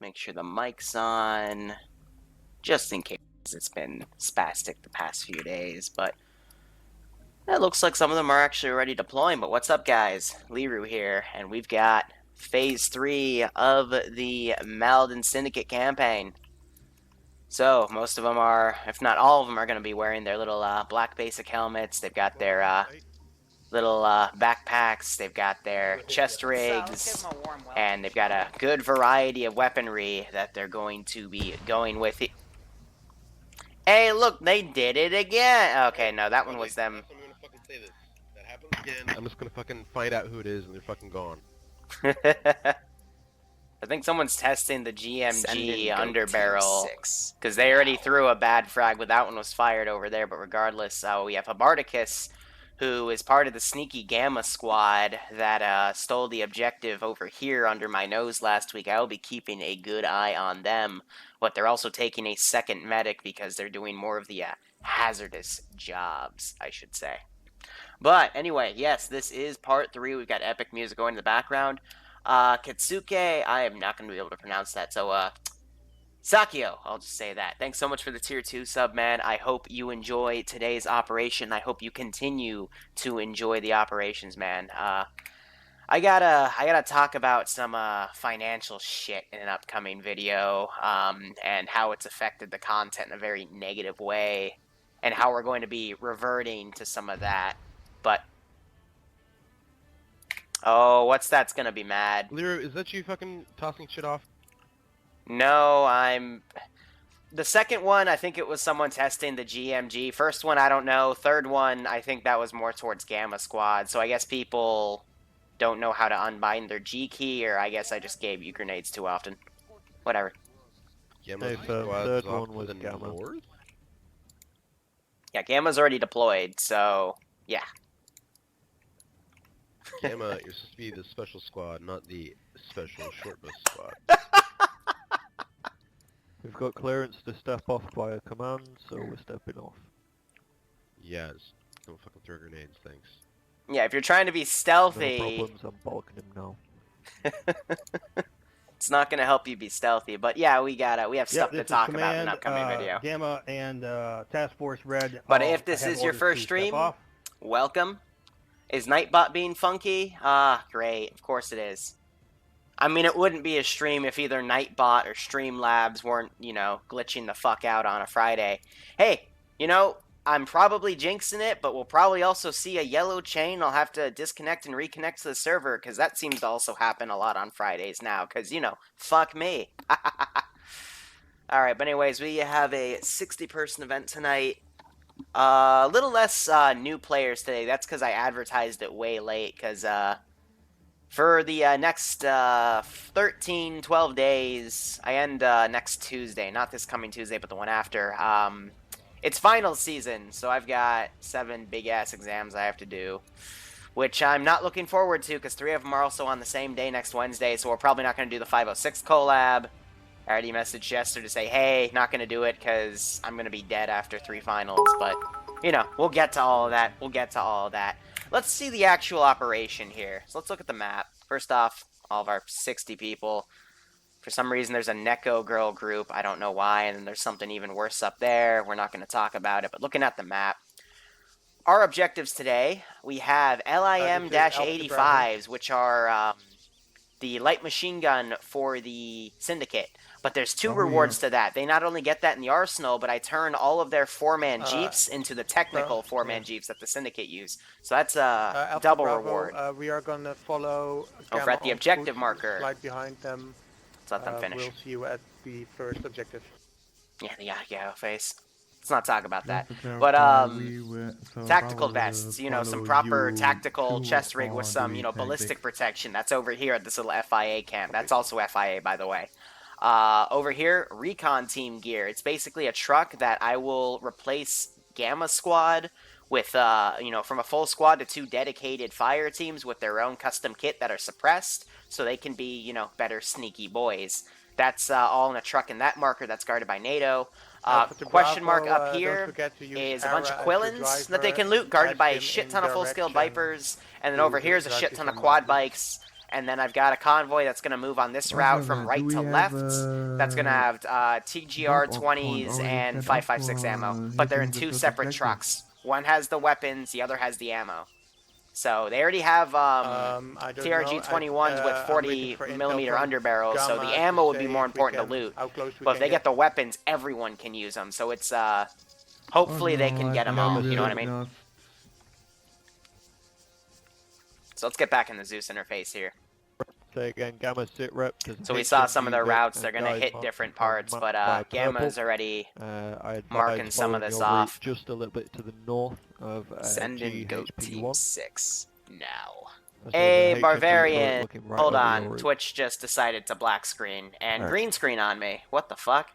Make sure the mic's on, just in case it's been spastic the past few days, but it looks like some of them are actually already deploying. But what's up, guys? Liru here, and we've got Phase 3 of the Malden Syndicate campaign. So, most of them are, if not all of them, are going to be wearing their little black basic helmets. They've got their little backpacks, they've got their chest rigs, and they've got a good variety of weaponry that they're going to be going with. Hey, look, they did it again! Okay, no, that one was them. I'm gonna fucking say this. That happens again, I'm just gonna fucking find out who it is and they're fucking gone. I think someone's testing the GMG underbarrel, because they already threw a bad frag, but that one was fired over there. But regardless, we have Habarticus, who is part of the sneaky Gamma squad that stole the objective over here under my nose last week. I will be keeping a good eye on them, but they're also taking a second medic because they're doing more of the hazardous jobs, I should say. But anyway, yes, this is part 3. We've got epic music going in the background. Ketsuke, I am not going to be able to pronounce that, so Sakio, I'll just say that. Thanks so much for the tier 2 sub, man. I hope you enjoy today's operation. I hope you continue to enjoy the operations, man. I gotta talk about some financial shit in an upcoming video, and how it's affected the content in a very negative way, and how we're going to be reverting to some of that. But oh, what's that's gonna be mad? Liru, is that you fucking tossing shit off? No, I'm... The second one, I think it was someone testing the GMG. First one, I don't know. Third one, I think that was more towards Gamma Squad. So I guess people don't know how to unbind their G key, or I guess I just gave you grenades too often. Whatever. Gamma third one was Gamma. North? Yeah, Gamma's already deployed, so yeah. Gamma, you're supposed to be the special squad, not the special short bus squad. We've got clearance to step off via command, so we're stepping off. Yeah, just don't fucking throw grenades, thanks. Yeah, if you're trying to be stealthy... No problems, I'm balking him now. It's not going to help you be stealthy, but yeah, we have stuff to talk about in an upcoming video. Gamma and Task Force Red. But if this is your first stream, welcome. Is Nightbot being funky? Ah, great. Of course it is. I mean, it wouldn't be a stream if either Nightbot or Streamlabs weren't, you know, glitching the fuck out on a Friday. Hey, you know, I'm probably jinxing it, but we'll probably also see a yellow chain. I'll have to disconnect and reconnect to the server, because that seems to also happen a lot on Fridays now, because, you know, fuck me. Alright, but anyways, we have a 60-person event tonight. A little less new players today. That's because I advertised it way late, because for the next 13, 12 days, I end next Tuesday, not this coming Tuesday, but the one after. It's final season, so I've got 7 big-ass exams I have to do, which I'm not looking forward to, because 3 of them are also on the same day next Wednesday, so we're probably not going to do the 506 collab. I already messaged Jester to say, hey, not going to do it, because I'm going to be dead after 3 finals, but, you know, we'll get to all of that. We'll get to all of that. Let's see the actual operation here. So let's look at the map. First off, all of our 60 people. For some reason, there's a Neko girl group. I don't know why. And then there's something even worse up there. We're not going to talk about it. But looking at the map, our objectives today, we have LIM-85s, which are the light machine gun for the Syndicate. But there's 2 rewards to that. They not only get that in the arsenal, but I turn all of their 4-man Jeeps into the technical 4-man Jeeps that the Syndicate use. So that's a double reward. We are going to follow over at the objective marker. Right behind them. Let's let them finish. We'll see you at the first objective. Yeah, the Yahoo face. Let's not talk about that. But, tactical vests, you know, some proper tactical chest rig with some, you know, ballistic protection. That's over here at this little FIA camp. That's also FIA, by the way. Over here, recon team gear. It's basically a truck that I will replace Gamma Squad with, you know, from a full squad to 2 dedicated fire teams with their own custom kit that are suppressed, so they can be, you know, better sneaky boys. That's all in a truck in that marker that's guarded by NATO. Question mark up here is a bunch of Quillins that they can loot, guarded by a shit ton of full-scale Vipers, and then over here is a shit ton of quad bikes, And then I've got a convoy that's going to move on this route from right to left. That's going to have TGR-20s and 5.56 ammo. But they're in two separate trucks. One has the weapons, the other has the ammo. So they already have TRG-21s with 40mm underbarrels, so the ammo would be more important to loot. But if they get the weapons, everyone can use them. So it's, hopefully they can get them all, you know what I mean? So let's get back in the Zeus interface here. Say again, Gamma sit rep. So we saw some of their routes. They're going to hit different parts, but Gamma's already marking some of this off. Just a little bit to the north of Send in Go Team 6 now. That's Hey, the Barbarian. looking right Hold over on. your route. Twitch just decided to black screen and Alright. green screen on me. What the fuck?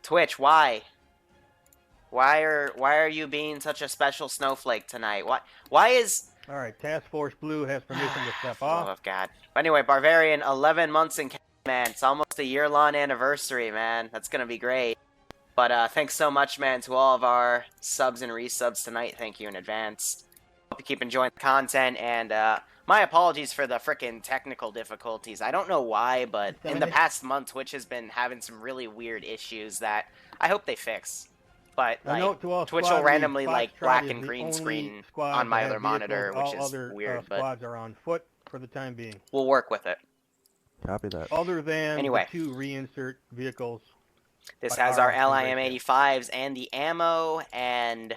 Twitch, why? Why are you being such a special snowflake tonight? Why is... All right, Task Force Blue has permission to step Oh, off. God. But anyway, Barbarian, 11 months in camp, man. It's almost a year-long anniversary, man. That's going to be great. But thanks so much, man, to all of our subs and resubs tonight. Thank you in advance. Hope you keep enjoying the content, and my apologies for the frickin' technical difficulties. I don't know why, but in the past month, Twitch has been having some really weird issues that I hope they fix. But like, Twitch will randomly like black and green screen on my other monitor, which is weird, but squads are on foot for the time being. we'll work with it. Copy that. Other than Anyway. the 2 reinsert vehicles. This By has our our LIM-85s and the ammo, and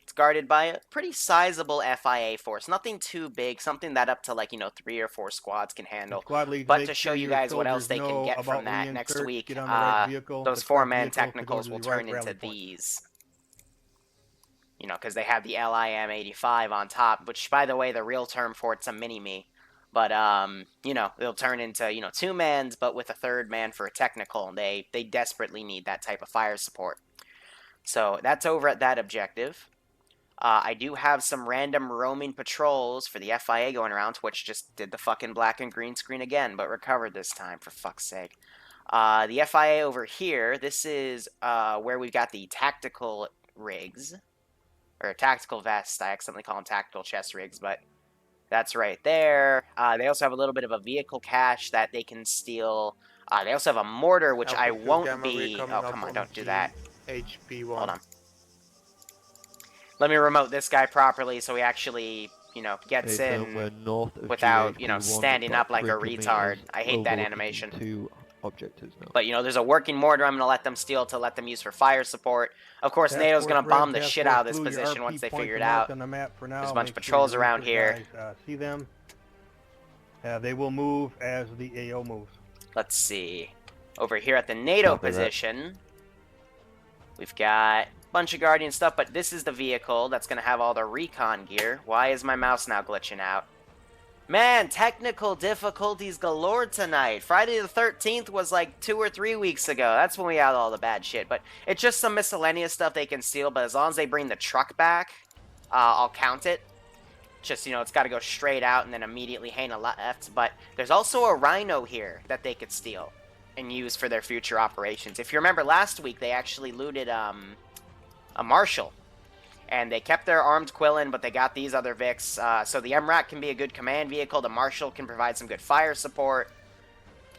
it's guarded by a pretty sizable FIA force. Nothing too big, something that up to like, 3 or 4 squads can handle. Squad leads But make to show sure you your guys what else soldiers they can know get from about that next reinserts, week, get on the right vehicle, those the correct 4-man vehicle to go technicals to will the right turn into rally point. these. Because they have the LIM-85 on top, which, by the way, the real term for it's a mini-me. But, they'll turn into, 2-mans, but with a 3rd man for a technical, and they desperately need that type of fire support. So, that's over at that objective. I do have some random roaming patrols for the FIA going around. Twitch just did the fucking black and green screen again, but recovered this time, for fuck's sake. The FIA over here, this is where we've got the tactical rigs. Or tactical vests. I accidentally call them tactical chest rigs, but that's right there. They also have a little bit of a vehicle cache that they can steal. They also have a mortar, which I won't be... Oh, come on, don't do that. HP1. Hold on. Let me remote this guy properly so he actually, gets in without, standing up like a retard. I hate that animation. 2 objectives now. But, there's a working mortar I'm going to let them steal to let them use for fire support. Of course, Task NATO's going to Force bomb Red, the Task shit Force out of this Blue, your position RP once they points figure it are marked out. on the map for now. There's a bunch of Make sure patrols your around research here. guys, see them. They will move as the AO moves. Let's see. Over here at the NATO Copy that. position, we've got a bunch of Guardian stuff, but this is the vehicle that's going to have all the recon gear. Why is my mouse now glitching out? Man, technical difficulties galore tonight. Friday the 13th was like 2 or 3 weeks ago. That's when we had all the bad shit. But it's just some miscellaneous stuff they can steal, but as long as they bring the truck back, I'll count it. Just, it's got to go straight out and then immediately hang a left. But there's also a Rhino here that they could steal and use for their future operations. If you remember last week, they actually looted a Marshal. And they kept their armed Quillen, but they got these other Vics. So the MRAC can be a good command vehicle. The Marshal can provide some good fire support.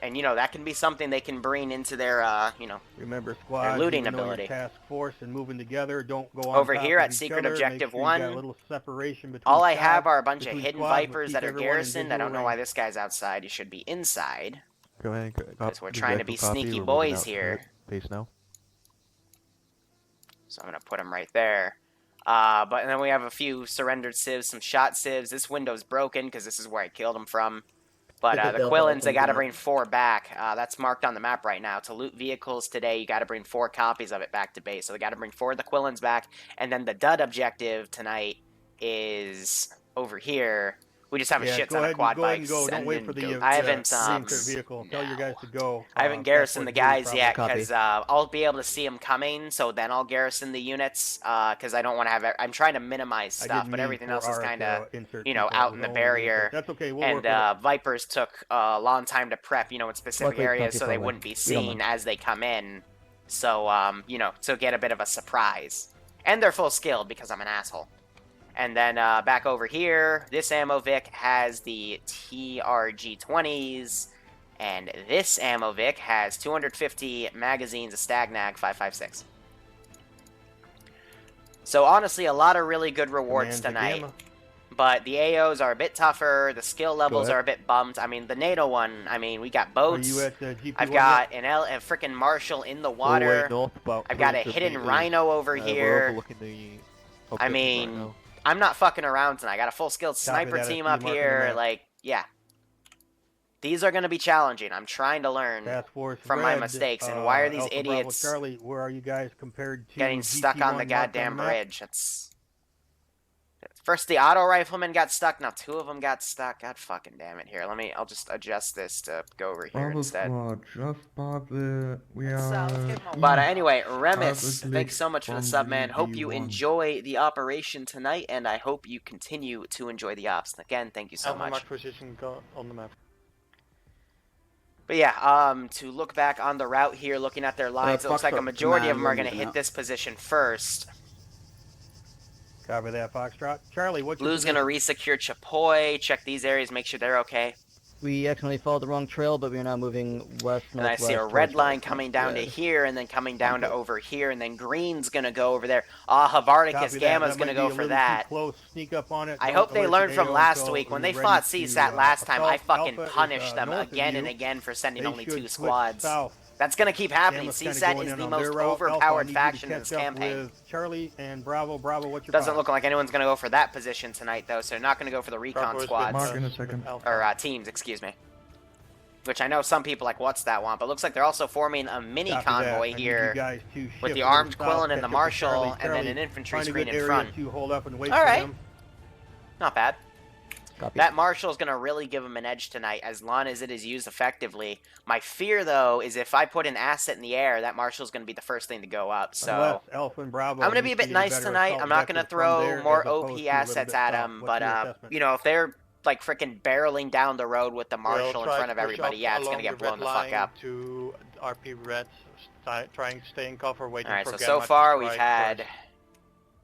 And, that can be something they can bring into their, Remember, squad, looting even though you're ability. task force and moving together, don't go on Over top here of at each Secret other. Objective Make sure you 1, got a little separation between all I squads, have are a bunch of between hidden squads, but Vipers keep that are everyone in garrisoned. I don't know visual why range. this guy's outside. He should be inside. Go ahead. Because we're trying to be sneaky boys here. Base now. So I'm going to put him right there. But then we have a few surrendered civs, some shot civs. This window's broken because this is where I killed him from. But the Quillens, they got to bring 4 back. That's marked on the map right now. To loot vehicles today, you got to bring 4 copies of it back to base. So they got to bring 4 of the Quillens back. And then the dud objective tonight is over here. We just have a shit ton of quad bikes. Don't wait for the I haven't vehicle. Tell your guys to go. I haven't garrisoned the guys yet because I'll be able to see them coming. So then I'll garrison the units because I don't want to have. I'm trying to minimize stuff, but everything else is kind of out in the barrier. That's okay. And Vipers took a long time to prep, in specific areas so they wouldn't be seen as they come in. So to get a bit of a surprise, and they're full skilled because I'm an asshole. And then back over here, this ammo Vic has the TRG-20s, and this ammo Vic has 250 magazines of Stagnag 5.56. So honestly, a lot of really good rewards tonight. But the AOs are a bit tougher. The skill levels are a bit bumped. I mean, the NATO one, I mean, we got boats. Are you at GP1 I've got a freaking Marshal in the water. I've got a hidden Rhino over here. I mean, I'm not fucking around tonight. I got a full-skilled sniper team up here. Like, yeah. These are going to be challenging. I'm trying to learn from my mistakes. And why are these idiots Charlie, where are you guys compared to getting stuck on the GP1 goddamn map? bridge? That's... First, the auto rifleman got stuck. Now, 2 of them got stuck. God fucking damn it. Here, I'll just adjust this to go over here instead. But anyway, Remus, thanks so much for the sub, man. Hope you enjoy the operation tonight, and I hope you continue to enjoy the ops. Again, thank you so much. Position on the map. But yeah, to look back on the route here, looking at their lines, it looks like a majority of them are going to hit this position first. Copy that, Foxtrot. Charlie, what's your Blue's going to resecure Chapoy, check these areas, make sure they're okay. We accidentally followed the wrong trail, but we're now moving west, and I see a red line coming down to here, and then coming down to over here, and then green's going to go over there. Havardicus Gamma's going to go for that. Sneak up on it. I hope they learned from last week. When they fought CSAT last time, I fucking punished them again and again for sending only 2 squads. That's going to keep happening. CSAT is the most overpowered faction in this campaign. Charlie and Bravo, what's your Doesn't look like anyone's going to go for that position tonight, though, so they're not going to go for the recon squads. Or teams, excuse me. Which I know some people like What's That want, but looks like they're also forming a mini convoy here with the armed Quillen and the Marshal, and then an infantry screen in front. Alright. Not bad. Copy. That Marshal is going to really give him an edge tonight as long as it is used effectively. My fear, though, is if I put an asset in the air, that Marshal is going to be the first thing to go up. So I'm going to be a bit nice tonight. I'm not going to throw more OP assets at them, but, you know, if they're like freaking barreling down the road with the Marshal in front of everybody, yeah, it's going to get blown the fuck up. To RP Reds, trying to stay in cover, waiting Alright, for so far we've had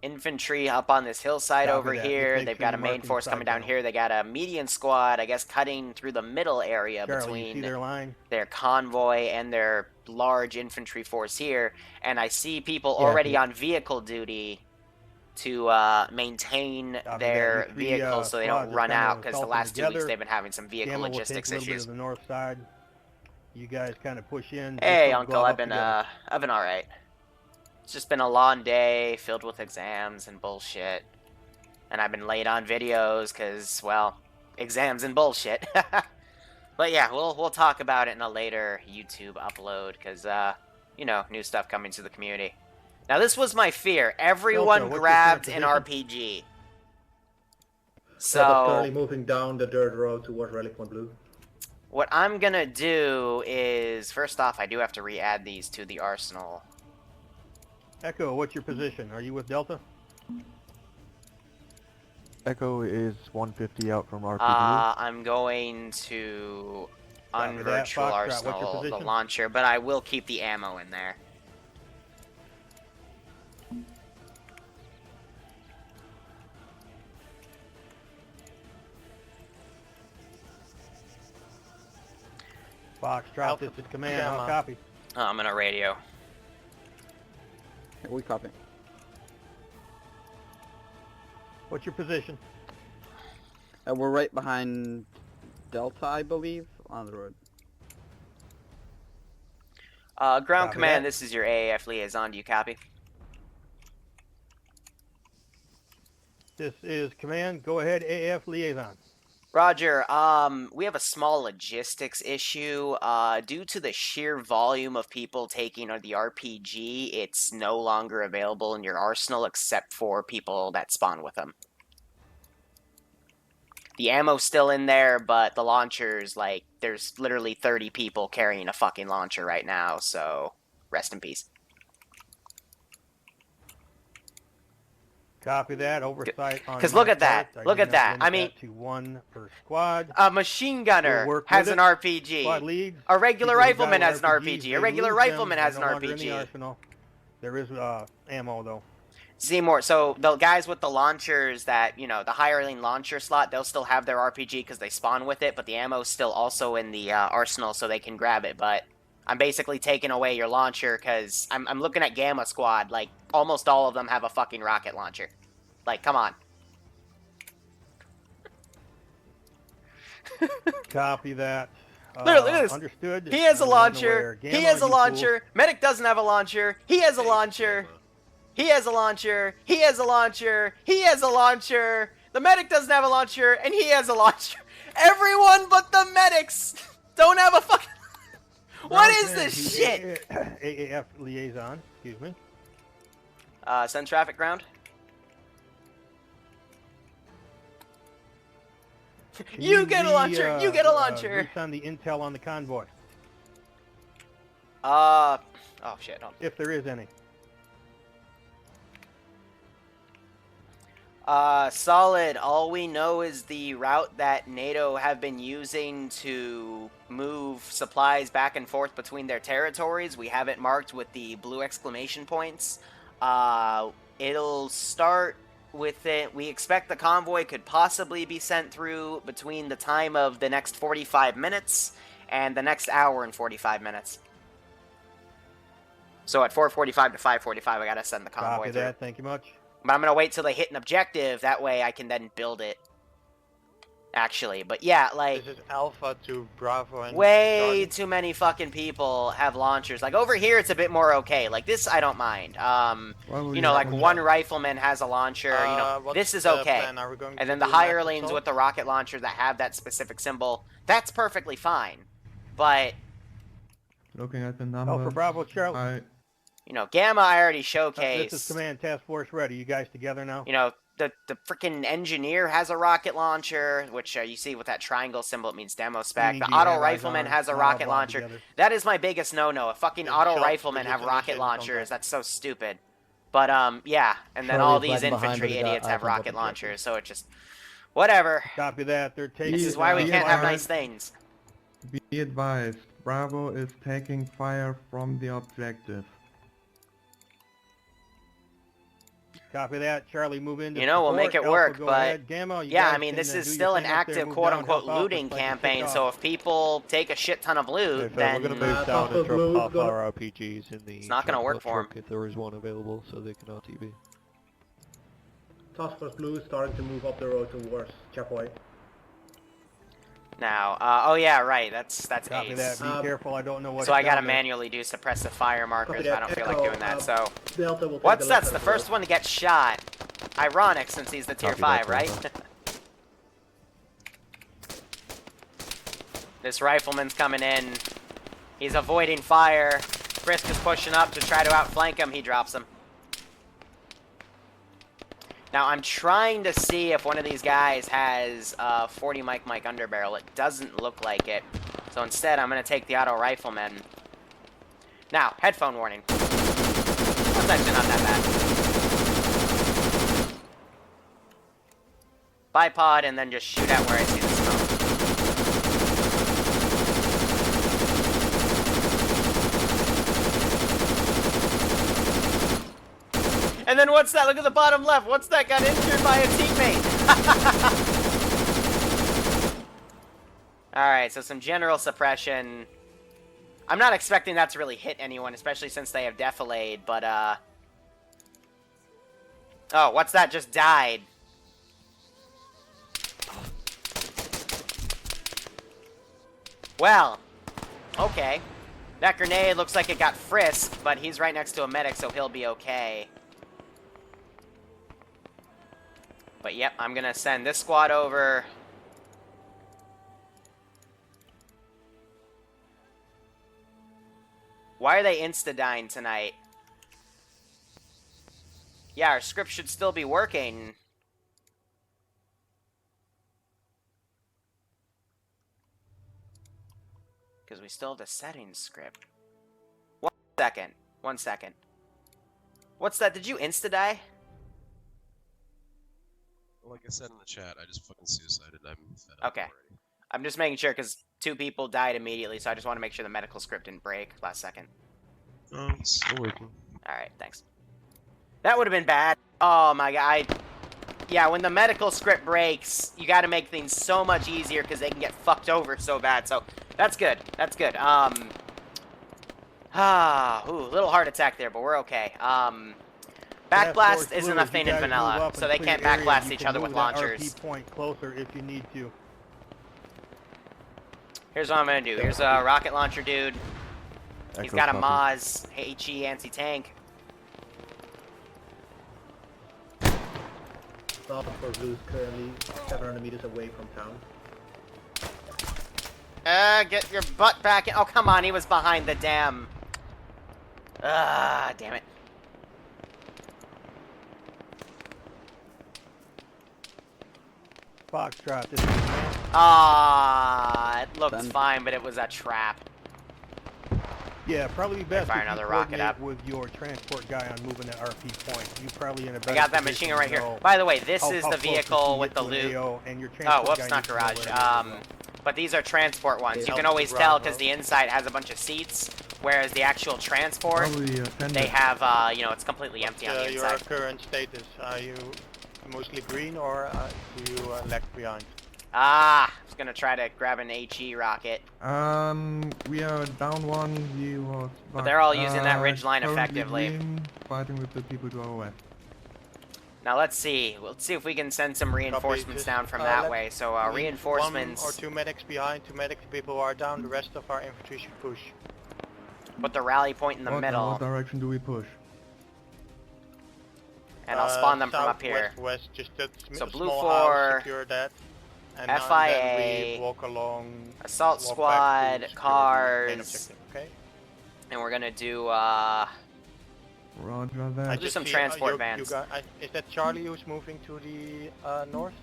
infantry up on this hillside over here. They've got a main force coming down here. They got a median squad, I guess, cutting through the middle area between their convoy and their large infantry force here. And I see people already on vehicle duty to maintain their vehicles so they don't run out, because the last 2 weeks they've been having some vehicle logistics issues. The north side. You guys kind of push in. Hey, Uncle, I've been all right. It's just been a long day filled with exams and bullshit. And I've been late on videos because, well, exams and bullshit. But yeah, we'll talk about it in a later YouTube upload because, you know, new stuff coming to the community. Now, this was my fear. Everyone grabbed an RPG. So, currently moving down the dirt road towards Rally Point Blue. What I'm going to do is, first off, I do have to re-add these to the arsenal. Echo, what's your position? Are you with Delta? Echo is 150 out from RP. I'm going to unvirtual arsenal the launcher, but I will keep the ammo in there. Foxtrot, this is command. I'll copy. I'm in a radio. We copy. What's your position? We're right behind Delta, I believe, on the road. Ground command, this is your AAF liaison. Do you copy? This is command. Go ahead, AAF liaison. Roger, we have a small logistics issue. Due to the sheer volume of people taking the RPG, it's no longer available in your arsenal except for people that spawn with them. The ammo's still in there, but the launchers, like, there's literally 30 people carrying a fucking launcher right now, so rest in peace. Copy that. Oversight on. Because look at that. Look at that. I mean, to 1 per squad. A machine gunner has an RPG. A regular rifleman has an RPG. A regular rifleman has an RPG. There is ammo though. Seymour, so the guys with the launchers that, you know, the hireling launcher slot, they'll still have their RPG because they spawn with it, but the ammo's still also in the arsenal so they can grab it. But I'm basically taking away your launcher because I'm looking at Gamma Squad. Like, almost all of them have a fucking rocket launcher. Like, come on. Copy that. Look at this. Understood. He has a Run launcher. aware. He Gamma, has a you launcher. Medic doesn't have a launcher. He has a launcher. He has a launcher. He has a launcher. He has a launcher. The medic doesn't have a launcher, and he has a launcher. Everyone but the medics don't have a fucking... What is this shit? AAF liaison. Excuse me. Send traffic ground. You get a launcher. You get a launcher. Send the intel on the convoy, Oh shit. Hold on. if there is any. Solid. All we know is the route that NATO have been using to move supplies back and forth between their territories. We have it marked with the blue exclamation points. It'll start with it. We expect the convoy could possibly be sent through between the time of the next 45 minutes and the next hour and 45 minutes. So at 4:45 to 5:45, I gotta send the convoy Copy through. that. Thank you much. But I'm going to wait till they hit an objective. That way I can then build it. Actually. But yeah, like... This is Alpha to Bravo and... way Charlie. too many fucking people have launchers. Like, over here, it's a bit more okay. Like, this, I don't mind. You know, like, one rifleman has a launcher. You know, What's this is the okay. plan? Are we going And to then the do mass hirelings assault? with the rocket launcher that have that specific symbol, that's perfectly fine. But, Looking at the number. Alpha Bravo Charlie. you know, Gamma I already This showcased. is Command Task Force ready. You guys together now? You know, the freaking engineer has a rocket launcher, which you see with that triangle symbol, it means demo spec. The Meaning, do you auto have eyes rifleman on? has a Not all rocket bond launcher. together. That is my biggest no-no. A fucking Good auto shots, riflemen have position, rocket initiative, launchers. contact. That's so stupid. But, yeah. And then Charlie all is these lagging behind, infantry but he got idiots have items rocket up launchers, so it just... Whatever. Copy that. They're taking... This is why we can't have fire. nice things. Be advised, Bravo is taking fire from the objective. Copy that. Charlie, move into You know, we'll make support. it work, Alpha, go but- ahead. Gamma, you Yeah, guys I mean, can, this do is your still an thing up there, active move quote-unquote down, help out, looting looks like it's campaign, kicked so off. if people take a shit ton of Okay, loot, so then... we're going to move down Alpha and drop Blue, off go- our RPGs in the It's not gonna work transport for 'em. truck if there is one available, so they can RTB. Task Force Blue is starting to move up the road towards Chapoy. Now, oh yeah, right, that's Copy that. ace. Be careful. I don't know what. So I gotta manually do suppressive fire markers, but I don't feel like doing that, so... Delta will take What's the that's left the hand first road. one to get shot. Ironic, since he's the tier Copy that, 5, right? This rifleman's coming in. He's avoiding fire. Frisk is pushing up to try to outflank him. He drops him. Now, I'm trying to see if one of these guys has a 40 Mike underbarrel. It doesn't look like it. So instead, I'm going to take the auto rifleman. Now, headphone warning. That's actually not that bad. Bipod, and then just shoot at where I see the smoke. And then what's that? Look at the bottom left. What's that? Got injured by a teammate. Alright, so some general suppression. I'm not expecting that to really hit anyone, especially since they have defilade, but, oh, what's that? Just died. Well, okay. That grenade looks like it got frisked, but he's right next to a medic, so he'll be okay. But yep, I'm gonna send this squad over. Why are they insta-dying tonight? Yeah, our script should still be working. Because we still have the settings script. 1 second. 1 second. What's that? Did you insta-die? Like I said in the chat, I just fucking suicided. I'm fed up Okay. already. I'm just making sure because 2 people died immediately, so I just want to make sure the medical script didn't break last second. Oh, it's still working. Alright, thanks. That would have been bad. Oh my god. Yeah, when the medical script breaks, you got to make things so much easier because they can get fucked over so bad. So that's good. That's good. Little heart attack there, but we're okay. Backblast isn't a thing in vanilla, so they can't backblast each other with launchers. RP point closer if you need to. Here's what I'm gonna do. Here's a rocket launcher dude. He's got a Maz HE anti-tank. Task Force Blue is currently 700 meters away from town. Get your butt back in. Oh, come on. He was behind the damn. Damn it. Foxtrot, this is command. It looked fine, but it was a trap. Yeah, probably best Fire if you another rocket coordinate up. with your transport guy on moving that RP point. You probably in a better I got that position machine gun right to here. know By the way, this how is close the you vehicle can with get the to an loot. AO, and your Oh, transport whoops, guy not needs to know garage. where it is as well. But these are transport ones. You can Alpha always Bravo. tell because the inside has a bunch of seats, whereas the actual transport, Probably they have, it's completely empty on the Your inside. current status, are you mostly green or do you lag behind? I was gonna try to grab an HE rocket. We are down one. He was. But they're all using that ridge line currently effectively. green, fighting with the people to our west. Now let's see. Let's see if we can send some reinforcements Just, down from that let- way. So we need reinforcements. 1 or 2 medics behind, 2 medics people are down, the rest of our infantry should push. Put the rally point in the What middle, direction do we push? and I'll spawn them from south, up here. West, just that So blue small 4, house, secure that. And then FIA, we walk along, Assault walk squad, back to secure the main cars, objective, okay? and we're gonna do Roger I that. do just some see, transport you vans. is that Charlie who's moving to the north?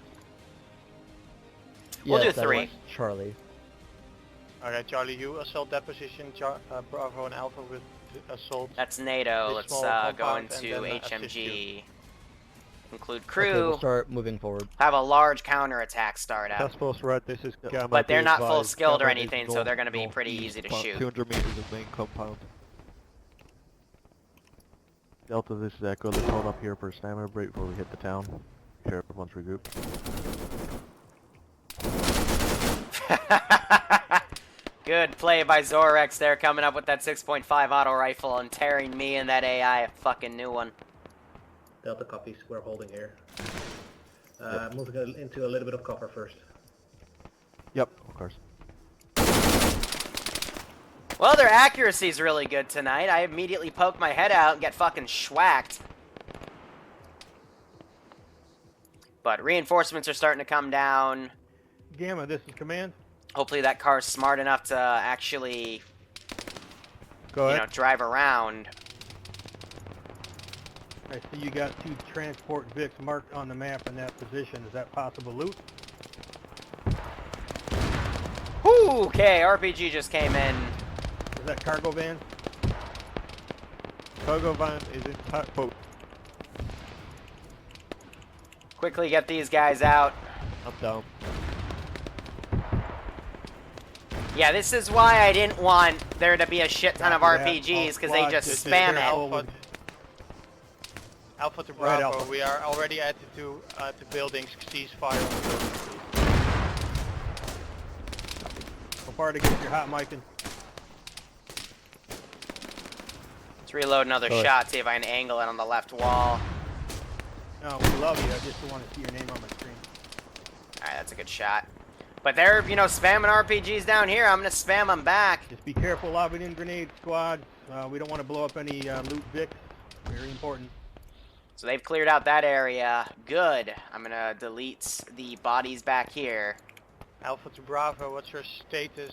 We'll do Yes, that 3. was Charlie. Okay, Charlie, you assault that position, Bravo and Alpha with assault. That's NATO. This Let's small go compound into and then, assist HMG. Include Okay, crew. we'll start moving forward. Have a large counterattack start up. Task Force Red, this is Gamma. But they're be not full advised, skilled or Gamma is anything, so they're gonna be pretty northeast, easy to about shoot. 200 meters of main compound. Delta, this is Echo. Let's hold up here for a stamina break before we hit the town. Sheriff wants regroup. Good play by Zorex there, coming up with that 6.5 auto rifle and tearing me and that AI a fucking new one. Delta copies, we're holding here. Moving into a little bit of cover first. Yep, of course. Well, their accuracy's really good tonight. I immediately poke my head out and get fucking schwacked. But reinforcements are starting to come down. Gamma, this is command. Hopefully that car's smart enough to actually, Go ahead. drive around. I see you got 2 transport Vics marked on the map in that position. Is that possible loot? Whew, okay, RPG just came in. Is that cargo van? Cargo van is in boat. Quickly get these guys out. Up, down. Yeah, this is why I didn't want there to be a shit ton of Copy that. RPGs, because they All just squads, spam it. Alpha to Right, Bravo, Alpha. we are already at the buildings, cease fire on the buildings, please. How far to get your hot micing? Let's reload another Go ahead. shot, see if I can angle it on the left wall. No, we love you. I just don't want to see your name on my screen. Alright, that's a good shot. But they're, spamming RPGs down here. I'm gonna spam them back. Just be careful lobbing in grenade squad. We don't want to blow up any loot Vics. Very important. So they've cleared out that area. Good. I'm gonna delete the bodies back here. Alpha to Bravo, what's your status?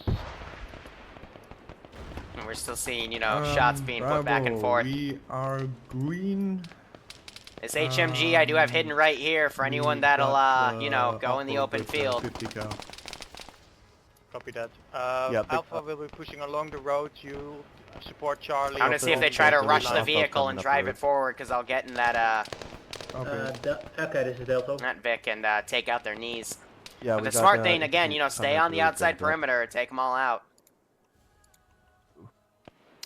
And we're still seeing, shots being put back and Bravo, forth. We are green. This HMG I do have hidden right here for anyone We that'll, got, go in the open with, field. 50 cal. Copy that. Yeah, big Alpha will be pushing along the road, you support Charlie. I'm gonna see if they try to Delta rush is the also vehicle and coming up drive the it forward, because I'll get in that, Okay. Okay, this is Delta. that Vic and take out their knees. Yeah, But we the got, smart thing, again, infantry stay coming on up the really outside good, but- perimeter, take them all out.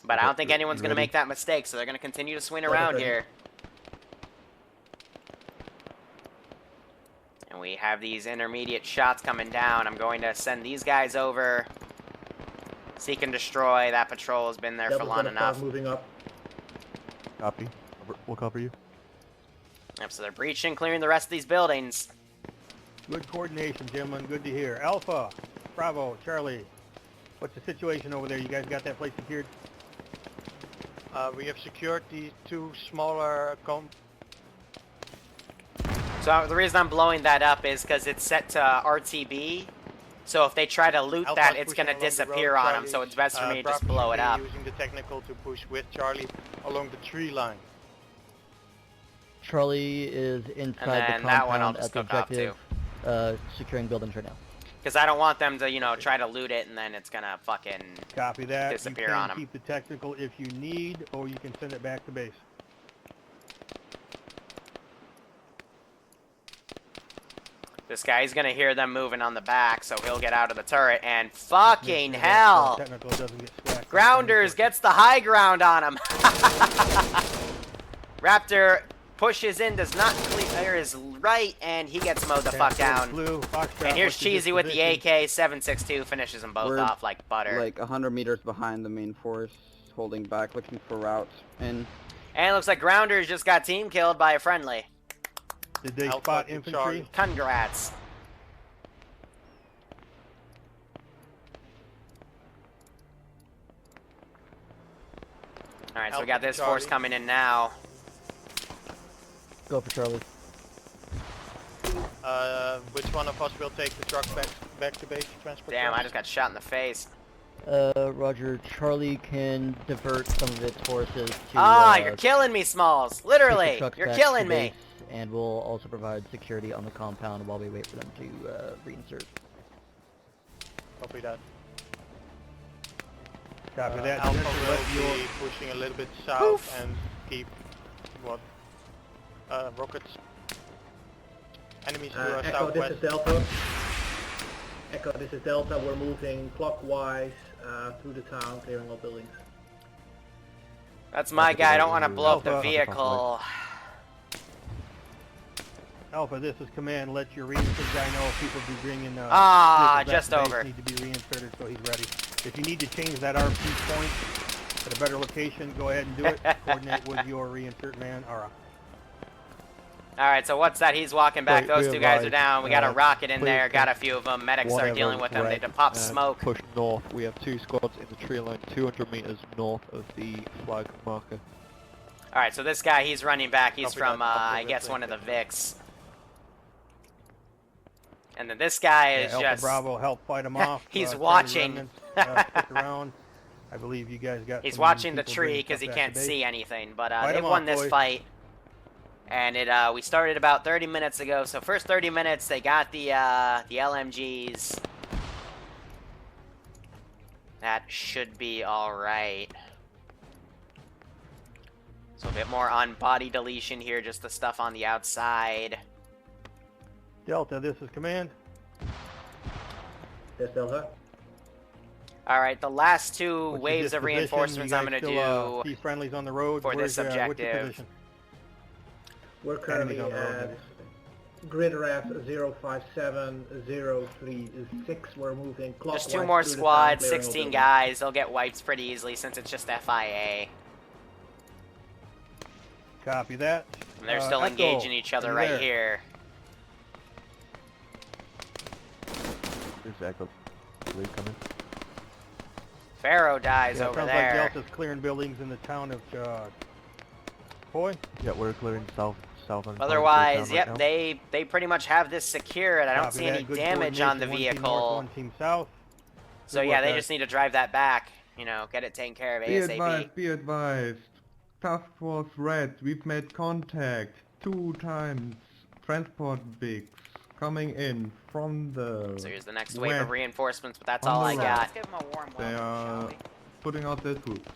But I Okay, don't think you anyone's gonna ready? make that mistake, so they're gonna continue to swing Delta around ready. here. we have these intermediate shots coming down. I'm going to send these guys over. Seek and destroy. That patrol has been there for long enough. Moving up. Copy. We'll cover you. Yep, so they're breaching, clearing the rest of these buildings. Good coordination, gentlemen. Good to hear. Alpha, Bravo, Charlie. What's the situation over there? You guys got that place secured? We have secured the 2 smaller So the reason I'm blowing that up is because it's set to RTB. So if they try to loot that, it's going to disappear on them. So it's best for me to just blow it up. Using the technical to push with Charlie along the tree line. Charlie is And inside then the that one I'll compound just at the cook off objective, securing buildings right now. Because I don't want them to, you know, try to loot it and then it's going to fucking Copy that. disappear you can on them. keep the technical if you need, or you can send it back to base. This guy's going to hear them moving on the back, so he'll get out of the turret. And fucking hell! Technical doesn't get swacked. Grounders gets the high ground on him. Raptor pushes in, does not clear his right, and he gets mowed the fuck down. And here's Cheesy with the AK-762, finishes them both off like butter. Like 100 meters behind the main force, holding back, looking for routes in. And it looks like Grounders just got team killed by a friendly. Did they Alpha spot to infantry? Charlie. Congrats. Alright, so we got Alpha this to force Charlie. coming in now. Go for Charlie. Which one of us will take the truck back to base to transport? Damn, I trucks? just got shot in the face. Roger. Charlie can divert some of its forces to You're killing me, Smalls. take the Literally, trucks you're back killing to me. base, and we'll also provide security on the compound while we wait for them to reinsert. Copy that. Copy that. Alpha Let will your be pushing a little bit south and keep rockets. Enemies to our Echo, this southwest. is Delta. Echo, this is Delta. We're moving clockwise through the town, clearing all buildings. That's my guy. I don't want to blow up the Alpha. vehicle. Alpha, this is command. Let your reinsert guy know if people be bringing. vehicles back just to base, over. Need to be reinserted, so he's ready. If you need to change that RP point at a better location, go ahead and do it. Coordinate with your reinsert man, Ara. Alright, so what's that? He's walking back. Wait, Those we two guys are advise, down. We got a rocket in please there. Got a push few of them. Medics are whatever dealing with them. They red pop and smoke. Push north. We have 2 squads in the tree line, 200 meters north of the flag marker. Alright, so this guy, he's running back. He's Copy from, that. I guess, one of the Vics. And then this guy is Alpha just... Bravo, help fight him off. He's Charlie watching. remnants, stick around. I believe you guys got. He's some watching the people tree bringing because he stuff back can't to base. see anything. But Fight they 'em won off, this boys. fight. And we started about 30 minutes ago. So first 30 minutes, they got the LMGs. That should be alright. So a bit more on body deletion here, just the stuff on the outside. Delta, this is command. There's Delta. Alright, the last 2 What's your waves of disposition? reinforcements You I'm guys going still, to do see friendlies on the road. for Where's, this what's your objective. position? We're currently Enemies on the road, at grid RAF 057036. We're moving clockwise. Just 2 more through the town, squads, clearing all 16 buildings. guys. They'll get wiped pretty easily since it's just FIA. Copy that. And they're still Echo, engaging each other are you right there? here. There's Echo. Lead coming. Pharaoh dies Yeah, over sounds there. like Delta's clearing buildings in the town of Boy. Yeah, we're clearing south and Otherwise, right yep, now. they pretty much have this secured. I don't Copy see that. any Good damage on the coordination. One team north, vehicle. one team south. So Good yeah, work, they guys. just need to drive that back. You know, get it taken care of Be ASAP. advised, be advised. Task Force Red, we've made contact 2 times. Transport bigs coming in from the So here's the next wave of west. reinforcements, but that's On all the I right. got. Give him a warm They welcome, are shall we? putting out their troops.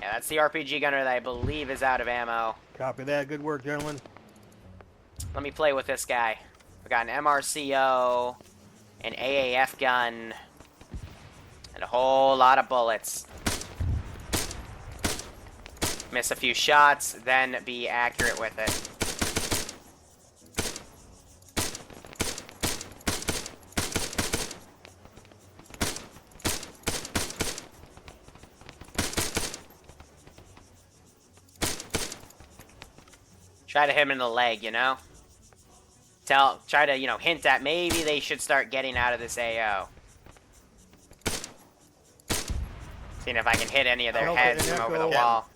Yeah, that's the RPG gunner that I believe is out of ammo. Copy that. Good work, gentlemen. Let me play with this guy. We got an MRCO, an AAF gun, and a whole lot of bullets. Miss a few shots, then be accurate with it. Try to hit him in the leg, you know? Try to, you know, hint at maybe they should start getting out of this AO. Seeing if I can hit any of their heads from over the wall.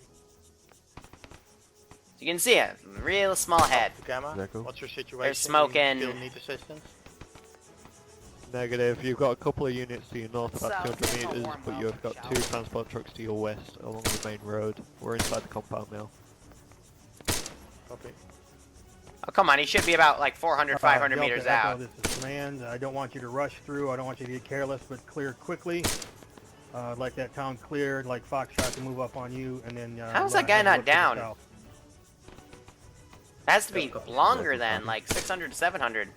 You can see it. Real small head. Gamma, what's your situation? They're smoking. Do you still need assistance? Negative. You've got a couple of units to your north, about 200 meters, but you've got 2 transport trucks to your west along the main road. We're inside the compound now. Copy. Oh, come on. He should be about like 400, 500 Delta meters Echo, out. This is command. I don't want you to rush through. I don't want you to get careless, but clear quickly. I'd like that town cleared, like Foxtrot to move up on you, and then... How's that guy not down? It has to be longer than, like 600 to 700.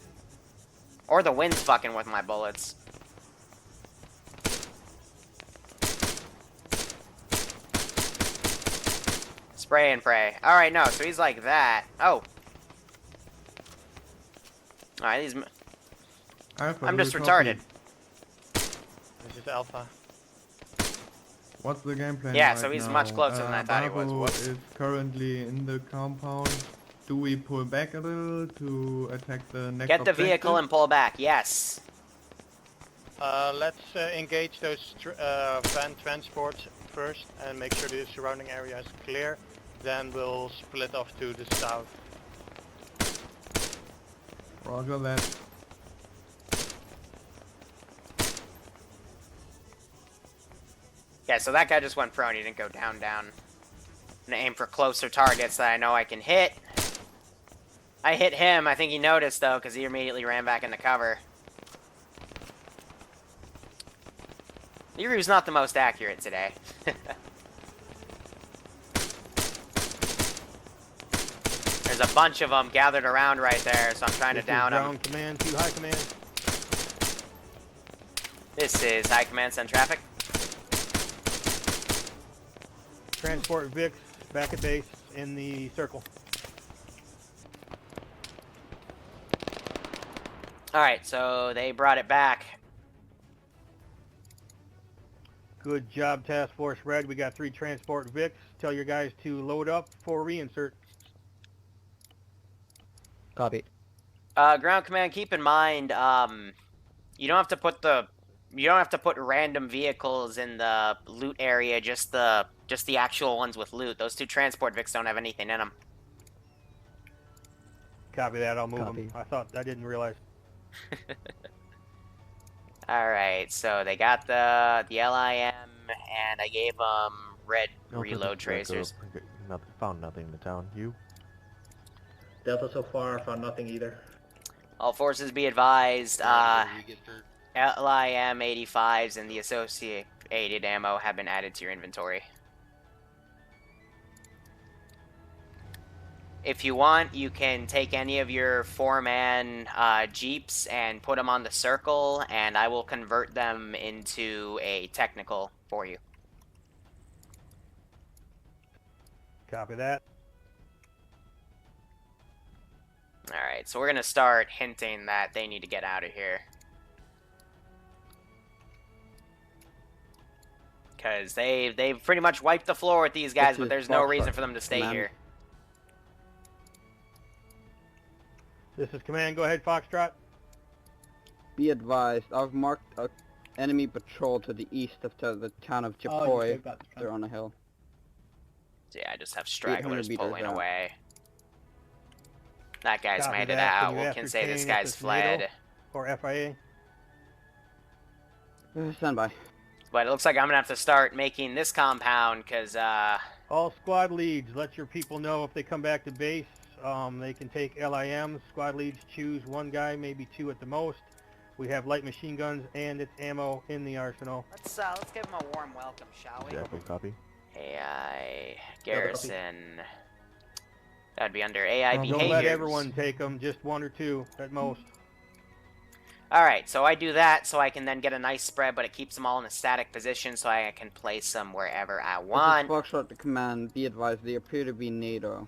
Or the wind's fucking with my bullets. Spray and pray. Alright, no, so he's like that. Oh. Alright, these... I'm just retarded. This is Alpha. What's the game plan Yeah, right so he's now? much closer than I thought he was. Bravo Whoops. is currently in the compound. Do we pull back a little to attack the next Get the objective? vehicle and pull back, yes. Let's engage those van transports first and make sure the surrounding area is clear. Then we'll split off to the south. Roger that. Yeah, so that guy just went prone, he didn't go down. I'm gonna aim for closer targets that I know I can hit. I hit him, I think he noticed though, because he immediately ran back into cover. Liru's not the most accurate today. There's a bunch of them gathered around right there, so I'm trying to down them. Ground command to high command. This is high command, send traffic. Transport Vix back at base in the circle. Alright, so they brought it back. Good job, Task Force Red. We got 3 transport Vix. Tell your guys to load up for reinsert. Copy. Ground command, keep in mind, you don't have to put random vehicles in the loot area, just the actual ones with loot. Those 2 transport Vics don't have anything in them. Copy that. I'll move Copy. them. I didn't realize. Alright, so they got the LIM, and I gave them red reload tracers. Found nothing in the town. You? Delta so far, found nothing either. All forces be advised, LIM 85s and the associated ammo have been added to your inventory. If you want, you can take any of your 4-man Jeeps and put them on the circle, and I will convert them into a technical for you. Copy that. Alright, so we're going to start hinting that they need to get out of here. Because they've pretty much wiped the floor with these guys, but there's no reason for them to stay here. This is command. Go ahead, Foxtrot. Be advised, I've marked an enemy patrol to the east of the town of Chapoy. They're on a hill. So yeah, I just have stragglers 800 meters pulling out. away. That guy's Copy made it that. out. Can you We can say this ascertain if guy's it's fled. NATO or FIA? Stand by. But it looks like I'm gonna have to start making this compound, because, All squad leads, let your people know if they come back to base. They can take LIMs. Squad leads choose 1 guy, maybe 2 at the most. We have light machine guns and its ammo in the arsenal. let's give him a warm welcome, shall we? Exactly, copy. AI Garrison. That'd be under AI Don't behaviors. let everyone take them, just 1 or 2 at most. Alright, so I do that so I can then get a nice spread, but it keeps them all in a static position so I can place them wherever I want. This is Foxtrot to command. Be advised, they appear to be NATO.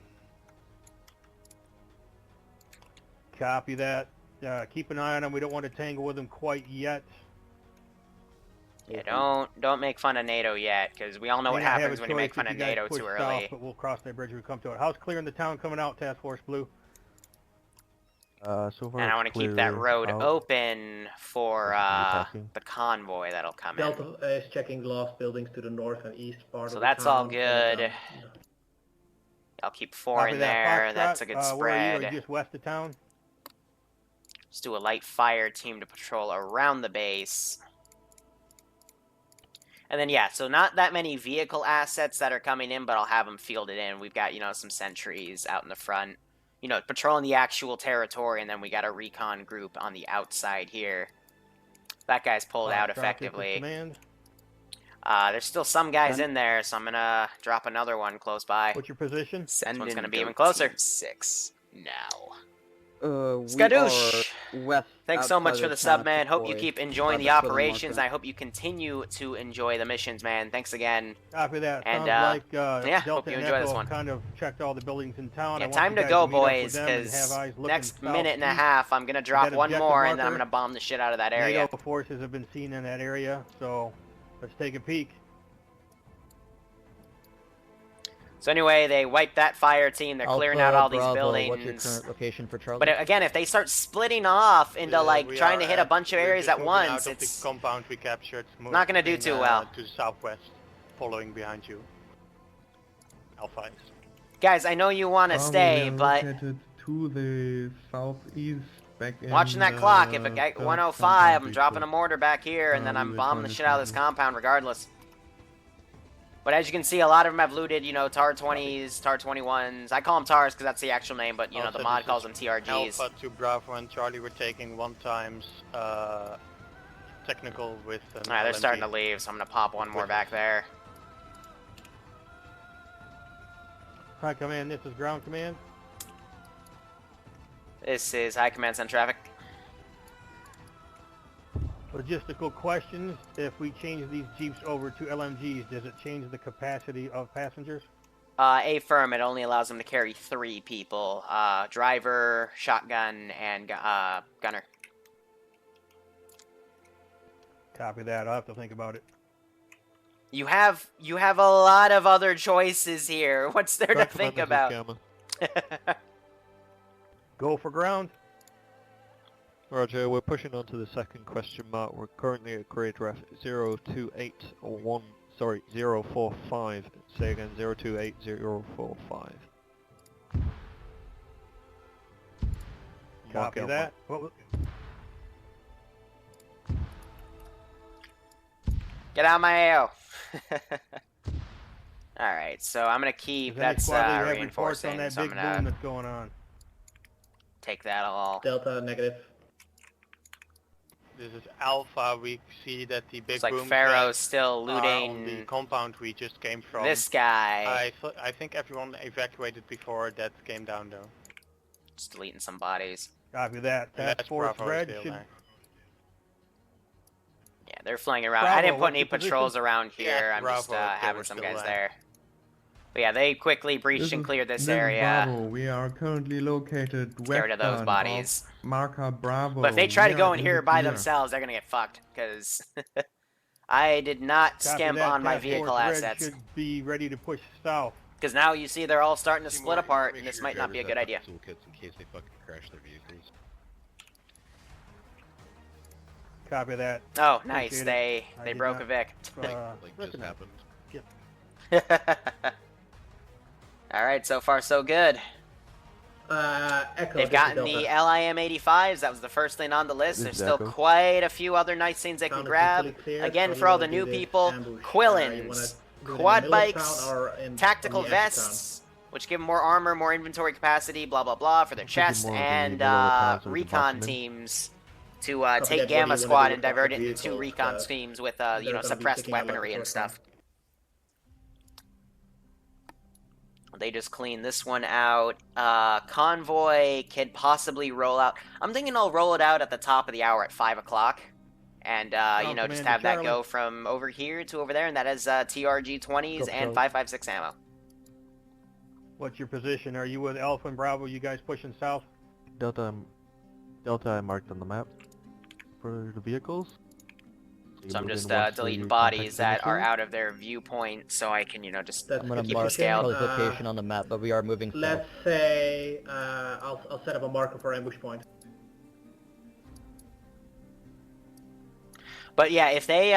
Copy that. Keep an eye on them. We don't want to tangle with them quite yet. Yeah, don't make fun of NATO yet, because we all know what happens when you make fun of NATO too early. South, but we'll cross that bridge when we come to it. How's clear in the town coming out, Task Force Blue? So far And I want to keep that road open for the convoy that'll come in. Delta is checking glass buildings to the north and east part of the town. So that's all good. I'll keep 4 in there. That's a good spread. Where are you? Are you just west of town? Let's do a light fire team to patrol around the base. And then, yeah, so not that many vehicle assets that are coming in, but I'll have them fielded in. We've got, some sentries out in the front, patrolling the actual territory, and then we got a recon group on the outside here. That guy's pulled out effectively. There's still some guys in there, so I'm going to drop another one close by. What's your position? This one's going to be even closer. 6 now. Skadoosh! West. Thanks so much for the sub, man. Hope you keep enjoying the operations. I hope you continue to enjoy the missions, man. Thanks again. After that, and sounds like yeah, hope you enjoy this one. Kind of checked all the buildings in town. Yeah, time to go, boys, because next minute and a half, I'm gonna drop one more, and then I'm gonna bomb the shit out of that area. NATO forces have been seen in that area, so let's take a peek. So anyway, they wiped that fire team. They're clearing out all these buildings. What's your current location for Charlie? But again, if they start splitting off into trying to hit a bunch of areas at once, it's the compound we captured. Not gonna do too well. To the southwest, following behind you. Alpha is. Guys, I know you want to stay, but to the southeast, watching that clock. If it got 105, I'm dropping a mortar back here, and then I'm bombing the shit out of this compound regardless. But as you can see, a lot of them have looted, TAR 20s, TAR 21s. I call them TARs because that's the actual name, but, the mod calls them TRGs. Alpha to Bravo and Charlie were taking 1 times technical with an Alright, they're LMG. starting to leave, so I'm going to pop one more back there. High Command, this is Ground Command. This is High Command, send traffic. Logistical questions. If we change these Jeeps over to LMGs, does it change the capacity of passengers? Affirm, it only allows them to carry 3 people. Driver, shotgun, and gunner. Copy that. I'll have to think about it. You have a lot of other choices here. What's there to think about? Go for ground. Roger, we're pushing on to the second question mark. We're currently at grade ref 045. Say again, 028045. Copy that. Get out of my AO. Alright, so I'm going to keep, that's reinforcing, on that so I'm big going boom to that's going on. take that all. Delta, negative. This is Alpha. We see that the big Looks like boom Pharaoh's still looting on the compound we just came from. this guy. I think everyone evacuated before that came down, though. Just deleting some bodies. Copy that. Task Force Red should... Yeah, they're flying around. Bravo, I didn't put what's any your patrols position? around here. Yeah, I'm just Bravo, having some guys there. But yeah, they quickly breached and cleared this area. Bravo. We are currently located Get rid of those westbound bodies. of Marker Bravo. But if they try to We go are in here by clear. themselves, they're gonna get fucked. Because I did not Copy skimp that. on my Task vehicle Force Red assets. should be ready to push south. Because now you see they're all starting to split apart, and this might not be a good idea. Toolkits in case they fucking crash their vehicles. Copy that. Oh, nice. Appreciate They did broke not- a Vic. Like just happened. Alright, so far so good. Echo. They've gotten the LIM-85s. That was the first thing on the list. There's still quite a few other nice things they can grab. Again, for all the new people, Quillins, quad bikes, tactical vests, which give them more armor, more inventory capacity, blah, blah, blah, for their chest, and recon teams to take Gamma Squad and divert it into 2 recon teams with, suppressed weaponry and stuff. They just cleaned this one out. Convoy could possibly roll out. I'm thinking I'll roll it out at the top of the hour at 5 o'clock. And, just have that go from over here to over there. And that has TRG 20s and 5.56 ammo. What's your position? Are you with Alpha and Bravo? You guys pushing south? Delta I marked on the map for the vehicles. So I'm move just in once deleting the bodies contact that are finishes? out of their viewpoint, so I can, you know, just That's I'm gonna good. keep them mark scaled. Charlie's location on the map, but we are moving south. Let's say I'll set up a marker for ambush point. But yeah, if they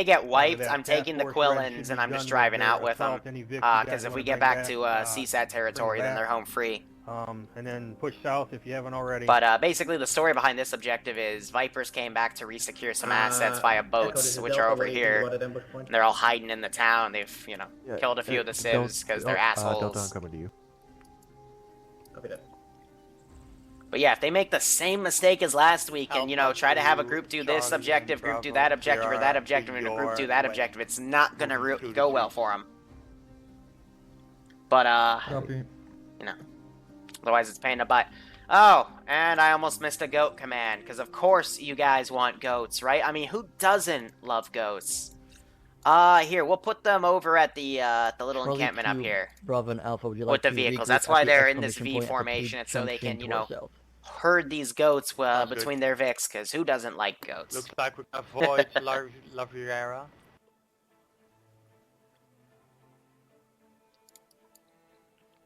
get wiped, that I'm task taking the force red should Quillins be and I'm done just with driving their out with them. assault. Any Vic you guys Because if wanna we get bring back to back, CSAT territory, bring then they're back. home free. And then push south if you haven't already. But basically, the story behind this objective is Vipers came back to resecure some assets via Echo, boats, this is which Delta. are over What do you think here. about that ambush point? And they're all hiding in the town. They've, you know, Yeah, killed a few of the don't- civs because they're Delta, I'm assholes. coming to you. Copy that. But yeah, if they make the same mistake as last week and, you know, Alpha try to have a to group do this Charlie objective, and group do Bravo, that objective, or that Sierra objective, to and a group do your that west. objective, it's not gonna Moving through the go well trees. for them. But, Copy. you know, otherwise it's pain in the butt. Oh, and I almost missed a goat command, because of course you guys want goats, right? I mean, who doesn't love goats? Here, we'll put them over at the little Charlie encampment up 2, here. Bravo and Alpha, would you With like the to vehicles. regroup That's at why the they're in this exclamation V point at the formation, Peak it's so they Junction can, you to our know, south? herd these goats Sounds good. between their Vics, because who doesn't like goats? Looks like we avoid La Riviera.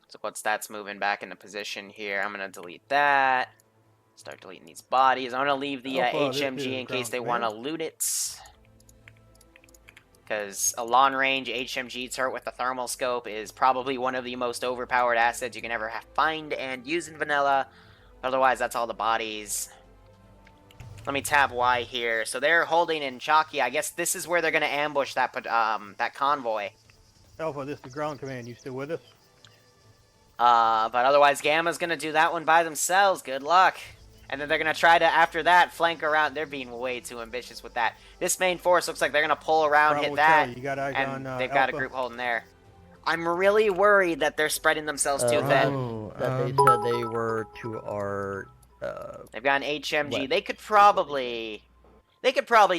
So what's that's moving back into position here. I'm going to delete that. Start deleting these bodies. I'm going to leave the Alpha, this HMG is in case ground they want to command. loot it. Because a long-range HMG turret with a thermal scope is probably one of the most overpowered assets you can ever find and use in vanilla. Otherwise, that's all the bodies. Let me tab Y here. So they're holding in Chalky. I guess this is where they're going to ambush that that convoy. Alpha, this is ground command. You still with us? But otherwise, Gamma's going to do that one by themselves. Good luck. And then they're going to try to, after that, flank around. They're being way too ambitious with that. This main force looks like they're going to pull around, Bravo hit that, Charlie, you got eyes and on, they've got a Alpha? group holding there. I'm really worried that they're spreading themselves too thin. Oh, That they said they were to our They've got an HMG. west. They could probably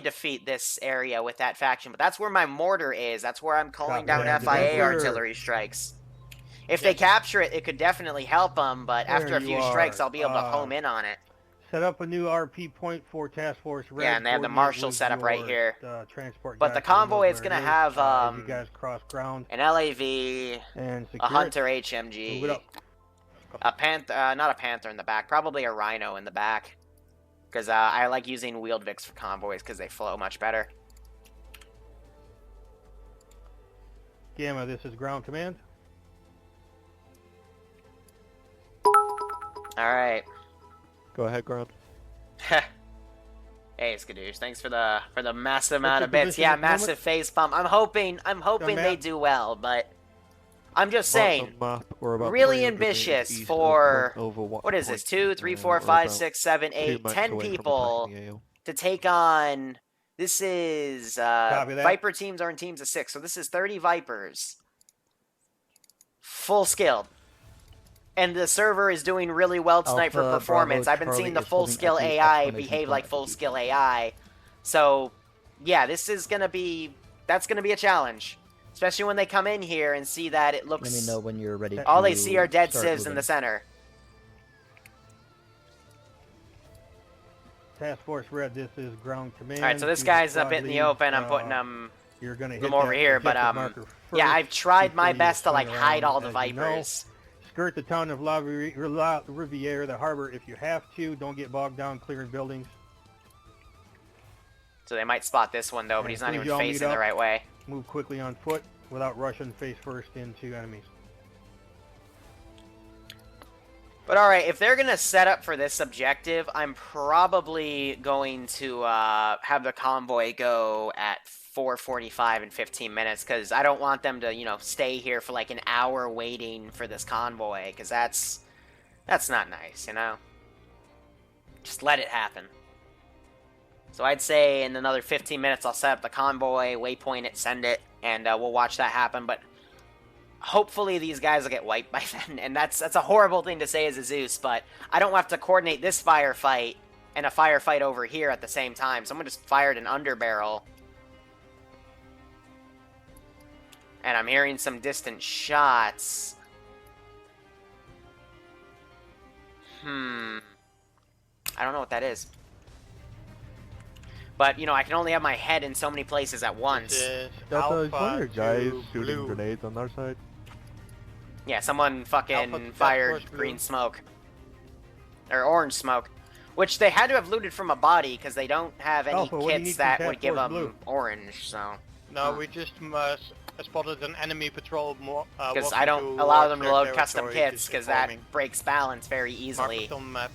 defeat this area with that faction, but that's where my mortar is. That's where I'm calling Copy down that. FIA That's where- artillery strikes. If they capture it, it could definitely help them, but There after a you few are. strikes, I'll be able to home in on it. Set up a new RP point for Task Force Red. Yeah, and they have the coordinate Marshal with set up right your, here. Transport But the guy so he knows convoy is where gonna it is, have, as you guys cross ground An LAV, and a secure Hunter it. HMG, Move it up. a Panther, not a Panther in the back, probably a Rhino in the back. Because I like using wheeled Vics for convoys because they flow much better. Gamma, this is ground command. Alright. Go ahead, Ground. Hey, Skadoosh, thanks for the massive What's amount your of bits. position Yeah, at the moment? massive face pump. I'm hoping they map? do well, but I'm just Marked saying, on map, we're about really 300 meters ambitious east of for point over what is this? point. 2, 3, 4, We're 5, about 6, 7, 2 8, miles 10 away from people attacking the AO. to take on. This is Copy that. Viper teams are in teams of 6, so this is 30 Vipers, full skilled. And the server is doing really well tonight for Alpha, performance. Bravo, I've been Charlie seeing the is full holding skill at the AI exclamation behave point like at full the skill AI. So, yeah, this is gonna be a challenge, especially when they come in here and see that it looks. Let me know when you're ready. All they to see are dead start civs in moving. the center. Task Force Red, this is ground command. All right, so this to the guy's up squad in the lead. open. I'm putting them. You're gonna hit them over that here, but objective marker yeah, first I've tried my before you best to like swing hide around, all the as you know. Vipers. Skirt the town of La Riviera, the harbor, if you have to. Don't get bogged down clearing buildings. So they might spot this one though, but And he's not as soon even as y'all meet facing the up, right way. Move quickly on foot without rushing face first into enemies. But alright, if they're going to set up for this objective, I'm probably going to have the convoy go at 4:45 in 15 minutes, because I don't want them to, you know, stay here for like an hour waiting for this convoy, because that's not nice, you know? Just let it happen. So I'd say in another 15 minutes I'll set up the convoy, waypoint it, send it, and we'll watch that happen, but hopefully these guys will get wiped by then, and that's a horrible thing to say as a Zeus, but I don't have to coordinate this firefight and a firefight over here at the same time. Someone just fired an underbarrel. And I'm hearing some distant shots. I don't know what that is. But, you know, I can only have my head in so many places at once. This is Delta, is one of Alpha your guys to shooting Blue. grenades on our side? Yeah, someone Alpha fucking to fired Task Force green Blue. smoke. Or orange smoke. Which they had to have looted from a body, because they don't have any Alpha, what do you kits need from that Task would give Force them Blue? orange, so... No, we just spotted an enemy patrol Because I don't allow them to load custom kits, because that breaks balance very easily. Mark it on the map.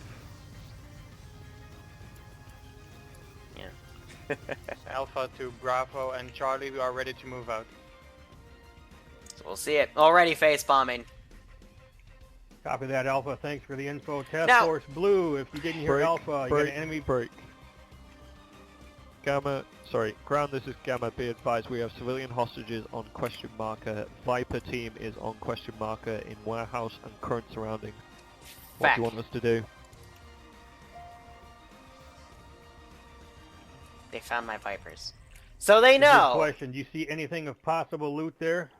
Yeah. Alpha to Bravo and Charlie, we are ready to move out. So we'll see it. Already face bombing. Copy that, Alpha. Thanks for the info. Task Now- Force Blue, if you didn't hear Break, Alpha, you got an enemy... break. Gamma, sorry, ground, this is Gamma, be advised we have civilian hostages on question marker. Viper team is on question marker in warehouse and current surrounding. What Fact. do you want us to do? They found my Vipers. So they Good know! question. Do you see anything of possible loot there?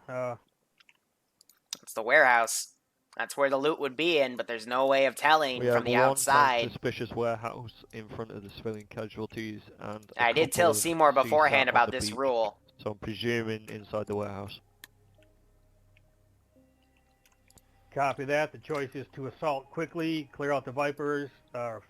It's the warehouse. That's where the loot would be in, but there's no way of telling We from have the one outside. suspicious warehouse in front of the civilian casualties and a I did couple tell of Seymour CSAT beforehand on about the this beach. rule. So I'm presuming inside the warehouse. Copy that. The choice is to assault quickly, clear out the Vipers,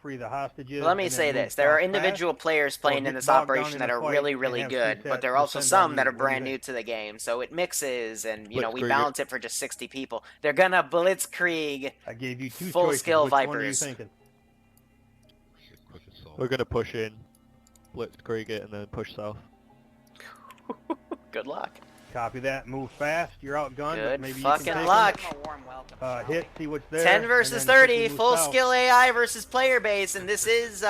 free the hostages. Let me and then say move this. There are south individual players playing get in this bogged down operation in that a are fight really, and really have good, CSAT but there are also descend on some that you. are What do you brand new think? to the game. So it mixes, and, you know, we Blitzkrieg it. balance it for just 60 people. They're gonna blitzkrieg I gave you two full choices. skill Which one are you Vipers. thinking? Quick assault. We're gonna push in, blitzkrieg it, and then push south. Good luck. Copy that. Move fast. You're outgunned. but Good maybe you fucking can take luck. them. Hit, see what's there. 10 and versus then quickly 30, move full south. skill AI versus player base, and this is,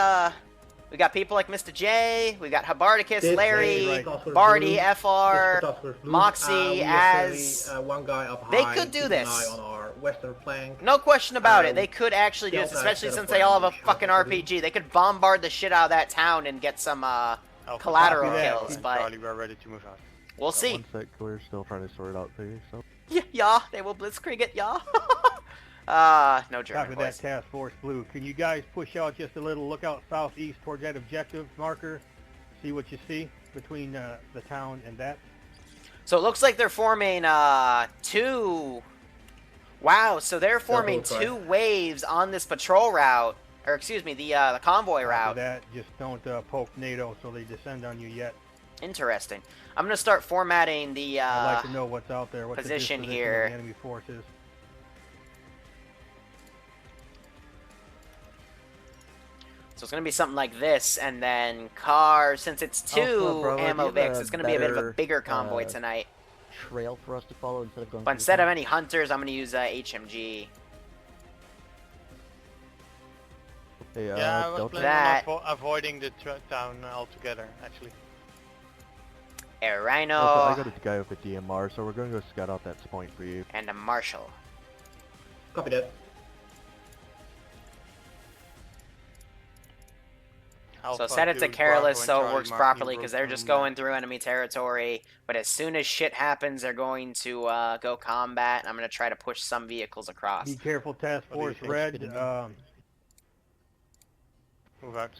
we got people like Mr. J, we got Habardicus, This Larry, is Task Force Barty, Blue. FR, This is Task Force Blue. Moxie, We have Az. currently, one guy up They high, could do keeping an this. eye on our western flank. No question about it. Um, They could actually do this, Delta especially instead of since they all have a Brand, fucking which is RPG. They could bombard the shit out of that town and get some Alpha collateral copy that. kills, and but Charlie, we are ready to move out. we'll see. One sec, we're still trying to sort it out there, so... Yeah, they will blitzkrieg it, yeah. No German Copy that, voice. Task Force Blue. Can you guys push out just a little, look out southeast towards that objective marker? See what you see between the town and that? So it looks like they're forming two... Wow, so they're forming both right. two waves on this patrol route. Or excuse me, the convoy Copy route. that. Just don't poke NATO so they descend on you yet. Interesting. I'm going to start formatting the I'd like to know what's out there, what position the here. of the enemy forces. So it's going to be something like this, and then car, since it's two Alpha, Bravo, ammo do you have Vics, a it's going to be a bit of a better, bigger convoy tonight. Trail for us to follow instead of going. But through the instead of town? any hunters, I'm going to use HMG. Hey, Yeah, I was Delta? planning That- on avoiding the town altogether, actually. A Delta, I Rhino got a guy with a DMR, so we're going to go scout out that point for you. and a Marshal. Copy that. So Alpha set it to to careless Bravo so and it Charlie, works marking properly, route because they're just from going through enemy territory. But as soon as shit happens, they're going to go combat, and I'm going to try to push some vehicles across. Be careful, Task What do you Force think? Red. Move out.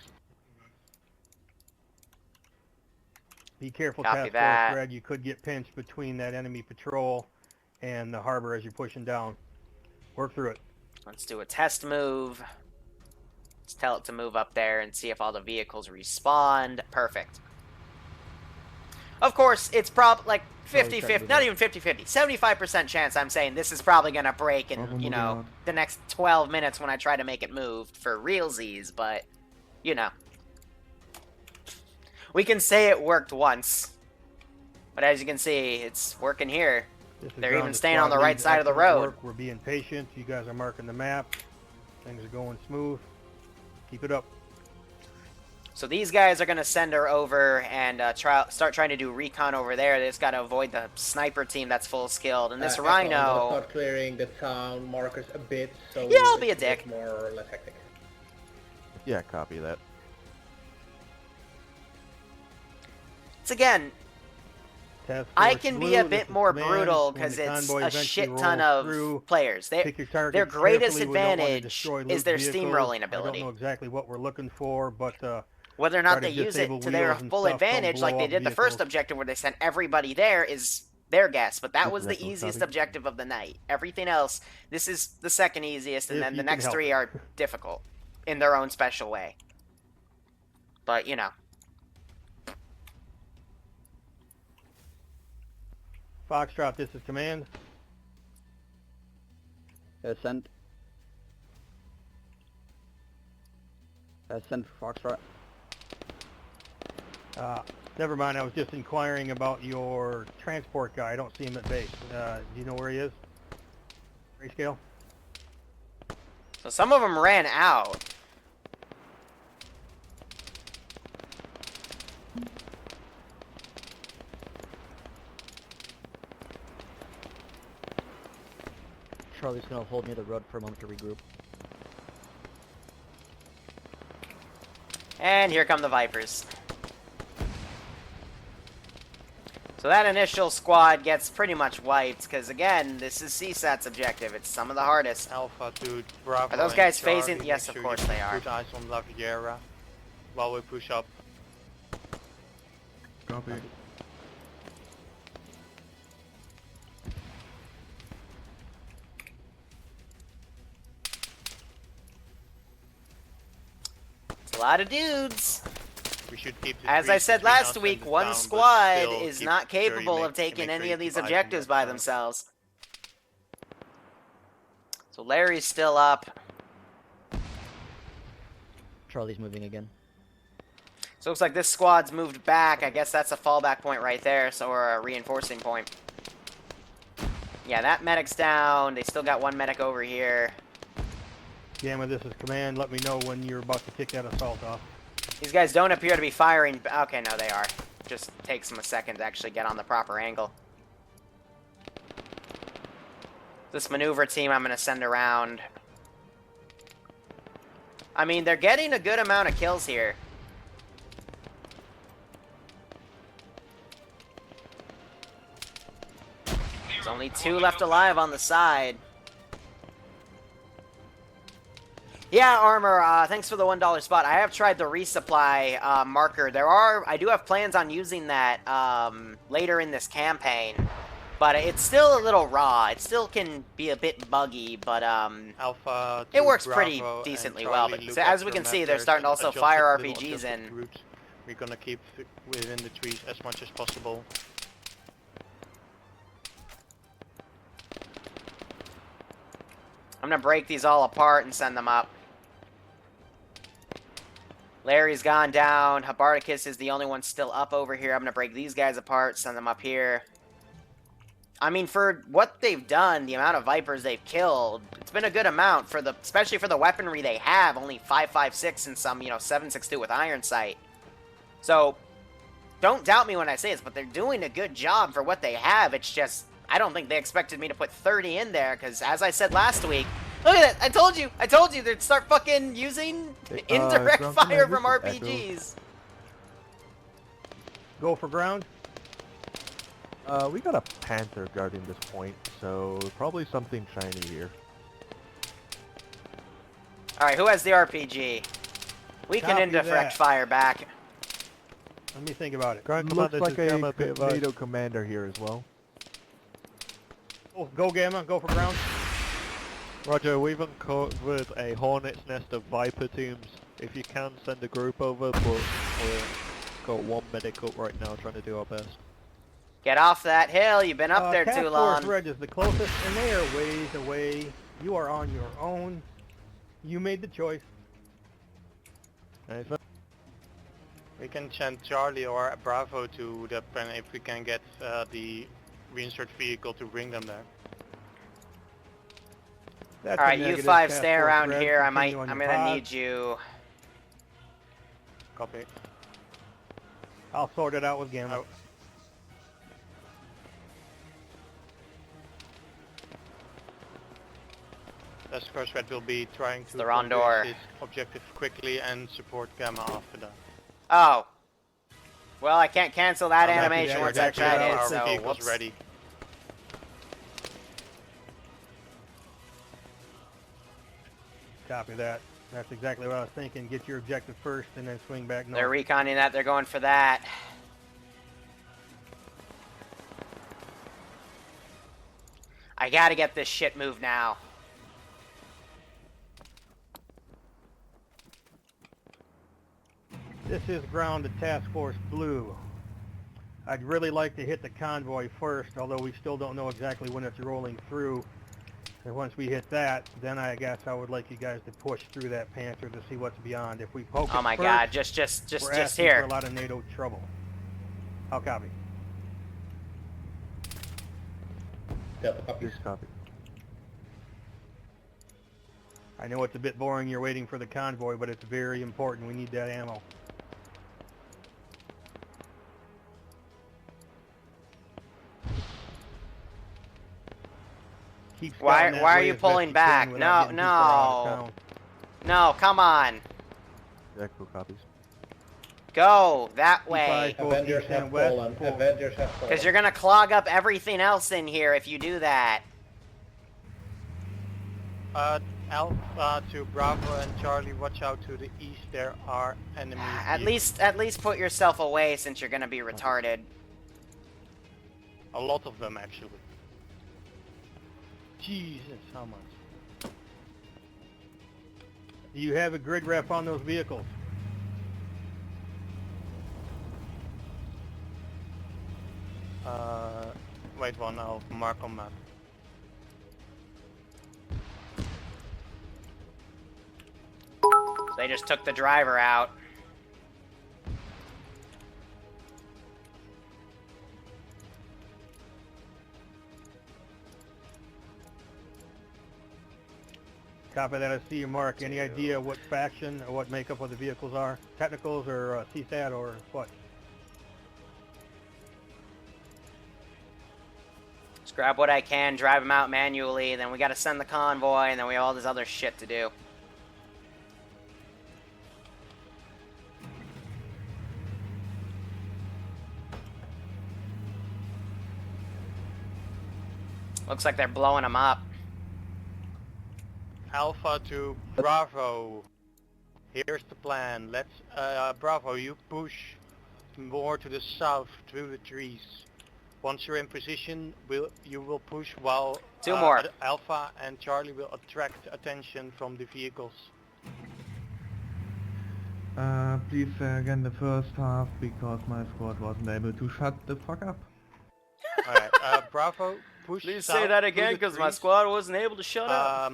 Be careful, Copy Task that. Force Red. You could get pinched between that enemy patrol and the harbor as you're pushing down. Work through it. Let's do a test move. Let's tell it to move up there and see if all the vehicles respawn. Perfect. Of course, it's like 50-50, not even 50-50, 75% chance I'm saying this is probably going to break in, you know, the next 12 minutes when I try to make it move for realsies, but, you know. We can say it worked once, but as you can see, it's working here. This is They're ground even to staying on squad the right leads. side of the Excellent road. work. We're being patient. You guys are marking the map. Things are going smooth. Keep it up. So these guys are going to send her over and start trying to do recon over there. They just got to avoid the sniper team that's full skilled. And this I'm gonna Rhino... start clearing the town markers a bit, so Yeah, I'll be a it's dick. more or less hectic. Yeah, copy that. It's again, Task I Force can be Blue, a this bit is more command. brutal When because the it's convoy a eventually shit ton rolls of through, players. pick your targets Their greatest carefully. We don't wanna advantage destroy is loot their vehicles. steamrolling I don't ability. know exactly what we're looking for, but Whether or not Try to they use it disable to their wheels and full stuff, don't advantage, like blow they up did the first vehicles. objective where they sent everybody there, is their guess. But that This was is the Echo easiest copy. objective of the night. Everything else, this is the second easiest, and If then you the can next help 3 it. are difficult in their own special way. But, you know. Foxtrot, this is command. Send. Send for Foxtrot. Never mind, I was just inquiring about your transport guy. I don't see him at base. Do you know where he is? Grayscale? So some of them ran out. Charlie's gonna hold near the road for a moment to regroup. And here come the Vipers. So that initial squad gets pretty much wiped, because again, this is CSAT's objective. It's some of the hardest. Alpha to Bravo. Are those and guys Charlie, phasing? make Yes, of sure course you they are. Put eyes on La Viera while we push up. Copy. It's a lot of dudes. We should keep the As I trees said between last us and week, the one town, but squad still is keep not sure you capable make- of taking make sure any you of these keep eyes on objectives that by side. themselves. So Larry's still up. Charlie's moving again. So it looks like this squad's moved back. I guess that's a fallback point right there, so or a reinforcing point. Yeah, that medic's down. They still got one medic over here. Gamma, this is command. Let me know when you're about to kick that assault off. These guys don't appear to be firing. Okay, no, they are. Just takes them a second to actually get on the proper angle. This maneuver team I'm going to send around. I mean, they're getting a good amount of kills here. There's only 2 left alive on the side. Yeah, Armor, thanks for the $1 spot. I have tried the resupply marker. I do have plans on using that later in this campaign, but it's still a little raw. It still can be a bit buggy, but Alpha it to works pretty Bravo and decently Charlie, well. But look so at as we your can see, map. they're There's starting to an also adjusted fire little RPGs adjusted in. route. We're gonna keep within the trees as much as possible. I'm gonna break these all apart and send them up. Larry's gone down. Habarticus is the only one still up over here. I'm gonna break these guys apart, send them up here. I mean, for what they've done, the amount of Vipers they've killed, it's been a good amount for the, especially for the weaponry they have. Only 5.56 and some, 7.62 with iron sight. So, don't doubt me when I say this, but they're doing a good job for what they have. It's just, I don't think they expected me to put 30 in there, because as I said last week, look at that! I told you they'd start fucking using indirect ground fire command, from this is Echo. RPGs. Go for ground. We got a Panther guarding this point, so probably something shiny here. Alright, who has the RPG? We can Copy indirect that. fire back. Let me think about it. Ground Looks commander, like this is Gamma, a be advised. NATO commander here as well. Oh, go Gamma, go for ground. Roger, we've uncovered a hornet's nest of Viper teams. If you can, send a group over, but we've got 1 medic up right now trying to do our best. Get off that hill, you've been up there Task too Force long. Red is the closest, and they are ways away. You are on your own. You made the choice. Anything? We can send Charlie or Bravo to the pen if we can get the reinsert vehicle to bring them there. That's a Alright, you negative, 5 Task stay Force around Red. here. I'm Continue on gonna your pod. need you. Copy. I'll sort it out with Gamma. Oh. Task Force Red will be trying to the wrong accomplish door. his objective quickly and support Gamma after that. Oh. Well, I can't cancel that I'm happy animation that once you're I happy tried that it, Our so vehicle's whoops. ready. Copy that. That's exactly what I was thinking. Get your objective first and then swing back north. They're reconning that. They're going for that. I gotta get this shit moved now. This is ground to Task Force Blue. I'd really like to hit the convoy first, although we still don't know exactly when it's rolling through. And once we hit that, then I guess I would like you guys to push through that Panther to see what's beyond. If we poke Oh my first, god, just we're asking here. for a lot of NATO trouble. I'll copy. Delta copies. Please copy. I know it's a bit boring you're waiting for the convoy, but it's very important. We need that ammo. Keep scouting that Why are way you as best pulling you back? can without getting too far out of town. No, come on. Echo copies. Go that way. Avengers have fallen. Avengers have fallen. Because you're gonna clog up everything else in here if you do that. Alpha to Bravo and Charlie, watch out to the east. There are enemies. At least put yourself away since you're gonna be retarded. A lot of them actually. Jesus, how much? Do you have a grid rep on those vehicles? Wait one, I'll mark on map. They just took the driver out. Copy that. I see your mark. Any idea what faction or what makeup of the vehicles are? Technicals or CSAT or what? Just grab what I can, drive them out manually, then we gotta send the convoy, and then we have all this other shit to do. Looks like they're blowing them up. Alpha to Bravo. Here's the plan. Let's Bravo, you push more to the south through the trees. Once you're in position, you will push while Two more. Alpha and Charlie will attract attention from the vehicles. Please say again the first half because my squad wasn't able to shut the fuck up. Alright, Bravo, push Please south say that through again the because my trees. squad wasn't able to shut up.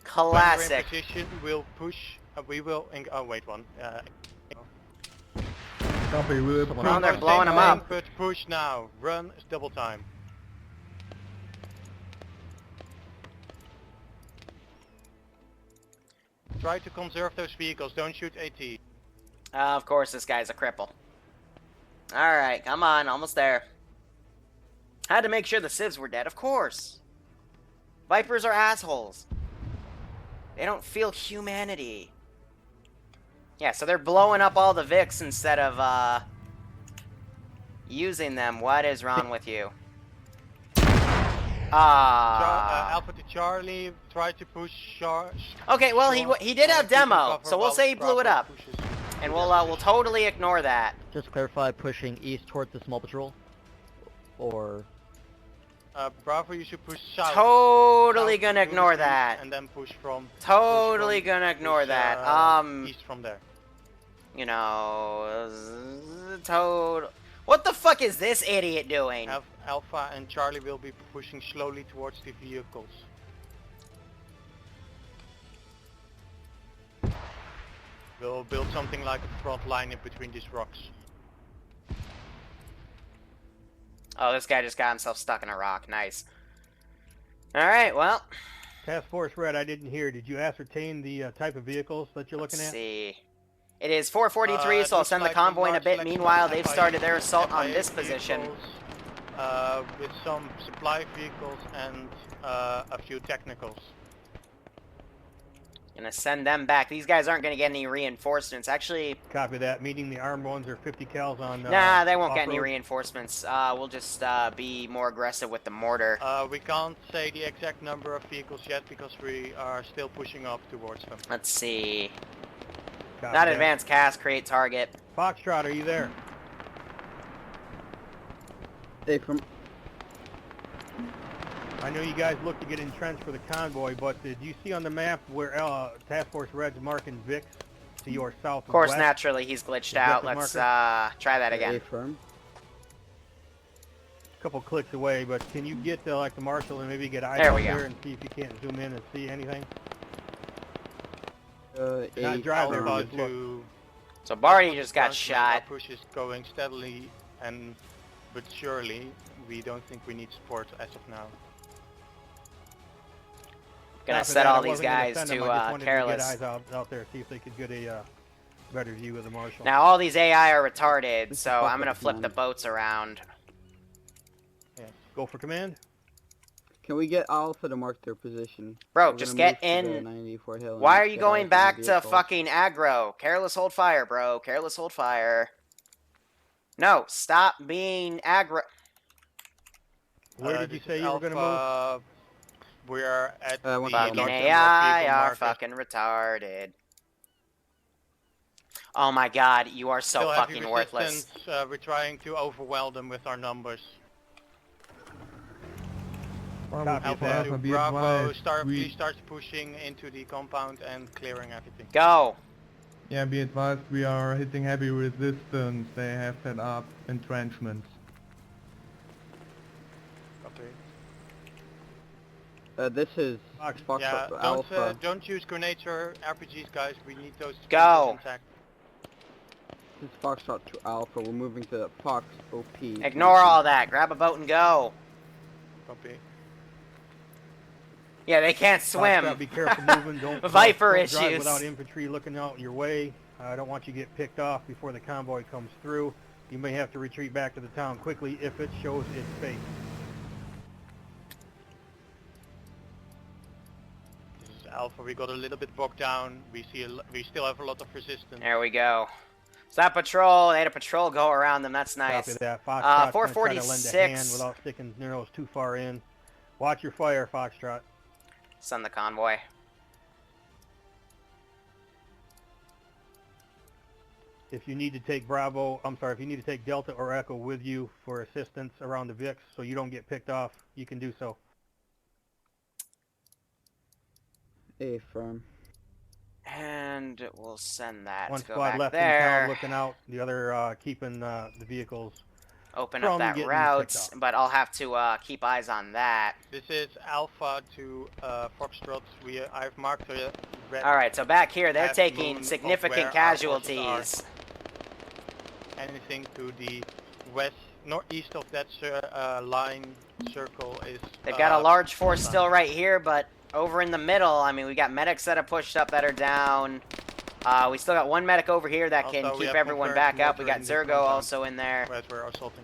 Classic. When we're in Classic. position, we'll push. We will. Oh wait, one. Copy, we'll Come on, they're blowing them up. But push now. Run is double time. Try to conserve those vehicles. Don't shoot AT. Of course, this guy's a cripple. Alright, come on, almost there. Had to make sure the civs were dead, of course. Vipers are assholes. They don't feel humanity. Yeah, so they're blowing up all the Vics instead of, using them. What is wrong with you? Alpha to Charlie, try to push Okay, well, he did have demo, so we'll say he blew it up. And we'll totally ignore that. Just to clarify, pushing east towards the small patrol? Or... Bravo, you should push south. Totally south gonna through the ignore trees that. And then push from... Totally push from, gonna ignore push, that. East from there. You know... What the fuck is this idiot doing? Alpha and Charlie will be pushing slowly towards the vehicles. We'll build something like a front line in between these rocks. Oh, this guy just got himself stuck in a rock. Nice. Alright, well. Task Force Red, I didn't hear. Did you ascertain the type of vehicles that you're looking Let's at? see. It is 4:43, so I'll send the convoy in a bit. Meanwhile, they've started their assault on this position. With some supply vehicles and a few technicals. Gonna send them back. These guys aren't gonna get any reinforcements. Actually, Copy that. Meaning the armed ones are 50 cals on. nah, they won't get any off-road. reinforcements. We'll just be more aggressive with the mortar. We can't say the exact number of vehicles yet because we are still pushing up towards them. Let's see. Copy Not that. advanced cast, create target. Foxtrot, are you there? Hey, from I know you guys look to get entrenched for the convoy, but did you see on the map where Task Force Red's marking Vix to your south? Of course, naturally, he's glitched out. Let's try that again. A-firm. A couple clicks away, but can you get like the marshal and maybe get eyes There out we go. there and see if you can't zoom in and see anything? A drive there, Alpha just look. to So Barty just got Our shot. push is going steadily but surely. We don't think we need support as of now. Gonna After set that, all I these wasn't gonna guys send them, to I just wanted careless. To get eyes out there, see if they could get a better view of the marshal. Now all these AI are retarded, This is so fucked I'm gonna up, flip man. the boats around. Go for command. Can we get Alpha to mark their position? Bro, We're just gonna get move to the in. 94 hill and Why are you get going eyes on the back to vehicles. fucking aggro? Careless hold fire, bro. Careless hold fire. No, stop being aggro. Where did you This say is you were going to move? Alpha. We are at the one Fucking North North AI vehicle are market. fucking retarded. Oh my god, you are so Still heavy fucking worthless. resistance, we're trying to overwhelm them with our numbers. Bravo, Copy Alpha that. to be Bravo, advised, please start pushing into the compound and clearing everything. Go. Yeah, be advised, we are hitting heavy resistance. They have set up entrenchments. Okay. This is Fox Yeah, Alpha. don't use grenades or RPGs, guys. We need those Go. intact. This is Foxtrot to Alpha. We're moving to Fox OP. Ignore all that. Grab a boat and go. Copy. Yeah, they can't swim. Foxtrot, be careful moving. Don't Viper don't drive issues. without infantry looking out your way. I don't want you to get picked off before the convoy comes through. You may have to retreat back to the town quickly if it shows its face. This is Alpha. We got a little bit bogged down. We still have a lot of resistance. There we go. Stop patrol. They had a patrol go around them. That's nice. Copy that. Foxtrot's gonna try to lend a 446. hand without sticking arrows too far in. Watch your fire, Foxtrot. Send the convoy. If you need to take if you need to take Delta or Echo with you for assistance around the VIX so you don't get picked off, you can do so. A-firm. And we'll send that One to go squad back left in there. town looking out, the other keeping the vehicles. Open from up that getting route, picked off. but I'll have to keep eyes on that. This is Alpha to Foxtrot. I've marked a red. All right, so back here, they're half taking moon of significant where our casualties. forces are. Anything to the west, northeast of that line circle is. They've got a large force still right here, but over in the middle, I mean, we got medics that have pushed up that are down. We still got one medic over here that can Also, we keep have everyone confirmed back up. We mortar got in the Zergo compound. also in there. As we're assaulting.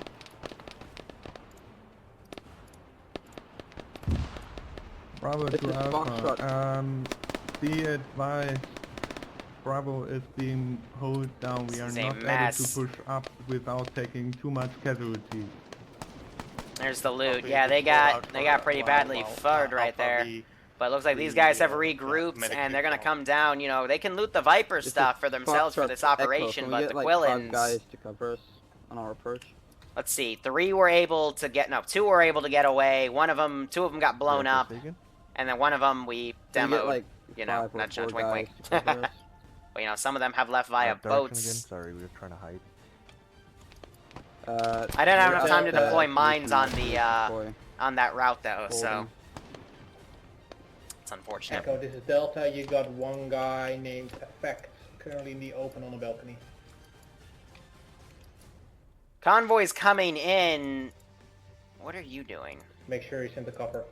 Bravo This to is Foxtrot. Alpha. Be advised, Bravo is being held down. We are This is a not able mess. to push up without taking too much casualties. There's the loot. Copy. Yeah, they Pull out got for pretty a badly while. furred right Alpha, there. the- But it looks like these the, guys have uh, regrouped, medic and they're gonna recall. come down. You know, they can loot the Viper This is stuff for themselves for Foxtrot this to Echo. operation, Can we but get, the like, Quillins. 5 guys to cover us on our approach? Let's see. 3 were able to get. No, 2 were able to get away. 2 of them got blown up, and then one of them we Can we demoed. get, like, you know, 5 or nudge, 4 nudge, wink, wink. guys to cover us? But you know, some of them have left via Direction boats. Again? Sorry, we were trying to hide. I didn't have we're enough time to at, deploy position mines on the deploy. on that route though, so Holding. it's unfortunate. Echo, this is Delta. You got one guy named Effect currently in the open on the balcony. Convoys coming in. What are you doing? Make sure he's in the cover.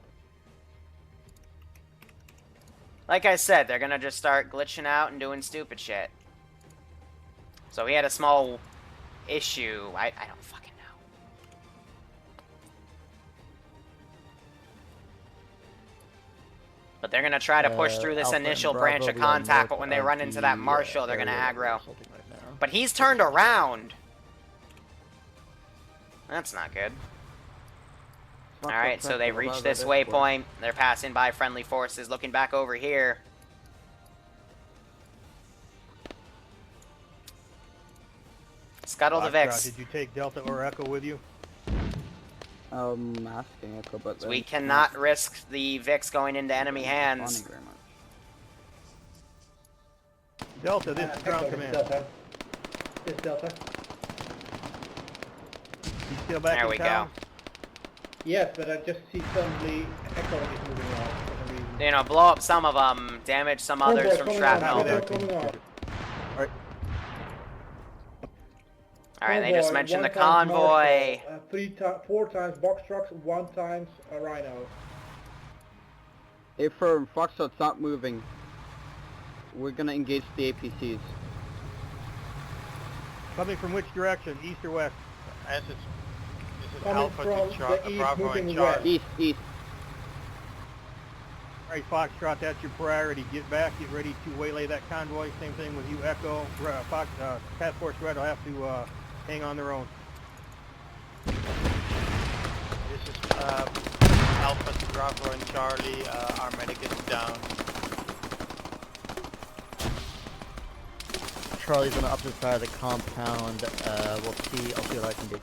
Like I said, they're gonna just start glitching out and doing stupid shit. So he had a small issue. I don't fucking know. But they're gonna try to push through this Alpha and initial Bravo, branch of we are contact, north but when they of run into that the, marshal, they're gonna area that we're aggro. assaulting right now. But he's turned around. That's not good. Alright, so they reached this waypoint. They're passing by friendly forces, looking back over here. Scuttle the Vix. Did you take Delta or Echo with you? Asking Echo, but We cannot risk the Vix going into enemy hands. Very much. Delta, this is ground command. Delta. This is Delta. You still back There in we town? go. Yes, but I just see suddenly Echo is moving on for some reason. You know, blow up some of them, damage some others from shrapnel. Alright, they just mentioned the convoy. 4 times box trucks, 1 times a rhino. If Foxtrot's not moving, we're gonna engage the APCs. Coming from which direction? East or west? This is Coming Alpha from to the east, Bravo moving and Charlie. East. Alright, Foxtrot, that's your priority. Get back, get ready to waylay that convoy. Same thing with you, Echo. Task Force Red will have to hang on their own. This is Alpha to Bravo and Charlie. Our medic is down. Charlie's on the opposite side of the compound. I'll see what I can do.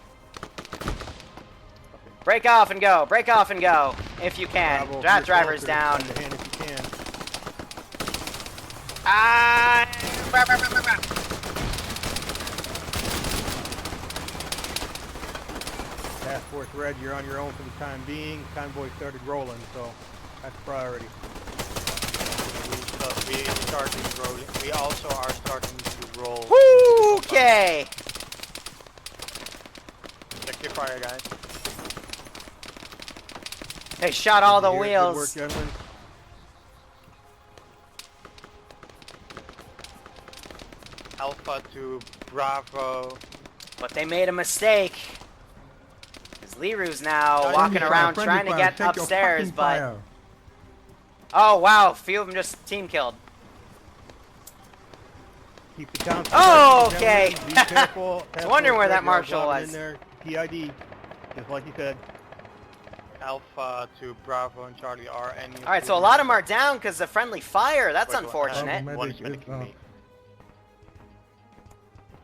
Break off and go, break off and go, if you can. Bravo, That you're driver's closer, down. send a hand if you can. Task Force Red, you're on your own for the time being. Convoy started rolling, so that's priority. We started rolling. We also are starting to roll. Woo, okay. Check your fire, guys. They shot all the Good wheels. work, gentlemen. Alpha to Bravo. But they made a mistake. Because Liru's now walking around trying to get upstairs, but... Oh, wow, a few of them just team killed. Keep the count. Oh, okay. Be careful. I was wondering where that marshal was. was. In there. PID, just like you said. Alpha to Bravo and Charlie are any. Alright, so a lot of them are down because of friendly fire. That's Wait, unfortunate. One is medicing me.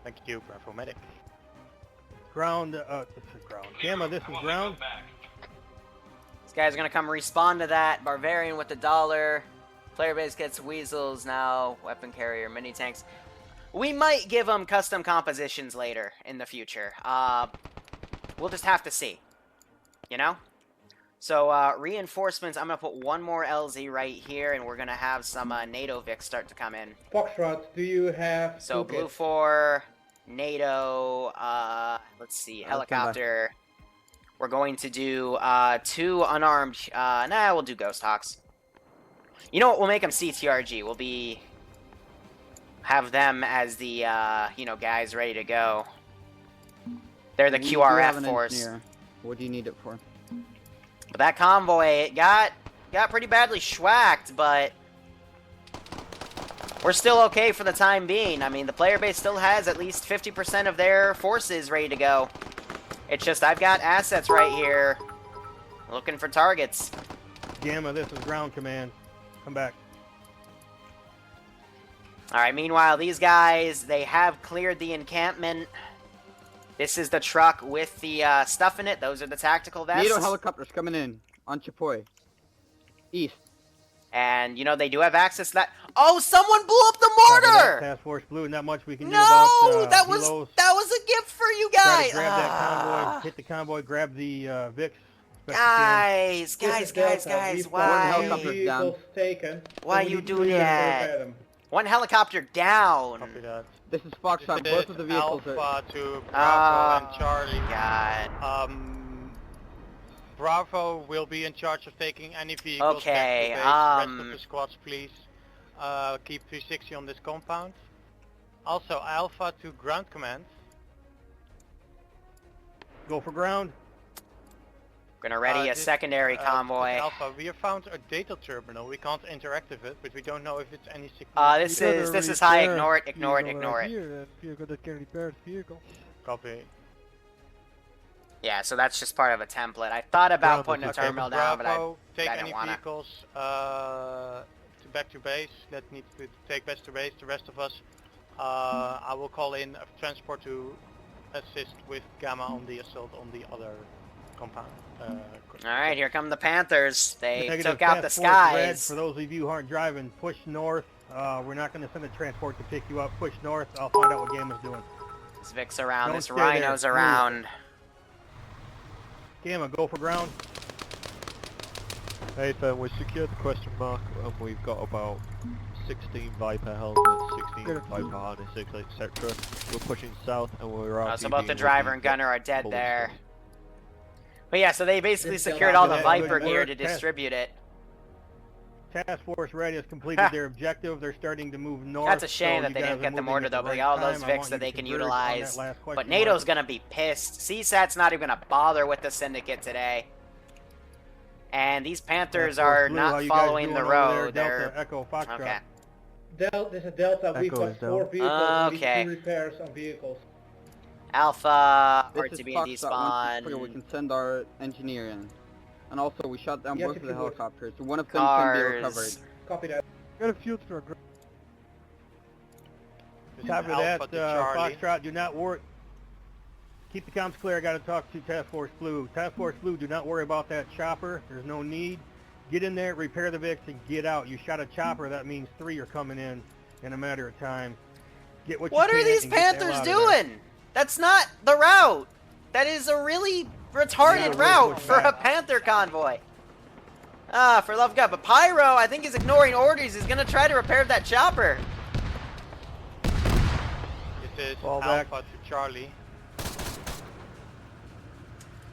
Thank you, Bravo medic. Ground, this is ground. Gamma, this is ground. These guys are going to come respawn to that. Barbarian with the $1. Player base gets weasels now. Weapon carrier, mini tanks. We might give them custom compositions later in the future. We'll just have to see. You know? So, reinforcements, I'm going to put one more LZ right here, and we're going to have some NATO Vics start to come in. Foxtrot, do you have So, toolkits? Blue 4, NATO, let's see, helicopter. We're going to do 2 unarmed, nah, we'll do Ghost Hawks. You know what, we'll make them CTRG. We'll have them as the, you know, guys ready to go. They're the QRF force. Engineer. What do you need it for? But that convoy, it got pretty badly schwacked, but we're still okay for the time being. I mean, the player base still has at least 50% of their forces ready to go. It's just I've got assets right here looking for targets. Gamma, this is ground command. Come back. Alright, meanwhile, these guys, they have cleared the encampment. This is the truck with the stuff in it. Those are the tactical vests. NATO helicopters coming in on Chipoy. East. And, you know, they do have access to that. Oh, someone blew up the mortar! Task Force Blue, not much we can do No, about that was a gift for you guys. Try to grab that convoy, hit the convoy, grab the Vix. Guys, why? One helicopter's down. Taken. Why So we you need do to that? them. One helicopter down. Copy that. This is Foxtrot. This Both is of the vehicles Alpha are... to Bravo and Charlie. God. Bravo will be in charge of taking any vehicles Okay, back to the base. Rest of the squads, please. Keep 360 on this compound. Also, Alpha to ground command. Go for ground. Gonna ready a secondary convoy. Alpha, we have found a data terminal. We can't interact with it, but we don't know if it's any signal. This is high. Ignore it. Ignore it. Ignore it. You're gonna get repaired vehicle. Copy. Yeah, so that's just part of a template. I thought about putting a terminal down, but I take didn't any wanna. vehicles back to base. That needs to take back to base. The rest of us, I will call in a transport to assist with Gamma on the assault on the other compound. Alright, here come the Panthers. They Negative took out the Task Force Red, skies. for those of you who aren't driving, push north. We're not going to send a transport to pick you up. Push north. I'll find out what Gamma's doing. This Vic's around. Don't This stay Rhino's there. around. Gamma, go for ground. Hey fam, we secured the question mark and we've got about 16 Viper helmets, 16 Viper harnesses, etc. We're pushing south and we're out. So both the driver and gunner are dead there. But yeah, so they basically It's secured still all the not Viper good gear work. to distribute it. Task Force Red has completed their objective. They're starting to move north. That's a shame so that you they guys didn't are get the moving mortar at though, but right they got all those time. I Vics want that you they to can converge on utilize. that last But question NATO's mark. gonna be pissed. CSAT's not even gonna bother with the Syndicate today. And these Panthers Task Force are Blue, how not you guys following doing the over there? road. Delta, They're Echo, Foxtrot. okay. This is Delta. We've Echo got is 4 down. vehicles and we Okay. need 2 repairs on vehicles. Alpha, This is RTB Foxtrot. and Once it's clear, we despawn. can send our engineer in. And also, we shot down Yes, both if of the you would. helicopters. So one of them can be recovered. Cars. Copy that. Got a fuel truck. This is Copy Alpha that, to Charlie. Foxtrot, do not worry. Keep the comms clear. I got to talk to Task Force Blue. Task Force Blue, do not worry about that chopper. There's no need. Get in there, repair the Vics, and get out. You shot a chopper. That means 3 are coming in a matter of time. Get what you What are can these and get the hell Panthers out of there. doing? That's not the route. That is a really retarded Yeah, route push for a back. Panther convoy. Ah, for love of God. But Pyro, I think, is ignoring orders. He's gonna try to repair that chopper. This is Fall back. Alpha to Charlie.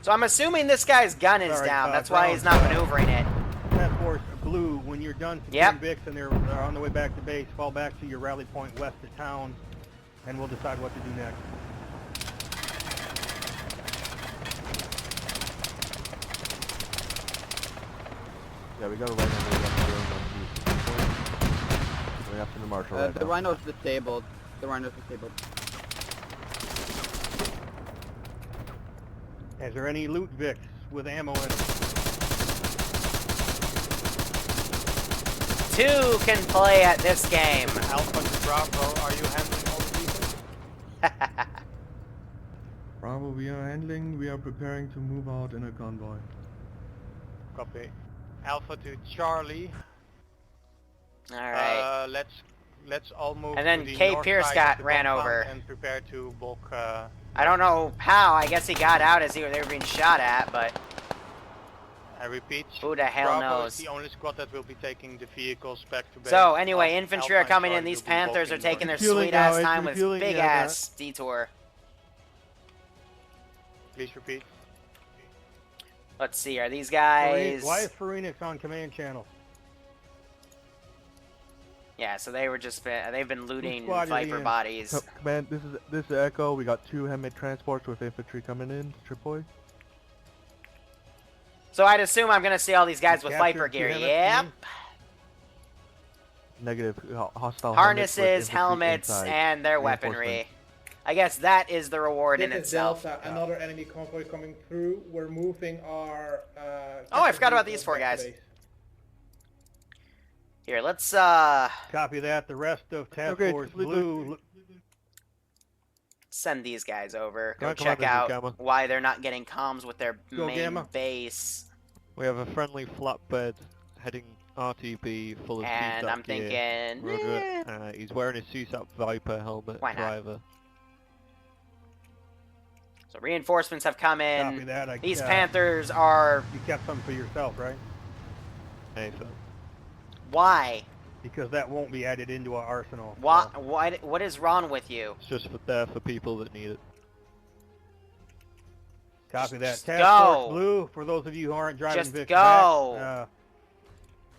So I'm assuming this guy's gun is Sorry, down. That's why ground, he's not maneuvering it. Task Force Blue, when you're done Yep. securing Vics and they're on the way back to base, fall back to your rally point west of town, and we'll decide what to do next. Yeah, we got a right on the left. We have to marshal right The now. Rhino's disabled. The Rhino's disabled. Is there any loot Vics with ammo in it? 2 can play at this game. Alpha to Bravo, are you handling all the vehicles? Bravo, we are handling. We are preparing to move out in a convoy. Copy. Alpha to Charlie. Alright. Let's all move And then to the K. north Pierce side got of the ran compound over. and prepare to bulk. I don't know how. I guess he got out as they were being shot at, but I repeat. who the hell Bravo knows? is the only squad that will be taking the vehicles back to base. So anyway, infantry are Alpha and coming in. Charlie These will be Panthers are bulking taking their Refueling sweet ass now, it's time with refueling, big yeah, ass detour. Please repeat. Let's see, are these guys? Why is Phoenix on command channel? Yeah, so they were just they've been looting squad is he Viper in? bodies. Command, this is Echo. We got 2 handmade transports with infantry coming in to Tripoli. So I'd assume I'm gonna see all these guys You with captured Viper gear. 2 Yep. helmets, Negative hostile Harnesses, helmets, inside. and their Reinforcement. weaponry. I guess that is the reward in This is itself. Delta. Another enemy convoy coming through. We're moving our. Oh, I forgot about vehicles these 4 back to guys. base. Here, let's Copy that. The rest of Task Okay, Force complete- Blue. send these guys over. Go Come on, check this is out Gamma. why they're not getting comms with their Go, main Gamma. base. We have a friendly flatbed heading RTB full of And CSAT I'm gear. thinking, eh, Roger. He's wearing a CSAT Viper helmet. Why not? Driver. so reinforcements have come Copy in. that. These Panthers are You kept some for yourself, right? Hey, so why? Because that won't be added into our arsenal. Why? so. What is wrong with you? it's just there for people that need it. Copy that. Just Task go. Force Blue, for those of you who aren't driving Just Vic go. attack Go!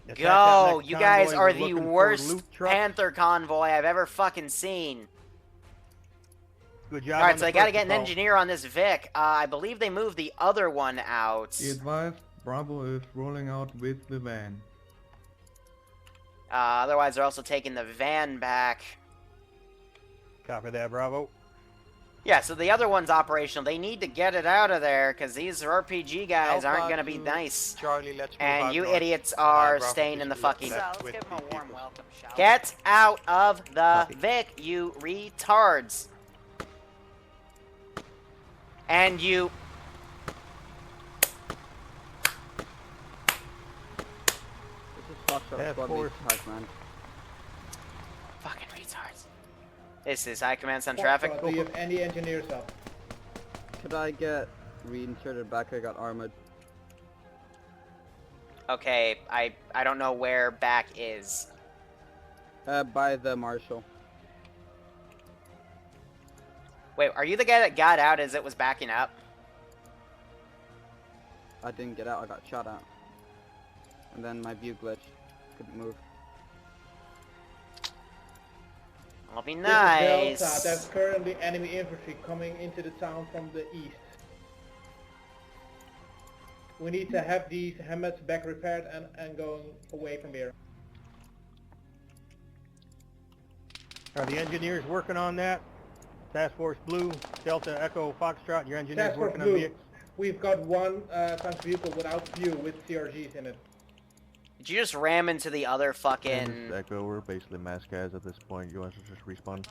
that next You guys convoy. are We're the looking for loot trucks. worst Panther convoy I've ever fucking seen. Task Force Blue, for those of you who aren't driving Vic attack, Panther convoy I've ever fucking seen. Good job. Alright, on so the I gotta first get an assault. engineer on this Vic. I believe they moved the other one out. Be advised, Bravo is rolling out with the van. Otherwise, they're also taking the van back. Copy that, Bravo. Yeah, so the other one's operational. They need to get it out of there, because these RPG guys Alpha aren't going to be to nice. Charlie, let's move And out you north. idiots are Bravo staying is in the left fucking... with let's give them a the warm people. welcome, shall we? Get out of the Vic, you retards. And you... This is Foxtrot Task Squad force. Lead, High Command. Fucking retards. This is High Command Sun Traffic. Do you have any engineers up? Could I get reinserted back? I got armored. Okay, I don't know where back is. By the marshal. Wait, are you the guy that got out as it was backing up? I didn't get out, I got shot out. And then my view glitched. Couldn't move. I'll be This nice. is Delta. There's currently enemy infantry coming into the town from the east. We need to have these hammers back repaired and going away from here. Are the engineers working on that? Task Force Blue, Delta, Echo, Foxtrot, your engineers Task Force working on Blue, vehicles? we've got one tank vehicle without fuel with CRGs in it. Did you just ram into the other And fucking... this Echo, we're basically mass guys at this point. You want to just respawn?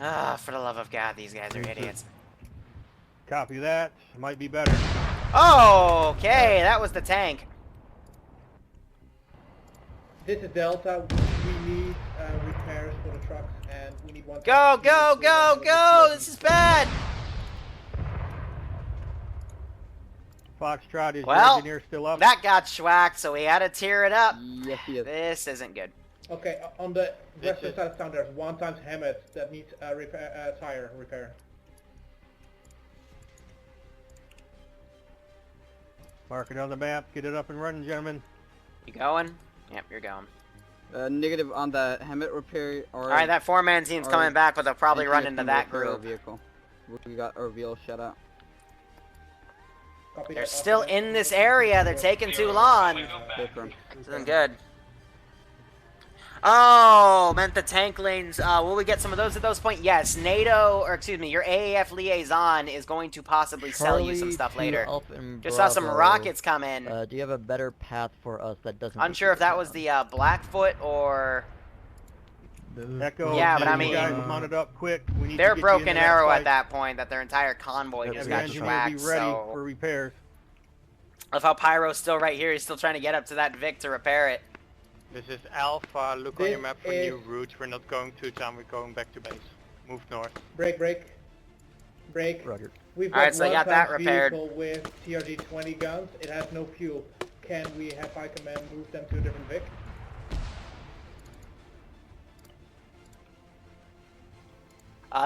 Ah, for the love of God, these guys are idiots. Copy that. Might be better. Okay, that was the tank. This is Delta. We need repairs for the trucks and we need one... Go, go, go, go! This is bad! Foxtrot, is your Well, engineer still up? that got schwacked, so we had to tear it up. Yes, he is. This isn't good. Okay, on the western side of town there's one times Hammett that needs a tire repair. Mark it on the map. Get it up and running, gentlemen. You going? Yep, you're going. Negative on the Hammett repair or... Alright, that four-man team's coming back, but they'll probably run into that repair our group. vehicle. We got our vehicle shut out. Copy They're that. still in this area. They're taking too long. Different. This isn't good. Oh, meant the tank lanes. Will we get some of those at those points? Yes. NATO, or excuse me, your AAF liaison is going to possibly sell you some stuff later. Just saw some rockets come in. Do you have a better path for us that doesn't... Unsure if that was the Blackfoot or... Echo, Yeah, but I you mean- guys mounted up quick. We need to They're get you Broken into that Arrow fight. at that point, that their entire convoy Yep, just Every got engineer schwacked, be ready so... for repairs. Love how Pyro's still right here. He's still trying to get up to that Vic to repair it. This is Alpha. Look on This your map for is- new routes. We're not going to town. We're going back to base. Move north. Break. Roger. We've Alright, got so I one got that tank repaired. vehicle with TRG 20 guns. It has no fuel. Can we have High Command move them to a different Vic?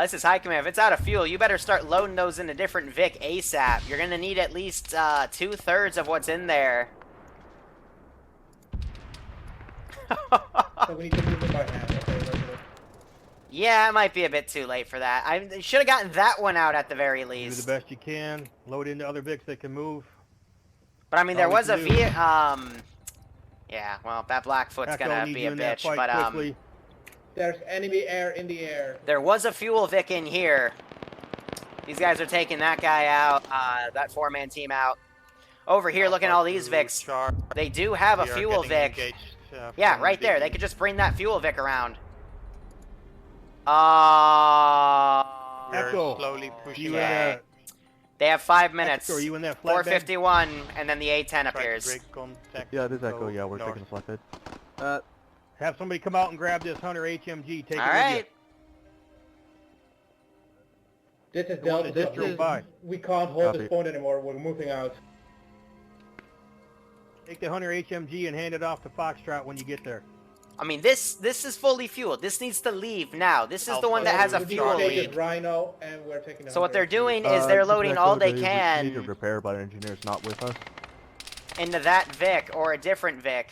This is High Command. If it's out of fuel, you better start loading those in a different Vic ASAP. You're gonna need at least 2/3 of what's in there. So we need to move them by hand. Okay, Roger. Yeah, it might be a bit too late for that. I should have gotten that one out at the very Do the least. best you can. Load into other Vics that can move. But I mean, there All we was a can do. yeah, well, that Blackfoot's Echo gonna needs be you a in that bitch, fight but quickly. There's enemy air in the air. there was a fuel Vic in here. These guys are taking that guy out, that four-man team out. Over here, looking at all these Vics. They do have a We are fuel getting Vic. engaged, Yeah, from right there. They the- could just bring that fuel Vic around. We're Echo, slowly pushing you back. Okay. in They have 5 minutes. Echo, are you in that flatbed? 4:51, and then the A10 Try to appears. break contact. Yeah, this Echo. Go Yeah, we're north. taking a flatbed. Have somebody come out and grab this Hunter HMG. Take All it right. This is with you. The one Delta. that This just drove is, by. we can't hold Copy. this point anymore. We're moving out. Take the Hunter HMG and hand it off to Foxtrot when you get there. I mean, this is fully fueled. This needs to leave now. This is the one that has a We need to fuel take lead. this Rhino, and we're taking. So what they're 100. doing is they're This loading Echo, all they need to can repair, but our engineer's not with us. into that Vic or a different Vic.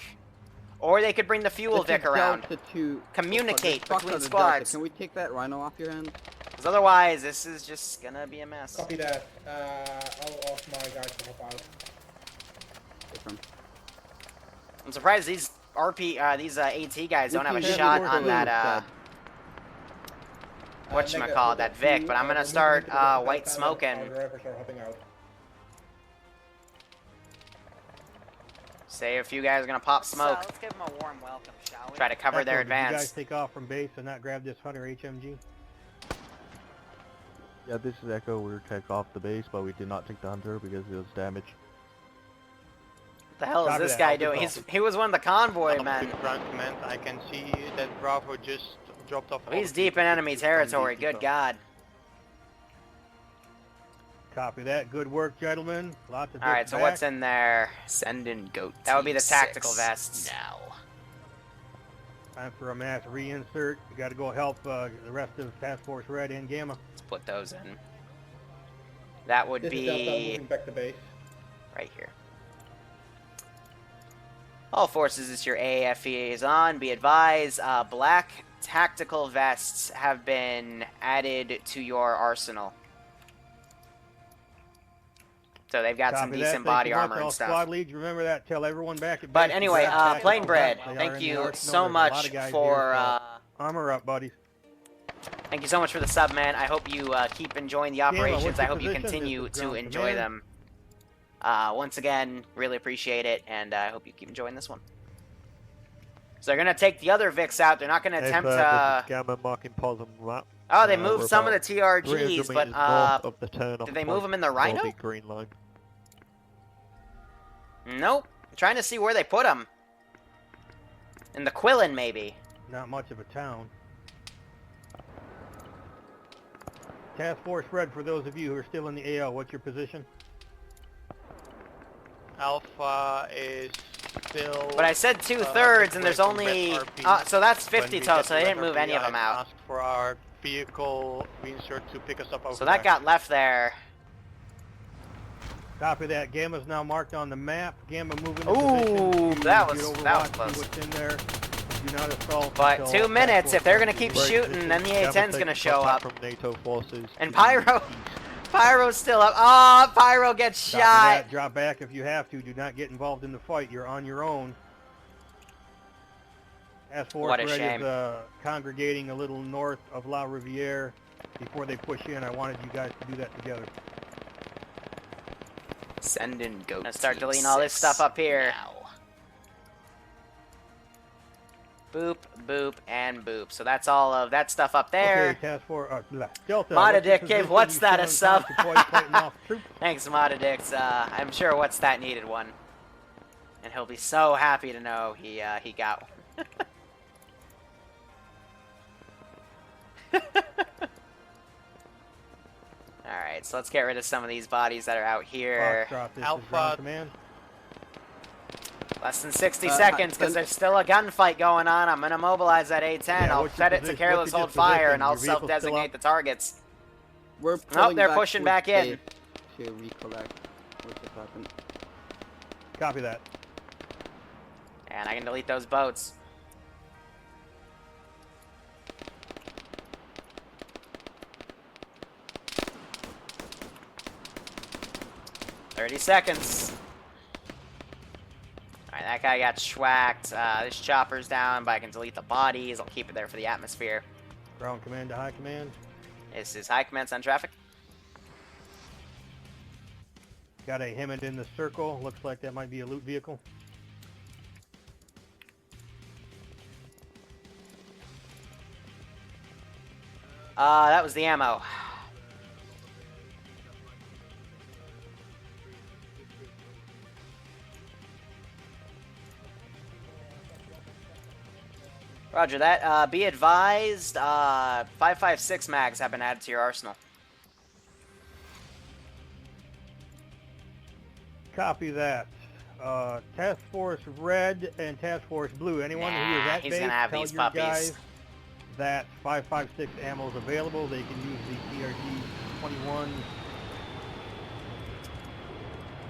Or they could bring the fuel Vic around. Communicate between squads. Can we take that Rhino off your hand? Because otherwise, this is just gonna be a mess. Copy that. I'll ask my guys to help out. I'm surprised these AT guys don't have a shot on that, whatchamacallit, that Vic, but I'm gonna start, white smoking. Say a few guys are gonna pop smoke. So, let's give them a warm welcome, shall we? Try to cover their Did you guys advance. take off from base and not grab this Hunter HMG? Yeah, this is Echo. We were take off the base, but we did not take the Hunter because it was damaged. What the hell is this guy doing? He was one of the convoy men. Ground command, I can see that Bravo just dropped off. He's deep in enemy territory. Good God. Copy that. Good work, gentlemen. Lots of. All right, so what's in there? Send in goat. That would be the tactical vests. Now. Time for a mass reinsert. You got to go help the rest of Task Force Red and Gamma. Let's put those in. That would be back to base. right here. All forces, it's your AAFE is on. Be advised, black tactical vests have been added to your arsenal. So they've got some decent body armor and stuff. Squad leads, remember that. Tell everyone back at But base. anyway, Plain Bread, thank you so much for armor up, buddies. Thank you so much for the sub, man. I hope you keep enjoying the operations. I hope you continue to enjoy them. Once again, really appreciate it, and I hope you keep enjoying this one. So they're gonna take the other Vics out. They're not gonna attempt to. Gamma marking Possum Lap. Oh, they moved some of the TRGs, but of the turn-off did they move them in the Rhino? The green line. Nope. I'm trying to see where they put them. In the Quillen, maybe. Not much of a town. Task Force Red, for those of you who are still in the AO, what's your position? Alpha is still... But I said 2/3, and there's only... so that's 50 total, so they didn't move any of them out. Asked for our vehicle reinsert to pick us up over So that got left there. Copy that. Gamma's now marked on the map. Gamma moving to Ooh, position. that was close. See what's in there. Do not assault. But 2 minutes, if they're going to keep shooting, then the A-10's going to show up. From NATO forces. And Pyro's still up. Oh, Pyro gets shot. Drop back if you have to. Do not get involved in the fight. You're on your own. Task Force Red is congregating a little north of La Riviere. Before they push in, I wanted you guys to do that together. Send in goat. Let's start deleting all this stuff up here. Now. Boop, boop, and boop. So that's all of that stuff up there. Okay, Task Force, Delta. Modadick gave What's That a sub. Thanks, Modadix. I'm sure What's That needed one. And he'll be so happy to know he got one. Alright, so let's get rid of some of these bodies that are out here. Alpha. Less than 60 seconds, because there's still a gunfight going on. I'm going to mobilize that A-10. Yeah, I'll set it to careless hold fire, and I'll self-designate the targets. Nope, they're pushing back in. To recollect what just happened. Copy that. And I can delete those boats. "30 seconds. Alright, that guy got schwacked. This chopper's down, but I can delete the bodies. I'll keep it there for the atmosphere. Ground command to high command. This is high command, send traffic. Got a Hammond in the circle. Looks like that might be a loot vehicle. That was the ammo. Roger that. Be advised, 5.56 mags have been added to your arsenal. Copy that. Task Force Red and Task Force Blue. Anyone who is at base, gonna have tell these your puppies. guys that 5.56 ammo is available. They can use the TRG-21.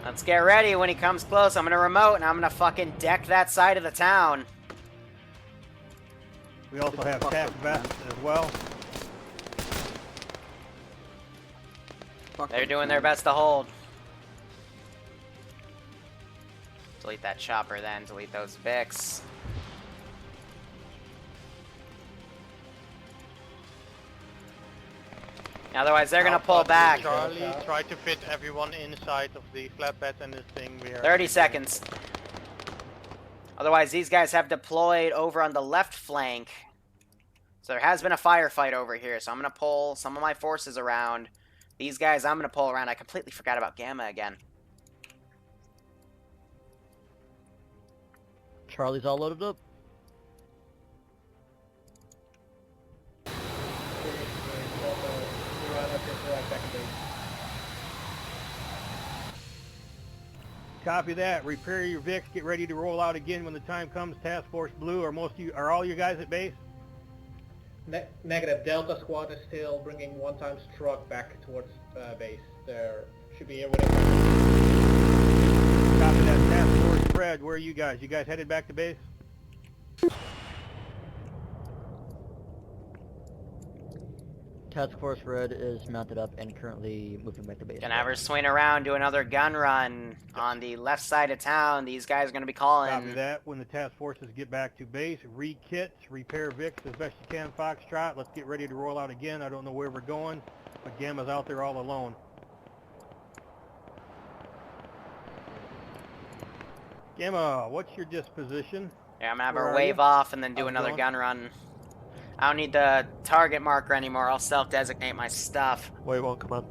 Let's get ready. When he comes close, I'm gonna remote and I'm gonna fucking deck that side of the town. We also have tac vests as well. They're doing their best to hold. Delete that chopper then, delete those Vics. Otherwise, they're gonna pull back. Charlie, try to fit everyone inside of the flatbed and the thing we are... 30 seconds. Otherwise, these guys have deployed over on the left flank. So there has been a firefight over here, so I'm gonna pull some of my forces around. These guys I'm gonna pull around. I completely forgot about Gamma again. Charlie's all loaded up. Copy that. Repair your Vics. Get ready to roll out again when the time comes. Task Force Blue. Are all you guys at base? Negative. Delta Squad is still bringing one times truck back towards base. There should be here whatever. Copy that. Task Force Fred. Where are you guys? You guys headed back to base? Task Force Red is mounted up and currently moving back to base. Gonna have her swing around, do another gun run on the left side of town. These guys are gonna be calling. Copy that. When the task forces get back to base, re-kit, repair Vics as best you can, Foxtrot. Let's get ready to roll out again. I don't know where we're going, but Gamma's out there all alone. Gamma, what's your disposition? Yeah, I'm gonna have Where her are wave you? off and then do How's it another going? gun run. I don't need the target marker anymore. I'll self-designate my stuff. Wave 1 command.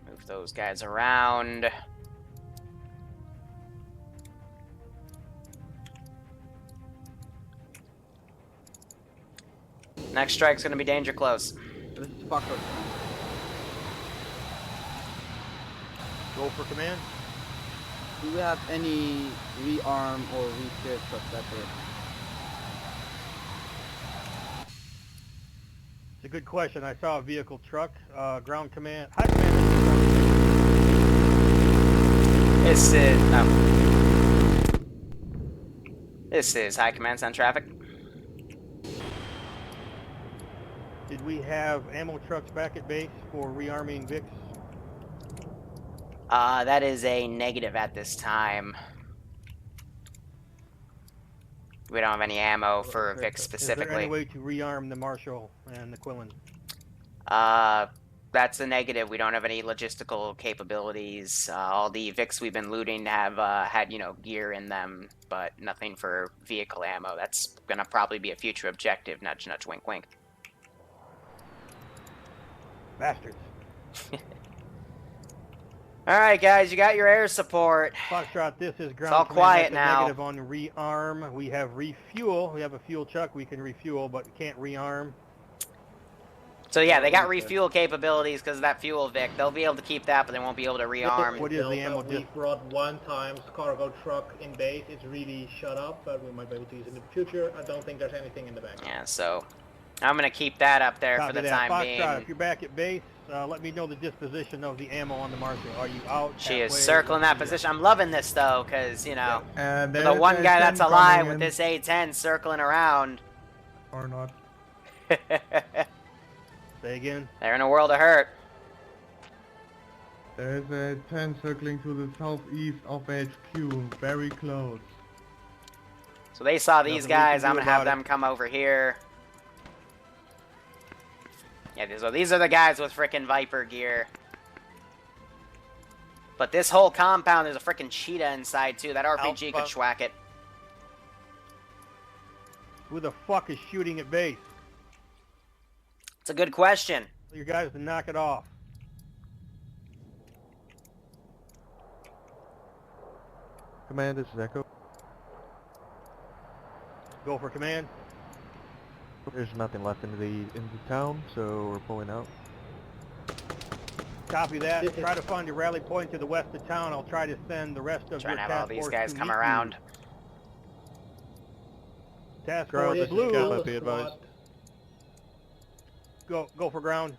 Move those guys around. Next strike's gonna be danger close. This is fucker. Go for command. Do we have any rearm or refit of that bit? It's a good question. I saw a vehicle truck. Ground command. High command. This is This is High Command on traffic. Did we have ammo trucks back at base for rearming Vics? That is a negative at this time. We don't have any ammo for Vic specifically. Is there any way to rearm the Marshall and the Quillen? That's a negative. We don't have any logistical capabilities. All the Vics we've been looting have had, gear in them, but nothing for vehicle ammo. That's gonna probably be a future objective. Nudge, nudge, wink, wink. Bastards. Alright, guys, you got your air support. Foxtrot, this is ground It's all command. quiet That's a now. Negative on rearm. We have refuel. We have a fuel chuck. We can refuel, but can't rearm. So yeah, they got refuel capabilities because of that fuel Vic. They'll be able to keep that, but they won't be able to rearm. What is the ammo We brought one times cargo truck in base. It's really shut up, but we might be able to use it in the future. I don't think there's anything in the back. Yeah, so I'm gonna keep that up there Copy for the that. time Foxtrot, being. if you're back at base, let me know the disposition of the ammo on the Marshall. Are you out? She is halfway? circling that position. I'm loving this though, because for the there's one a guy that's 10 alive coming with in. this A10 circling around. Or not. Say again. They're in a world of hurt. There's a 10 circling to the southeast of HQ, very close. So they saw these Nothing we guys. can I'm do gonna have about them come over here. Yeah, these are the guys with frickin' Viper gear. But this whole compound, there's a frickin' cheetah inside too. That RPG could schwack it. Who the fuck is shooting at base? It's a good question. You guys to knock it off. Command, this is Echo. Go for command. There's nothing left into town, so we're pulling out. Copy that. Try to find a rally point to the west of town. I'll try to send the rest of Trying your to have all task these force guys to come meet you. around. Task Ground, force this is blue. Gamma, be advised. Go for ground.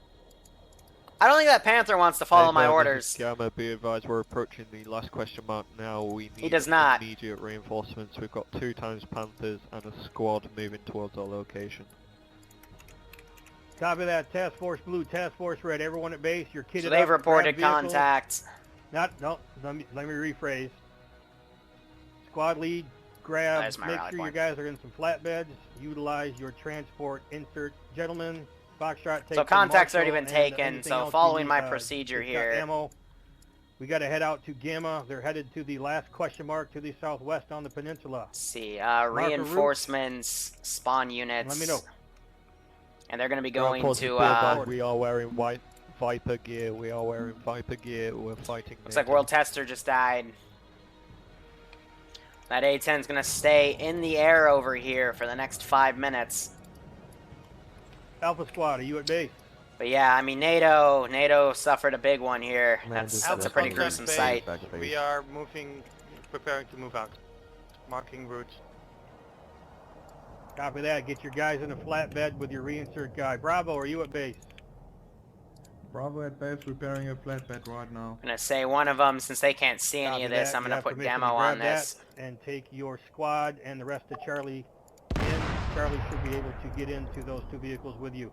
I don't think that Panther wants to follow my This is orders. Gamma, be advised, we're approaching the last question mark now. We need does not. immediate reinforcements. We've got 2 times Panthers and a squad moving towards our location. Copy that. Task Force Blue, Task Force Red. Everyone at base, you're kitted So they've up, reported grab vehicles. contact. No, let me rephrase. Squad lead, grab, There's my make rally sure point. your guys are in some flatbeds. Utilize your transport insert. Gentlemen, Foxtrot takes So contact's already Marshall been and taken, anything so else following you my need, procedure it's got here. Ammo. We got to head out to Gamma. They're headed to the last question mark to the southwest on the peninsula. Let's see, a route. reinforcements, spawn units. Let me know. And they're going to be going to, we are wearing white Viper gear, we are wearing Viper gear, we're fighting looks NATO. like World Tester just died. That A-10's going to stay in the air over here for the next 5 minutes. Alpha Squad, are you at base? But yeah, I mean, NATO suffered a big one here. Man, That's just a pretty definitely gruesome base. sight. Back at base. We are moving, preparing to move out. Marking routes. Copy that. Get your guys in a flatbed with your reinsert guy. Bravo, are you at base? Bravo at base, repairing a flatbed right now. I'm going to say one of them, since they can't see any Copy of this, that. I'm You going to have put permission demo grab on this. that and take your squad and the rest of Charlie in. Charlie should be able to get into those 2 vehicles with you.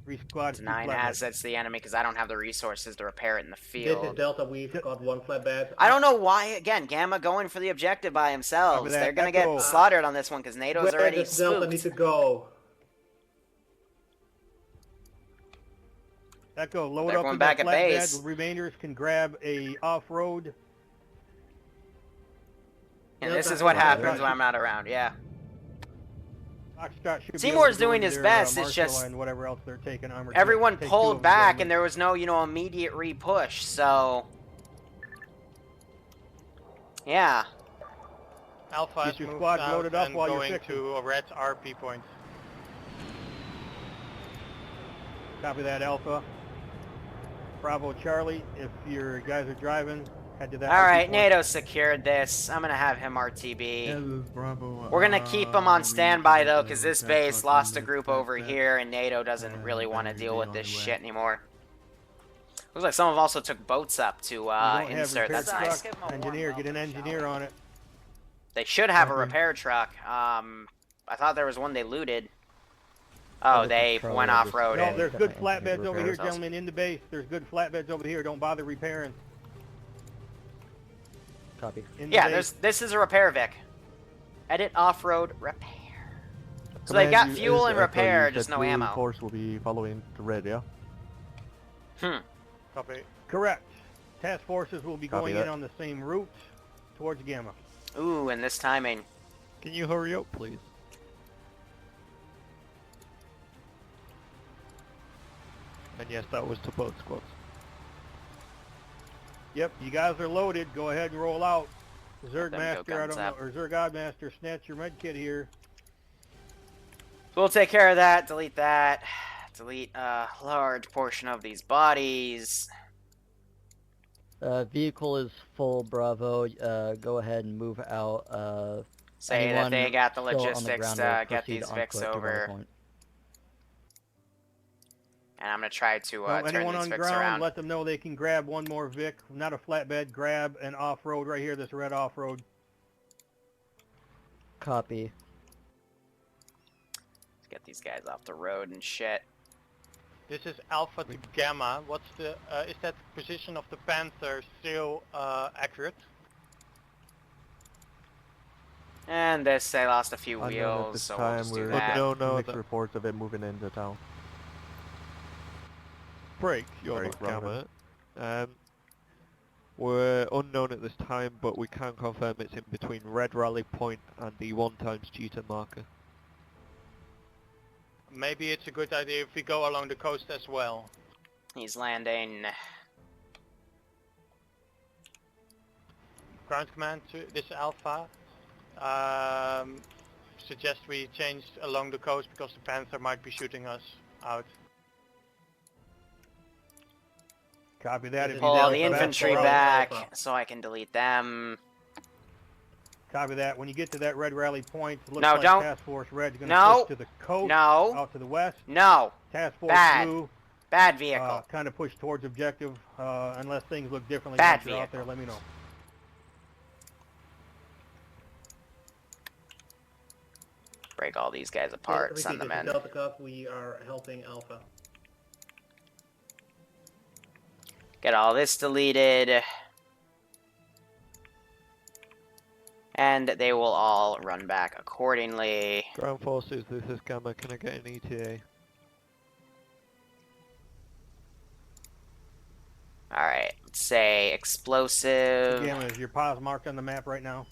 3 squads, 2 9 flatbeds. assets to the enemy because I don't have the resources to repair it in the This is field. Delta. We've got 1 flatbed. I don't know why, again, Gamma going for the objective by themselves. Copy that. They're going to Echo. get slaughtered on this one because NATO's Where already does Delta need spooked. to go? Echo, load They're up going with back that at flatbed. base. Remainders can grab a off-road. And this is what happens when I'm not around, yeah. Foxtrot should be Seymour's able to go doing into his their, best, it's Marshall just- and whatever else they're taking, armored Everyone jets. Take 2 pulled of them, back gentlemen. and there was no, immediate re-push, so... Yeah. Alpha Get has your moved squad out loaded up and while you're going fixing. to a red RP point. Copy that, Alpha. Bravo, Charlie. If your guys are driving, head to that. Alright, RP point. NATO secured this. I'm gonna have him RTB. Yeah, this is Bravo. We're gonna keep him on we standby need to though, get because the this jet base truck lost a on the group over flatbed. here, and NATO doesn't really want to then deal we'll with be this on the shit way. anymore. Looks like some of them also took boats up to You don't have insert. repair That's truck, nice. Give 'em a warm engineer, get an welcome, engineer on it. They should have a Okay. repair truck. I thought there was one they looted. Oh, they went off-road. No, and there's good Definitely engineer flatbeds over here, repairs. gentlemen, in the base. There's good flatbeds over here. Don't bother repairing. Copy. In the Yeah, base. this is a repair Vic. Edit off-road repair. So Command, they got you- fuel and Echo, you repair, said just no blue ammo. Force will be following the red, yeah? Copy. Correct. Task forces will be Copy going that. in on the same route towards Gamma. Ooh, and this timing. Can you hurry up, please? And yes, that was to both squads. Yep, you guys are loaded. Go ahead and roll out. Zerg them go Master, I guns don't know, up. or Zerg Godmaster, snatch your med kit here. So we'll take care of that. Delete that. Delete a large portion of these bodies. Vehicle is full, Bravo. Go ahead and move out. Say that anyone they got the still on logistics ground to will get proceed these on Vics foot to rally over. point. And I'm going to try to So turn anyone these on Vics ground, around. let them know they can grab one more Vic, not a flatbed, grab an off-road right here, this red off-road. Copy. Let's get these guys off the road and shit. This is Alpha to Gamma. What's the, is that position of the Panther still accurate? And this, I lost a few Unknown at wheels, this so we'll time, just do we're that. No, no, mixed that- reports of it moving into town. Break, you're Sorry, not wrong Gamma. We're unknown at this time, but we can confirm it's in between Red Rally Point and the 1x Cheetah marker. Maybe it's a good idea if we go along the coast as well. He's landing. Ground command to this Alpha. Suggest we change along the coast because the Panther might be shooting us out. Copy that. If you Pull all did the it, infantry Bravo. back so I can delete them. Copy that. When you get to that red rally point, looks No, like don't. Task Force Red's going to No. push to the coast, No. out to the west. No. Task Force Bad. Blue Bad vehicle. Kind of push towards objective. Unless things look differently Bad once you're out vehicle. there, let me know. Break all these guys apart. Repeat, Send them this is in. Delta Cup. We are helping Alpha. Get all this deleted. And they will all run back accordingly. Ground forces, this is Gamma. Can I get an ETA? Alright, let's say explosive. Gamma, is your pause marked on the map right now?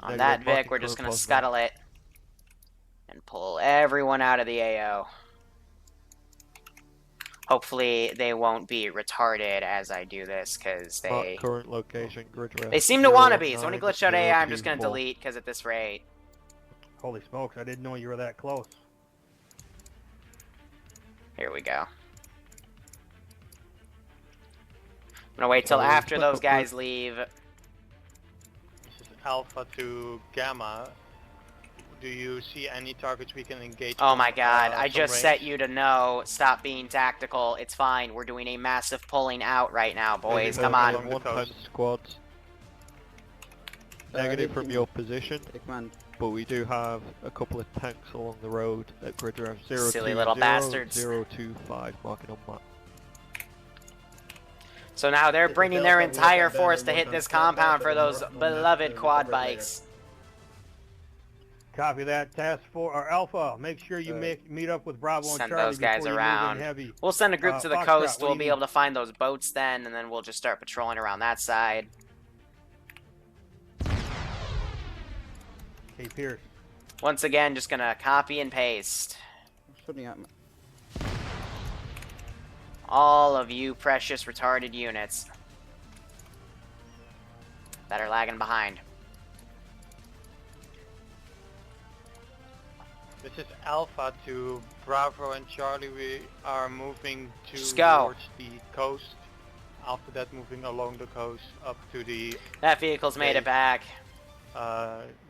On Negative, that Vic, marking we're just for going to positive. scuttle it. And pull everyone out of the AO. Hopefully they won't be retarded as I do this, because Mark they... current location, grid ref. They seem to want to be, so any 09 glitched out AI I'm just 024. going to delete, because at this rate... Holy smokes, I didn't know you were that close. Here we go. I'm gonna wait till So, after click those up guys leave. This is Alpha to Gamma. Do you see any targets we can engage? Oh with, my god, I some just range? set you to know. Stop being tactical. It's fine. We're doing a massive pulling out right now, boys. Come on. along the One time coast. squads. Negative from your position, Hickman. but we do have a couple of tanks along the road at grid ref 020, Silly little bastards. 025, marking on map. So now they're This is bringing Delta, their we entire have force to abandoned hit one this time. compound for Delta, those no map, beloved we'll quad cover it later. bikes. Copy that, task force or Alpha. Make sure you meet up with Bravo and Send Charlie those guys before you around. move in heavy. We'll send a group to the Foxtrot, coast. what We'll do be you able to find those boats then, and then we'll just start patrolling around that side. Okay, Pierce. Once again, just gonna copy and paste. I'm shooting at me. All of you precious retarded units that are lagging behind. This is Alpha to Bravo and Charlie. We are moving Just go. towards the coast. After that, moving along the coast up to the... That vehicle's made it back.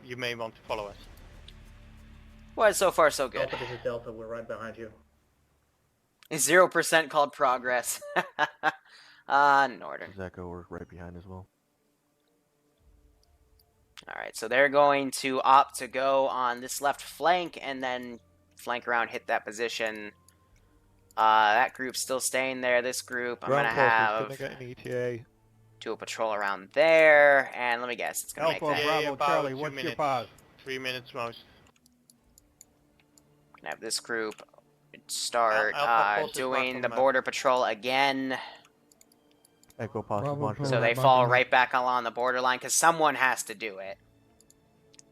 you may want to follow us. Well, so far so good. Delta, this is Delta. We're right behind you. 0% called progress. Northern. Echo, we're right behind as well. Alright, so they're going to opt to go on this left flank and then flank around, hit that position. That group's still staying there. This group, I'm going to have Can I get an ETA? do a patrol around there. And let me guess, it's going to Alpha, make that. Bravo, about Charlie, 2 what's your minutes. pause? 3 minutes most. Gonna have this group start Alpha pulse is doing marked the on the map. border patrol again. Echo possible Bravo, marker. So they Bravo, fall Bravo. right back along the borderline because someone has to do it.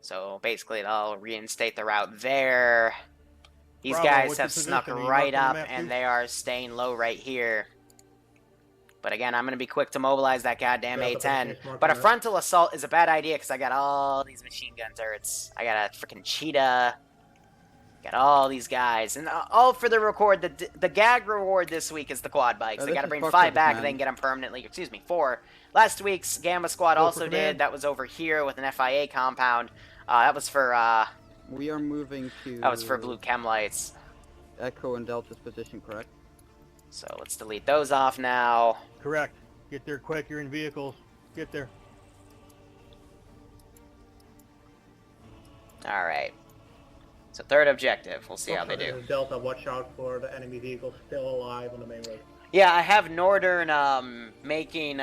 So basically, they'll reinstate the route there. These Bravo, guys what's have your snuck position? Are you right marked on up, the map, and too? they are staying low right here. But again, I'm going to be quick to mobilize that goddamn Delta, A-10. position is marked But a on the map. frontal assault is a bad idea because I got all these machine gun turrets. I got a freaking cheetah. Got all these guys. And all for the reward. The gag reward this week is the quad bikes. They this got to is bring Foxtrot 5 back, Command. they can get them permanently. Excuse me, 4. Last week's Gamma Squad Go for also did. command. That was over here with an FIA compound. That was for We are moving to... that was for blue chem lights. Echo and Delta's position, correct? So let's delete those off now. Correct. Get there quick, you're in vehicles. Get there. Alright. So third objective. We'll see how they This do. is Delta. Watch out for the enemy vehicles still alive on the main road. Yeah, I have Northern making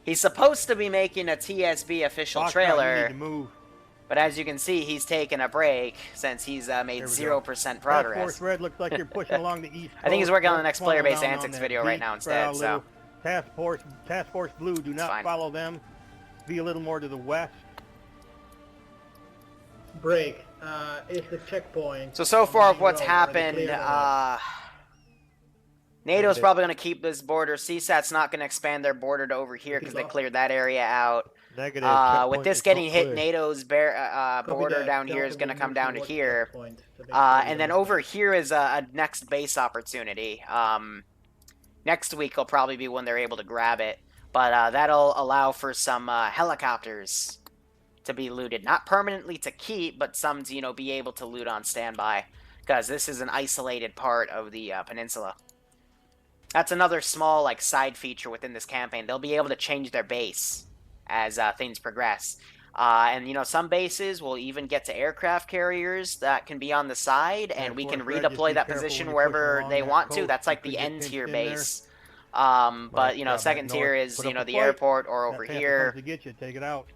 he's supposed to be making a TSB official Foxtrot, you trailer, need to move. but as you can see, he's taken a break since he's made There we 0% Task progress. Force Red looks like you're pushing along the east coast. I think he's working on the Don't next funnel player-based down on antics that video right beat now instead, crowd, so. little. Task Force Blue, do not fine. follow them. Be a little more to the west. Break. Is the checkpoint. So far on the what's main road already happened, cleared or not? NATO's probably going to keep this border. CSAT's not going to expand their border to over here because they cleared that area out. Negative. With checkpoint this is getting not hit, clear. NATO's Copy border that. down here Delta is going to will come move down to towards here. checkpoint to make sure And you then don't over miss. here is a next base opportunity. Next week will probably be when they're able to grab it. But that'll allow for some helicopters to be looted. Not permanently to keep, but some to, be able to loot on standby. because this is an isolated part of the peninsula. That's another small like side feature within this campaign. They'll be able to change their base as things progress. And, you know, some bases will even get to aircraft carriers that can be on the side, and we can redeploy that position wherever they want to. That's like the end-tier base. But, you know, second tier is, you know, the airport or over here. To get you, take it out.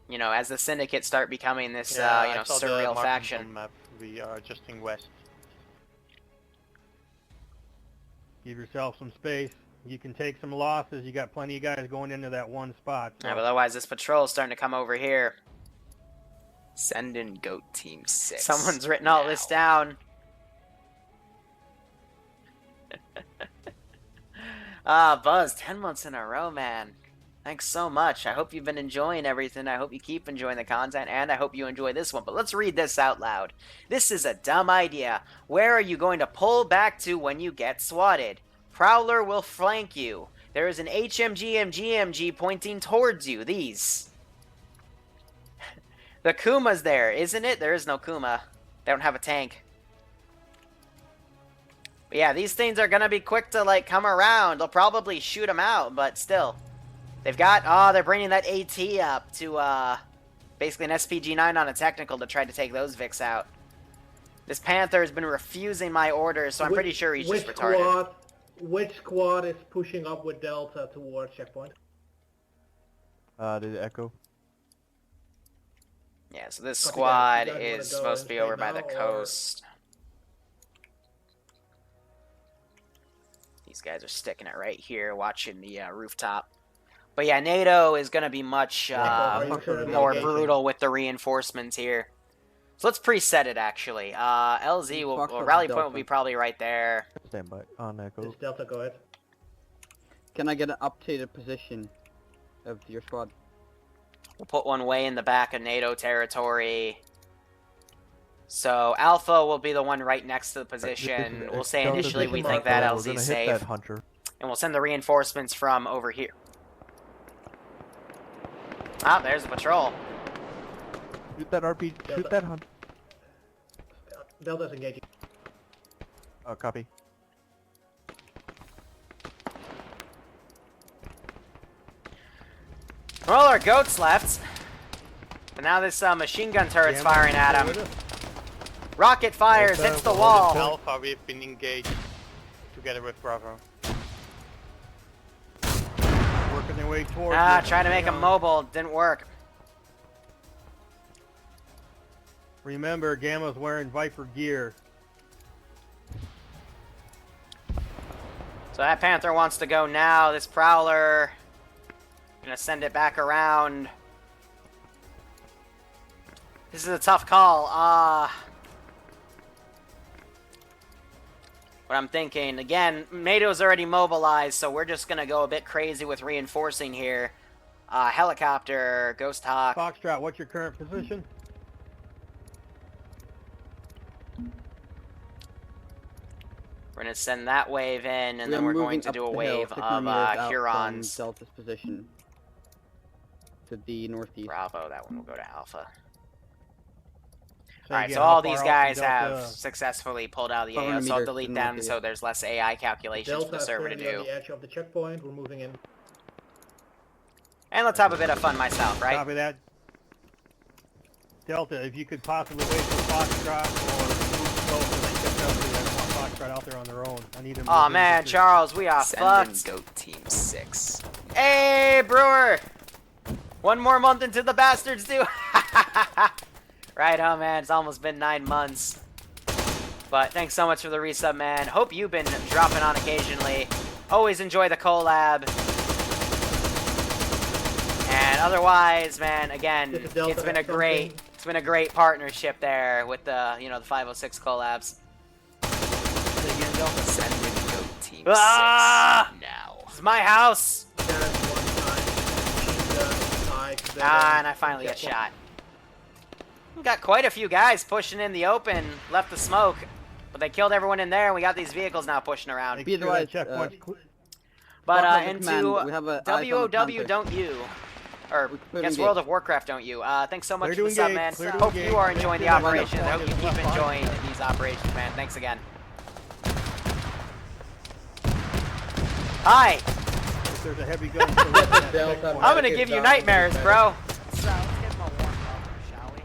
You know, as the Syndicate start becoming this, you know, surreal faction. Map. We are adjusting west. Give yourself some space. You can take some losses. You got plenty of guys going into that one spot. So. Yeah, but otherwise this patrol is starting to come over here. Send in Goat Team 6. Someone's written all this down. Buzz, 10 months in a row, man. Thanks so much. I hope you've been enjoying everything. I hope you keep enjoying the content, and I hope you enjoy this one. But let's read this out loud. This is a dumb idea. Where are you going to pull back to when you get swatted? Prowler will flank you. There is an HMGM pointing towards you. These. The Kuma's there, isn't it? There is no Kuma. They don't have a tank. But yeah, these things are going to be quick to, like, come around. They'll probably shoot them out, but still. They've got... Oh, they're bringing that AT up to, basically an SPG-9 on a technical to try to take those Vics out. This Panther has been refusing my orders, so I'm pretty sure he's just retarded. Which squad is pushing up with Delta towards checkpoint? The Echo. Yeah, so this squad is supposed to be over by the coast. These guys are sticking it right here, watching the rooftop. But yeah, NATO is going to be much more brutal with the reinforcements here. So let's preset it, actually. LZ will rally point will be probably right there. Stand by on Echo. This Delta, go ahead. Can I get an updated position of your squad? We'll put one way in the back of NATO territory. So Alpha will be the one right next to the position. We'll say initially we think that LZ is safe. That Hunter. And we'll send the reinforcements from over here. Ah, there's the patrol. Shoot that RP. Delta. Shoot that Hunter. Delta's engaging. Oh, copy. Well, our goats left. But now this machine gun turret's firing at him. Rocket fires, hits the wall. Alpha, we've been engaged together with Bravo. Working their way towards. Trying to make them mobile. Didn't work. Remember, Gamma's wearing Viper gear. So that Panther wants to go now. This Prowler, gonna send it back around. This is a tough call. What I'm thinking, again, NATO's already mobilized, so we're just gonna go a bit crazy with reinforcing here. Helicopter, Ghost Hawk. Foxtrot, what's your current position? We're going to send that wave in, and then we're going to do a wave of Hurons. Delta's position to the northeast. Bravo, that one will go to Alpha. Alright, so all these guys have successfully pulled out of the AO, so I'll delete them so there's less AI calculations for the server to do. On the edge of the checkpoint, we're moving in. And let's have a bit of fun myself, right? Copy that. Delta, if you could possibly wait for Foxtrot or move closer and get Delta, I don't want Foxtrot out there on their own. I need them. Oh man, Charles, we are fucked. Goat Team 6. Hey, Brewer! One more month until the bastards do. Right, oh man, it's almost been 9 months. But thanks so much for the resub, man. Hope you've been dropping on occasionally. Always enjoy the collab. And otherwise, man, again, it's been a great partnership there with the, you know, the 506 collabs. Send in Goat Team 6 now. This is my house. And I finally get shot. We got quite a few guys pushing in the open, left the smoke, but they killed everyone in there, and we got these vehicles now pushing around. Be advised, but into WOW, don't you? or Clear against engage. World of Warcraft, don't you? Thanks so much Clear for to the sub, engage, man. clear to Hope engage. you are enjoying the Left operation. I hope you keep left enjoying these operations, man. Thanks again. Hi! If there's a heavy gun, I'm gonna give you nightmares, bro. Let's get him a warm up, shall we?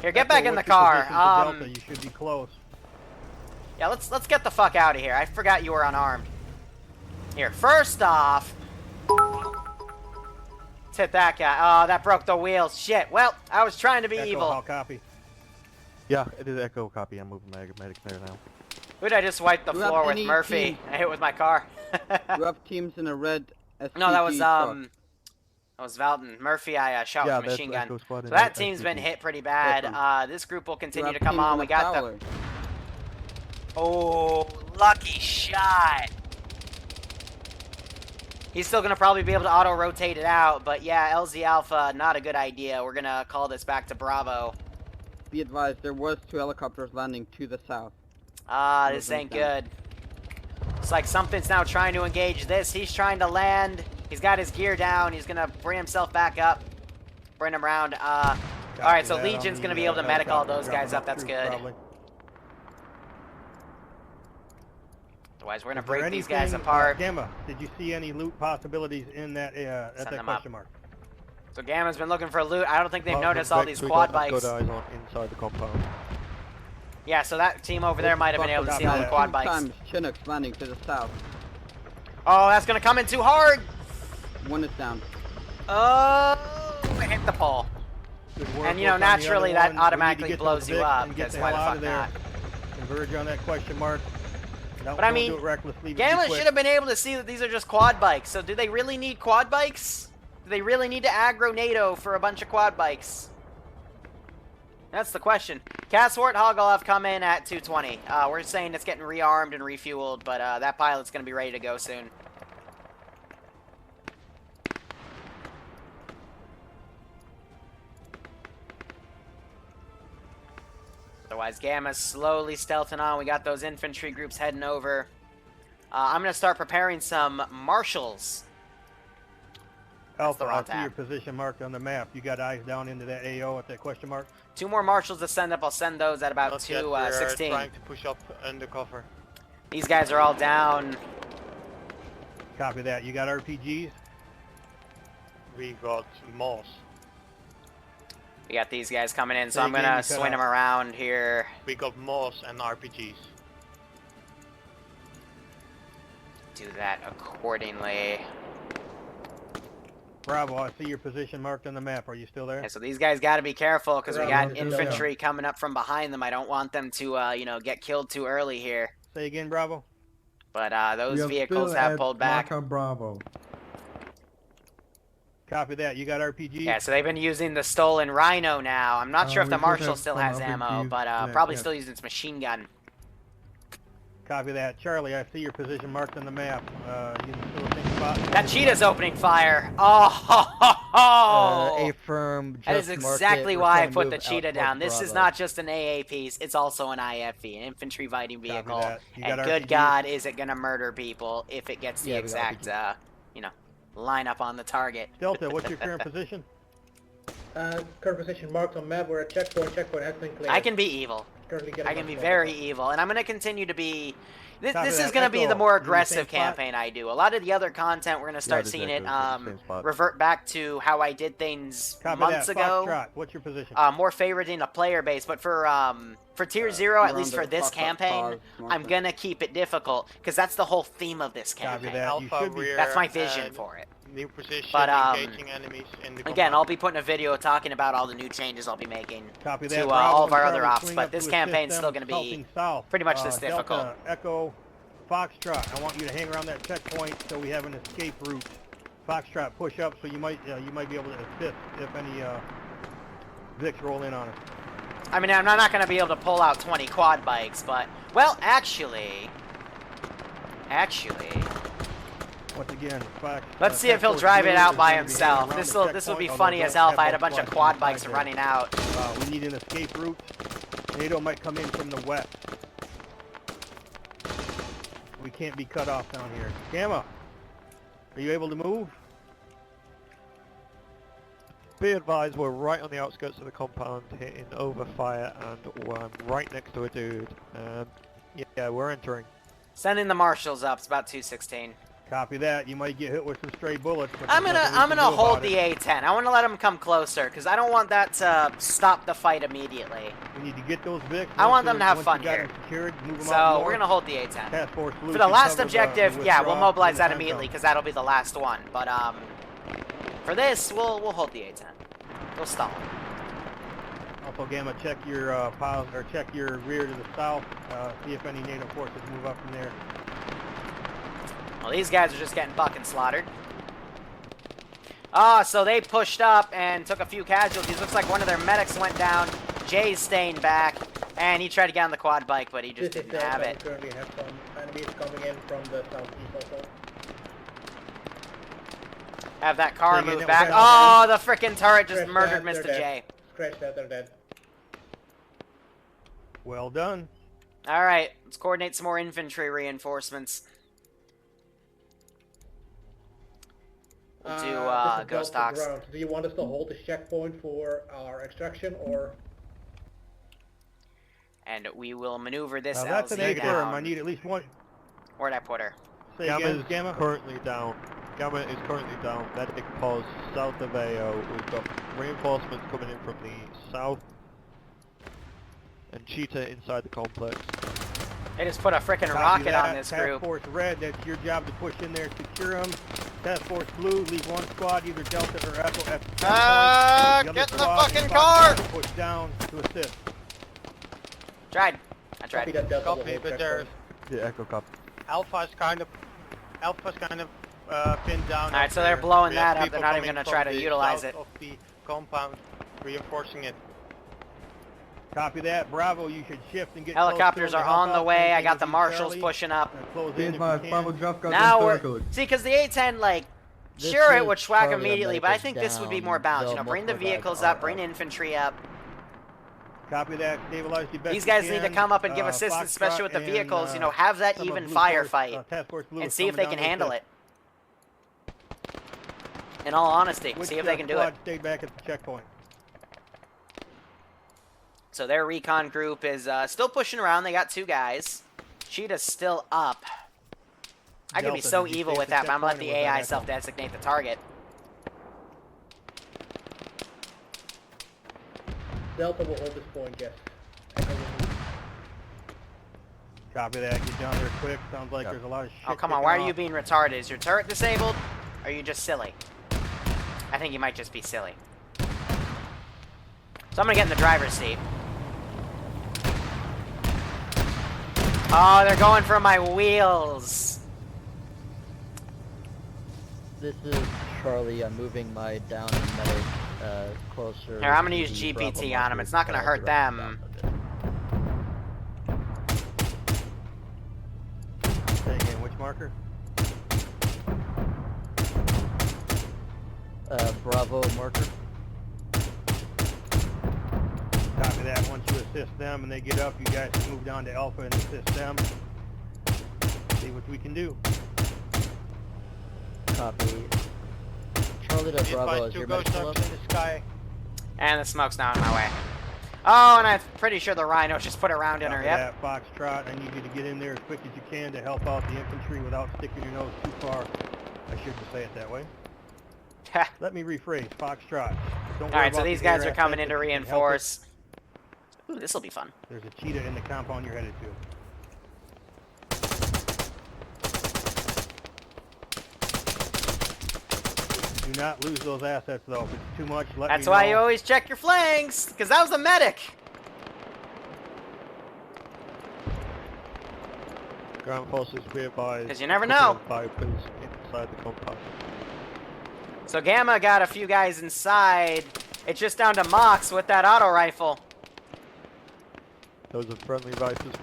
Here, get back in the car. Delta, you should be close. Yeah, let's get the fuck out of here. I forgot you were unarmed. Here, first off, let's hit that guy. Oh, that broke the wheels. Shit. Well, I was trying to be Echo, evil. I'll copy. Yeah, it is Echo copy. I'm moving medic there now. Who'd I just wipe the Do you have floor with? any Murphy. team? I hit with my car. You have teams in a red SPG No, that was truck. Valton. Murphy, I shot Yeah, with a that's machine gun. Echo squad So in that the team's been SPG. hit pretty bad. Awesome. This group will You continue have to come teams on. in We a got Fowler. the... Oh, lucky shot. He's still going to probably be able to auto-rotate it out, but yeah, LZ Alpha, not a good idea. We're going to call this back to Bravo. Be advised, there was 2 helicopters landing to the south. This ain't good. It's like something's now trying to engage this. He's trying to land. He's got his gear down. He's going to bring himself back up. Bring him around. Alright, so Legion's going to be able to medic all those guys up. That's good. Probably. Otherwise, we're going Is to there break these guys anything, apart. Gamma, did you see any loot possibilities in that at Send that them up. question mark? So Gamma's been looking for loot. I don't think they've Apart noticed from all Vex, these we quad got bikes. good eyes on inside the compound. Yeah, so that team over there might have been able to see all the that. quad 2 bikes. times Chinooks landing to the south. Oh, that's going to come in too hard. 1 is down. Oh, it hit the pole. Good work, And, you know, work on the naturally other that one. We need to automatically get blows those you Vicks up, and get because the why the hell out fuck of there. not? Converge on that question mark. But I mean, do it recklessly, Gamma should have been able to see that these are just quad bikes. So do they really need quad bikes? Do they really need to aggro NATO for a bunch of quad bikes? That's the question. Cass Warthog will have come in at 220. We're saying it's getting rearmed and refueled, but that pilot's going to be ready to go soon. Otherwise, Gamma's slowly stealthing on. We got those infantry groups heading over. I'm going to start preparing some marshals. Alpha, wrong I see tab. your position marked on the map. You got eyes down into that AO at that question mark? 2 more marshals to send up. I'll send those at about Not yet, we're 2:16. trying to push up undercover. These guys are all down. Copy that. You got RPGs? We got Moss. We got these guys coming in, so Say I'm going again, to you cut swing them out. around here. We got Moss and RPGs. Do that accordingly. Bravo, I see your position marked on the map. Are you still there? Yeah, so these guys got to be careful because we Bravo, got still infantry coming up from behind them. I don't want them to, you know, get killed too early here. Say again, Bravo. But those We are vehicles still have at pulled back. Marker Bravo. Copy that. You got RPGs? Yeah, so they've been using the stolen Rhino now. I'm not sure if we the could Marshal have still some has ammo, RPGs but left, probably yes. still using its machine gun. Copy that. Charlie, I see your position marked on the map. You still think about That cheetah's opening fire. Oh, ho, ho, ho. A firm. That is just mark exactly it. We're why I trying to put move the out cheetah towards down. This is Bravo. not just an AA piece, it's also an IFV, an infantry fighting vehicle. that. You And got good RPGs? God, is it going to murder people if it gets the Yeah, we got exact, RPGs. you know, line up on the target. Delta, what's your current position? Current position marked on map. We're at checkpoint. Checkpoint has been cleared. I can be evil. Currently getting I can be on very checkpoint. evil, and I'm going to continue to be... This Copy is that. going to be the Echo, more you in the aggressive same spot? campaign I do. A lot of the other content, we're going to start this seeing Echo, it same spot. revert back to how I did things Copy months that. ago. Foxtrot, what's your position? More favoriting a player base, but for tier 0, at We're least on for the this Foxtrot campaign, pause I'm marker. gonna keep it difficult because that's the whole theme of this Copy campaign. that. You Alpha, should be- we're That's my vision for it. New position, But, engaging enemies in the Again, compound. I'll be putting a video talking about all the new changes I'll be making Copy that. to Bravo all of and our other Charlie ops, swing but up this to campaign's assist still them gonna be south south. pretty much this Delta, difficult. Echo, Foxtrot. I want you to hang around that checkpoint so we have an escape route. Foxtrot, push up so you might be able to assist if any Vicks roll in on us. I mean, I'm not gonna be able to pull out 20 quad bikes, but well, actually, Once again, Fox. let's see if he'll drive it out by himself. This will be funny as hell if I had a bunch of quad bikes running out. We need an escape route. NATO might come in from the west. We can't be cut off down here. Gamma, are you able to move? be advised, we're right on the outskirts of the compound, hitting over fire, and we're right next to a dude. Yeah, we're entering. Sending the marshals up. It's about 216. Copy that. You might get hit with some stray bullets. But I'm gonna hold the A10. I want to let them come closer because I don't want that to stop the fight immediately. We need to get those Vics. I want them to have fun here. Secured, move them So we're gonna hold the A10. Task Force Blue For the should last cover objective, the yeah, we'll withdrawal mobilize from that the immediately compound. because that'll be the last one. But for this, we'll hold the A10. We'll stall. Also, Gamma, check your piles or check your rear to the south. See if any NATO forces move up from there. Well, these guys are just getting fucking slaughtered. Ah, so they pushed up and took a few casualties. Looks like one of their medics went down. Jay's staying back, and he tried to get on the quad bike, but he just didn't have it. We currently have some enemies coming in from the southeast also. Have that car Bring in move it back. with Oh, the frickin' turret just Scratch murdered that, Mr. they're J. dead. Scratch that, they're dead. Well done. All right, let's coordinate some more infantry reinforcements. We'll do This is ghost Delta talks. Ground. Do you want us to hold this checkpoint for our extraction, or? And we will maneuver this Now that's an LZ A firm. I down. need at least one. Where'd I put her? Say Gamma again, is Gamma. currently down. Gamma is currently down. Medic pause south of AO. We've got reinforcements coming in from the south. And Cheetah inside the complex. They just put a frickin' Copy rocket that. on this Task group. Force Red, that's your job to push in there, secure them. Task Force Blue, leave one squad, either Delta or Echo at the point. Get in the squad fucking is car! to push down to assist. Tried. I Copy tried. that, Delta will Copy, hold but checkpoint. there's Yeah, echo copy. Alpha's kind of pinned down. Alright, so up they're there. blowing We that have up. They're people not even coming gonna from try to the utilize south it. of the compound, reinforcing it. Copy that. Bravo, you should shift and get Helicopters close are to them to help on the out. way. I Anything got with the you, marshals Charlie. pushing up. Close Be in if you advised, can. Bravo just got Now we're... encircled. See, because the A10, like, This sure, it is would schwack Charlie, immediately, our but I medic think is this would be down. more balanced. Though You know, bring the multiple guys vehicles are up, bring infantry up. Copy that. Stabilize the best These you guys can. need to come up and give assistance, Foxtrot especially with the and, vehicles. You know, have that some of even Blue Force, firefight Task Force Blue and is see if they coming can down handle to it. In all honesty, assist. see Which, if they can do squad it. stayed back at the checkpoint. So their recon group is still pushing around. They got 2 guys. Cheetah's still up. I could be Delta, so did you evil stay with at that, the but I'm gonna let checkpoint the or was that AI Echo? self-designate the target. Delta will hold this point, yes. Echo will move. Copy that. Get down there quick. Sounds like there's a lot of shit. Oh, come on. kicking Why are off. you being retarded? Is your turret disabled? Or are you just silly? I think you might just be silly. So I'm gonna get in the driver's seat. Oh, they're going for my wheels. This is Charlie. I'm moving my down medic closer. Here, I'm gonna to use the Bravo GPT on them. marker, It's not gonna hurt direct them. Say again, which marker? Bravo marker. Copy that. Once you assist them and they get up, you guys can move down to Alpha and assist them. See what we can do. Copy. Charlie to Be Bravo, advised, is 2 your ghost medical up? ducks in the sky. And the smoke's now on my way. Oh, and I'm pretty sure the Rhino just put a round in her. Copy Yep. that. Foxtrot, I need you to get in there as quick as you can to help out the infantry without sticking your nose too far. I shouldn't say it that way. Let me rephrase. Foxtrot. Don't worry Alright, so about these the guys air are coming assets in to if you can help it. reinforce. Ooh, this'll be fun. There's a cheetah in the compound you're headed to. Do not lose those assets though. If it's too much, let That's me why know. you always check your flanks, because that was a medic. Ground forces be advised. 'Cause you never couple know. of Vipers inside the compound. So Gamma got a few guys inside. It's just down to Mox with that auto rifle. Those are friendly Vipers.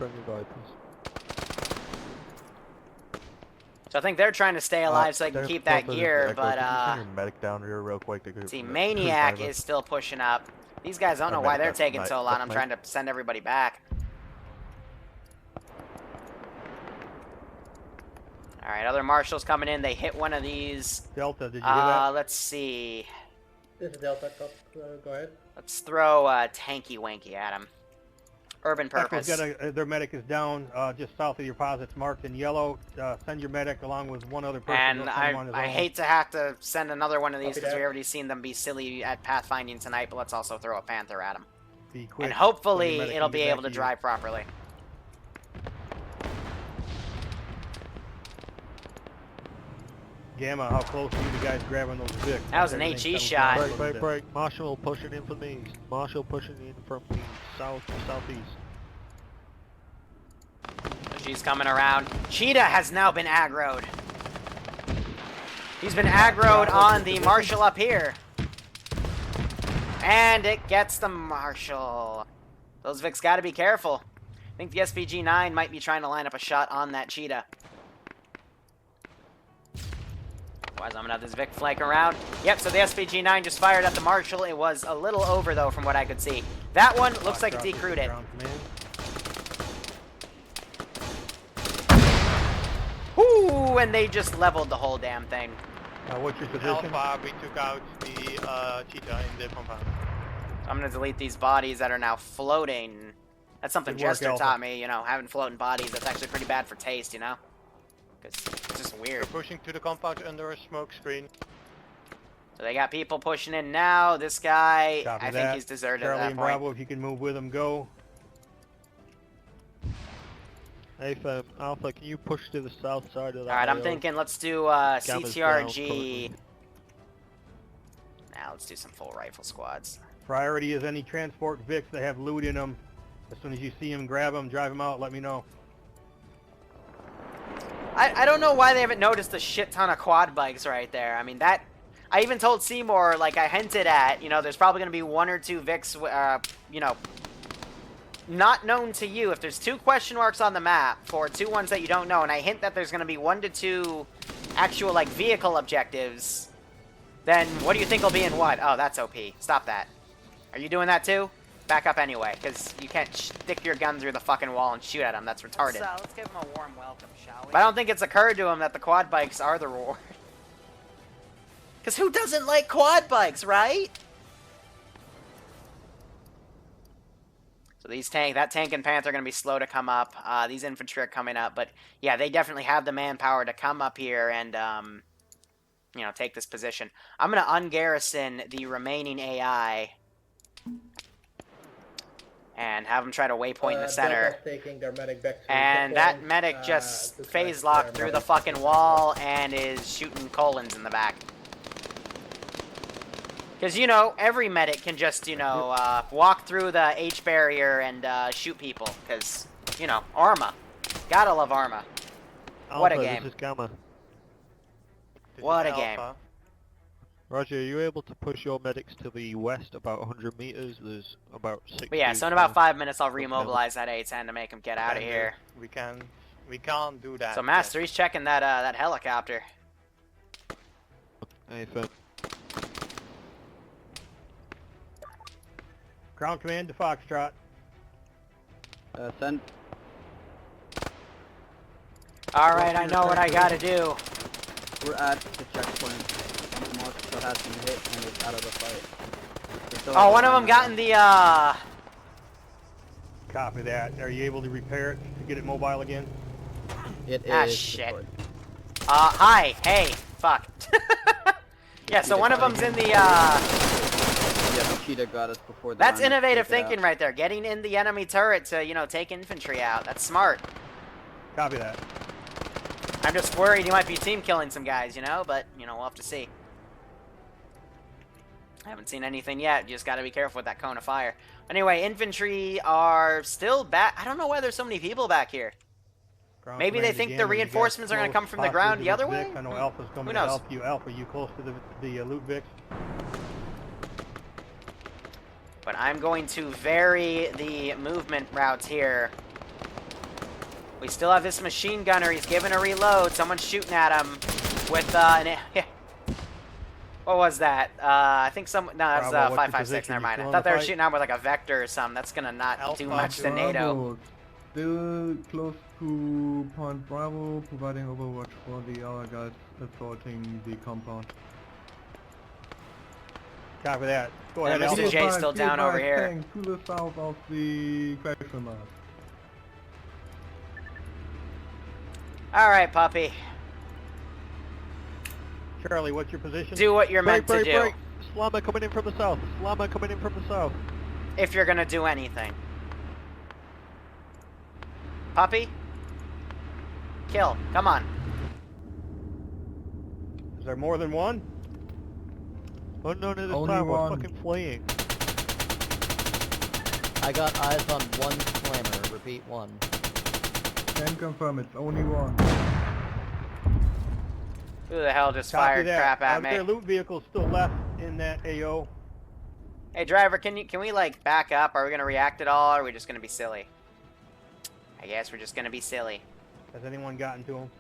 So I think they're trying to stay alive so they can There's keep that Delta, gear, Echo. but Can you send your medic down here real quick to see, to Maniac revive is us? still pushing up. These guys don't know Or why medic, they're that's taking nice. so long. That's I'm nice. trying to send everybody back. Alright, other marshals coming in. They hit one of these. Delta, did you hear that? Let's see. This is Delta. Go ahead. Let's throw Tanky Wanky at him. Urban purpose. Their medic is down just south of your posits marked in yellow. Send your medic along with one other person. And I hate to have to send another one of these because we already seen them be silly at pathfinding tonight, but let's also throw a Panther at him. Be quick. And hopefully so it'll be able to drive properly. Gamma, how close are you to guys grabbing those Vics? That was an HE shot. Break. Marshall pushing in from the east. Marshall pushing in from the south to southeast. She's coming around. Cheetah has now been aggroed. He's been aggroed on the Marshall up here. And it gets the Marshall. Those Vics gotta be careful. I think the SPG-9 might be trying to line up a shot on that Cheetah. Otherwise, I'm gonna have this Vic flank around. Yep, so the SPG-9 just fired at the Marshall. It was a little over, though, from what I could see. That one looks like it decrewed it. Whoo! And they just leveled the whole damn thing. What's your position? Alpha, we took out the cheetah in the compound. I'm gonna delete these bodies that are now floating. That's something Jester taught me, you know, having floating bodies, that's actually pretty bad for taste, you know? Because it's just weird. We're pushing to the compound under a smoke screen. So they got people pushing in now. This guy, I think he's deserted Charlie at that and point. Bravo, if you can move with them, go. Hey, Alpha, can you push to the south side of that? Alright, I'm thinking let's do CTRG. Now let's do some full rifle squads. Priority is any transport Vics that have loot in them. As soon as you see them, grab them, drive them out, let me know. I don't know why they haven't noticed a shit ton of quad bikes right there. I mean, that... I even told Seymour, like I hinted at, you know, there's probably going to be one or two Vics, you know, not known to you. If there's 2 question marks on the map for 2 ones that you don't know, and I hint that there's going to be 1 to 2 actual, like, vehicle objectives, then what do you think will be in what? Oh, that's OP. Stop that. Are you doing that too? Back up anyway, because you can't stick your gun through the fucking wall and shoot at him. That's retarded. Let's give him a warm welcome, shall we? But I don't think it's occurred to him that the quad bikes are the reward. Because who doesn't like quad bikes, right? So these that tank and Panther are going to be slow to come up. These infantry are coming up. But yeah, they definitely have the manpower to come up here and, you know, take this position. I'm going to ungarrison the remaining AI and have them try to waypoint in the center. Their medic back to and that medic just phase locked through the fucking wall and is shooting colons in the back. Because, you know, every medic can just, you know, walk through the H barrier and shoot people. Because, you know, Arma. Gotta love Arma. What a game. This is Gamma. What a game. Roger, are you able to push your medics to the west about 100 meters? There's about 6. But yeah, so in about 5 minutes I'll remobilize that A-10 to make him get out of here. We can't do that. So Master, he's checking that that helicopter. Hey, Finn. Ground command to Foxtrot. Send. Alright, I know what I gotta do. We're at the checkpoint. Mark still has been hit and is out of the fight. Oh, one of them got in the, Copy that. Are you able to repair it to get it mobile again? It is. Ah, shit. Hi. Hey. Fuck. Yeah, so one of them's in the, Yeah, the cheetah got us before the That's innovative thinking right there. Getting in the enemy turret to, you know, take infantry out. That's smart. Copy that. I'm just worried you might be team killing some guys, you know, but, you know, we'll have to see. I haven't seen anything yet. You just gotta be careful with that cone of fire. Anyway, infantry are still back. I don't know why there's so many people back here. Maybe they think the reinforcements are gonna come from the ground the other way? I know Alpha's coming to help you. Alpha, you close to the loot Vic? But I'm going to vary the movement routes here. We still have this machine gunner. He's giving a reload. Someone's shooting at him with what was that? I think no, that's 556. Never mind. I thought they were shooting at him with like a vector or something. That's gonna not do much to NATO. Still close to Point Bravo, providing overwatch for the other guys assaulting the compound. Copy that. Go And ahead, Mr. Alpha. J's still down over here. Tank to the south of the question mark. Alright, puppy. Charlie, what's your position? Do what you're meant to do. Break. Slammer coming in from the south. Slammer coming in from the south. If you're gonna do anything. Puppy? Kill. Come on. Is there more than one? Unknown at this Only time, we're one. fucking fleeing. I got eyes on one slammer. Repeat, one. Can confirm it's only one. Who the hell just Copy fired that. crap at Are there me? loot vehicles still left in that AO? Hey driver, can we like back up? Are we gonna react at all, or are we just gonna be silly? I guess we're just gonna be silly. Has anyone gotten to him?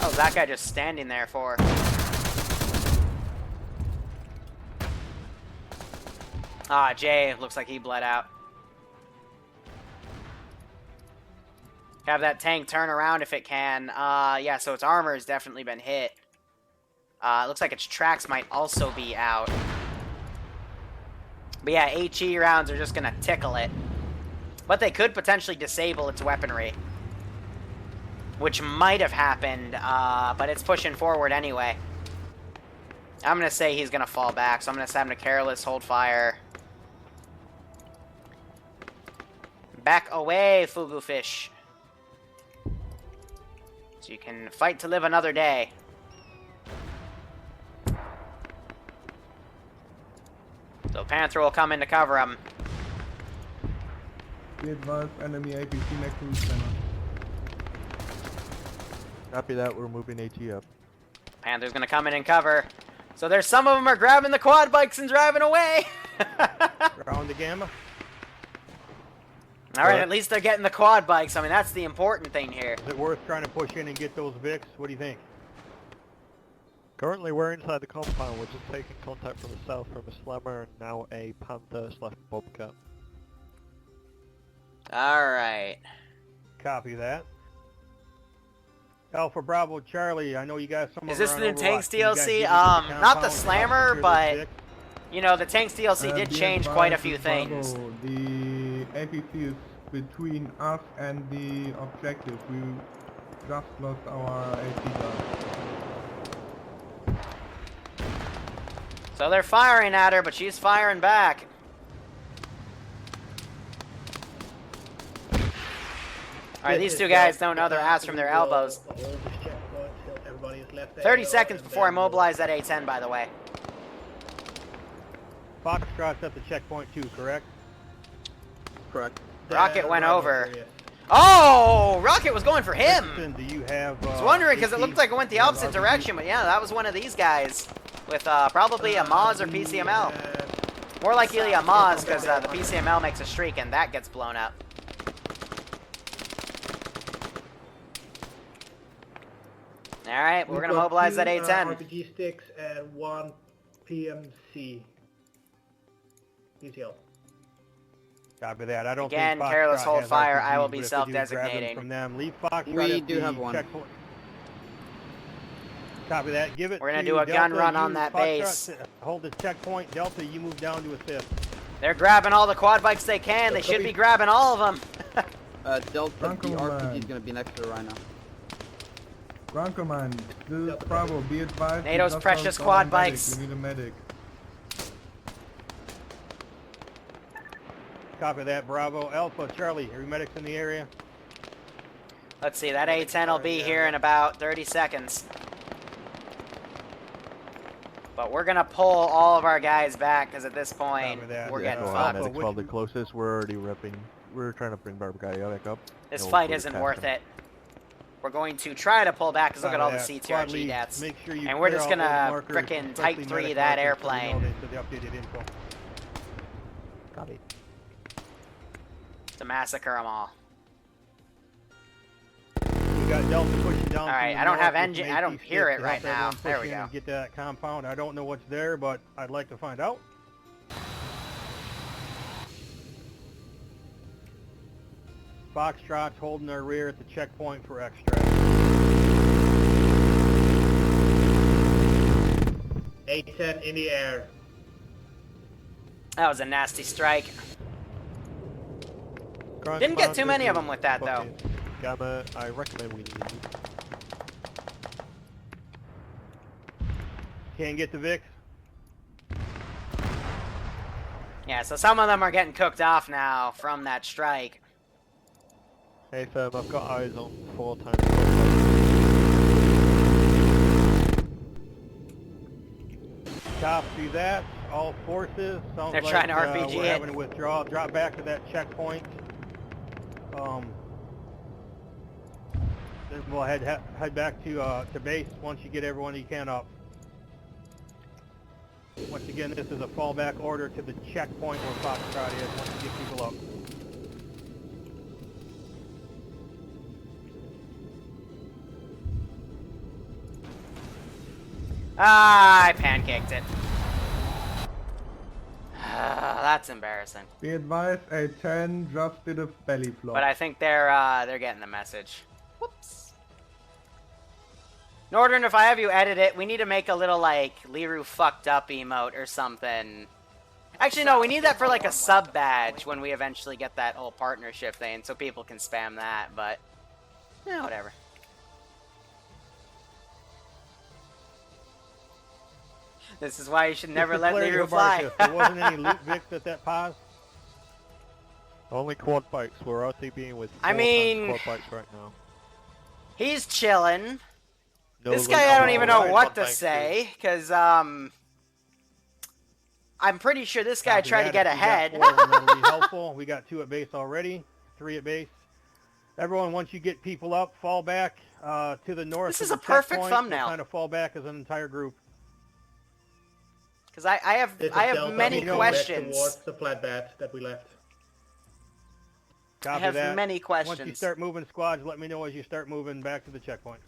Oh, that guy just standing there for? Ah, Jay, looks like he bled out. Have that tank turn around if it can. Yeah, so its armor has definitely been hit. It looks like its tracks might also be out. But yeah, HE rounds are just gonna tickle it. But they could potentially disable its weaponry. Which might have happened, but it's pushing forward anyway. I'm gonna say he's gonna fall back, so I'm gonna say I'm gonna careless, hold fire. Back away, Fugu Fish. So you can fight to live another day. So Panther will come in to cover him. Be advised, enemy APC next to the center. Copy that, we're moving AT up. Panther's gonna come in and cover. So there's some of them are grabbing the quad bikes and driving away. Round the gamma. Alright, at least they're getting the quad bikes. I mean, that's the important thing here. Is it worth trying to push in and get those Vics? What do you think? Currently, we're inside the compound. We're just taking contact from the south from a slammer and now a Panther/Bobcat. Alright. Copy that. Alpha Bravo Charlie, I know you guys some Is of this are the on new Tanks Overwatch. Can you guys DLC? get into the Not the compound, Slammer, secure those but Vics? you know, the Tanks DLC did Be change quite a advised, few Bravo, things. The APC is between us and the objective. We just lost our AT guy. So they're firing at her, but she's firing back. Alright, these two guys don't know their ass from their elbows. 30 seconds before I mobilize that A-10, by the way. Foxtrot's at the checkpoint too, correct? Correct. Rocket went over. Oh! Rocket was going for him! Richardson, do you have, I was wondering because it looked like it went the opposite direction, but yeah, that was one of these guys. With probably a Maz or PCML. More likely a Maz because the PCML makes a streak and that gets blown up. Alright, we're gonna mobilize that A-10. RPG sticks and 1 PMC. PCL. Copy that. I don't Again, think careless Foxtrot hold has fire. RPGs, I will but be if we do, grab them self-designating. From them. Leave Foxtrot We at do the have one. checkpoint. Copy that. Give it. We're gonna to do a gun Delta. run on You, that Foxtrot, base. Hold the checkpoint. Delta, you move down to assist. They're grabbing all the quad bikes they can. They should be grabbing all of them. Delta, the Bronco RPG man. is gonna be next to the Rhino. Ground command, this is Bravo, be advised. we NATO's just precious lost our quad medic. bikes. We need a medic. Copy that. Bravo. Alpha. Charlie, are your medics in the area? Let's see, that A-10 will be here in about 30 seconds. But we're gonna pull all of our guys back because at this point Copy that. we're Yeah, getting So fucked. medics called the closest, we're already ripping. We're trying to bring Barb guy back up. This No, fight we're isn't past worth him. it. We're going to try to pull back because look at all the Copy that. Squad CTRG leads, deaths. make sure you And we're clear just all those gonna markers, frickin' Type especially 3 medic that markers, so we know airplane. the updated info. Copy. To massacre them all. We got Delta pushing down. Alright, through I don't north have with engine- an I don't AP hear stick it to right help now. everyone There push we in go. and get to that compound. I don't know what's there, but I'd like to find out. Foxtrot's holding their rear at the checkpoint for extract. A-10 in the air. That was a nasty strike. Ground Didn't get command, too many this of them is with that, though. fucking Gamma, I recommend we leave. Can't get the Vic. Yeah, so some of them are getting cooked off now from that strike. Hey firm, I've got eyes on 4 times. Copy that. All forces. Sounds They're like, trying to RPG we're it. having to withdraw. Drop back to that checkpoint. Then we'll head back to base once you get everyone you can up. Once again, this is a fallback order to the checkpoint where Foxtrot is once you get people up. Ah, I pancaked it. That's embarrassing. Be advised, A10 just did a belly flop. But I think they're getting the message. Whoops. Northern, if I have you edit it, we need to make a little, like, Liru fucked up emote or something. Actually, no, we need that for, like, a sub badge when we eventually get that whole partnership thing, so people can spam that, but... yeah, whatever. This is why you should never let Liru fly. There wasn't any loot Vics at that pause. Only quad bikes. We're RTBing with 4 I mean... quad bikes right now. He's chilling. No This loot guy I don't allowed. even know what to say, because, I'm pretty sure this guy Copy tried to that. get If we got ahead. 4 of them, that'll be helpful. We got 2 at base already, 3 at base. Everyone, once you get people up, fall back to the north. This of is the a perfect checkpoint. thumbnail. We'll kind of fall back as an entire group. Because I have Delta many moving back questions. towards the flatbed that we left. Copy I have that. many Once you questions. start moving squads, let me know as you start moving back to the checkpoint.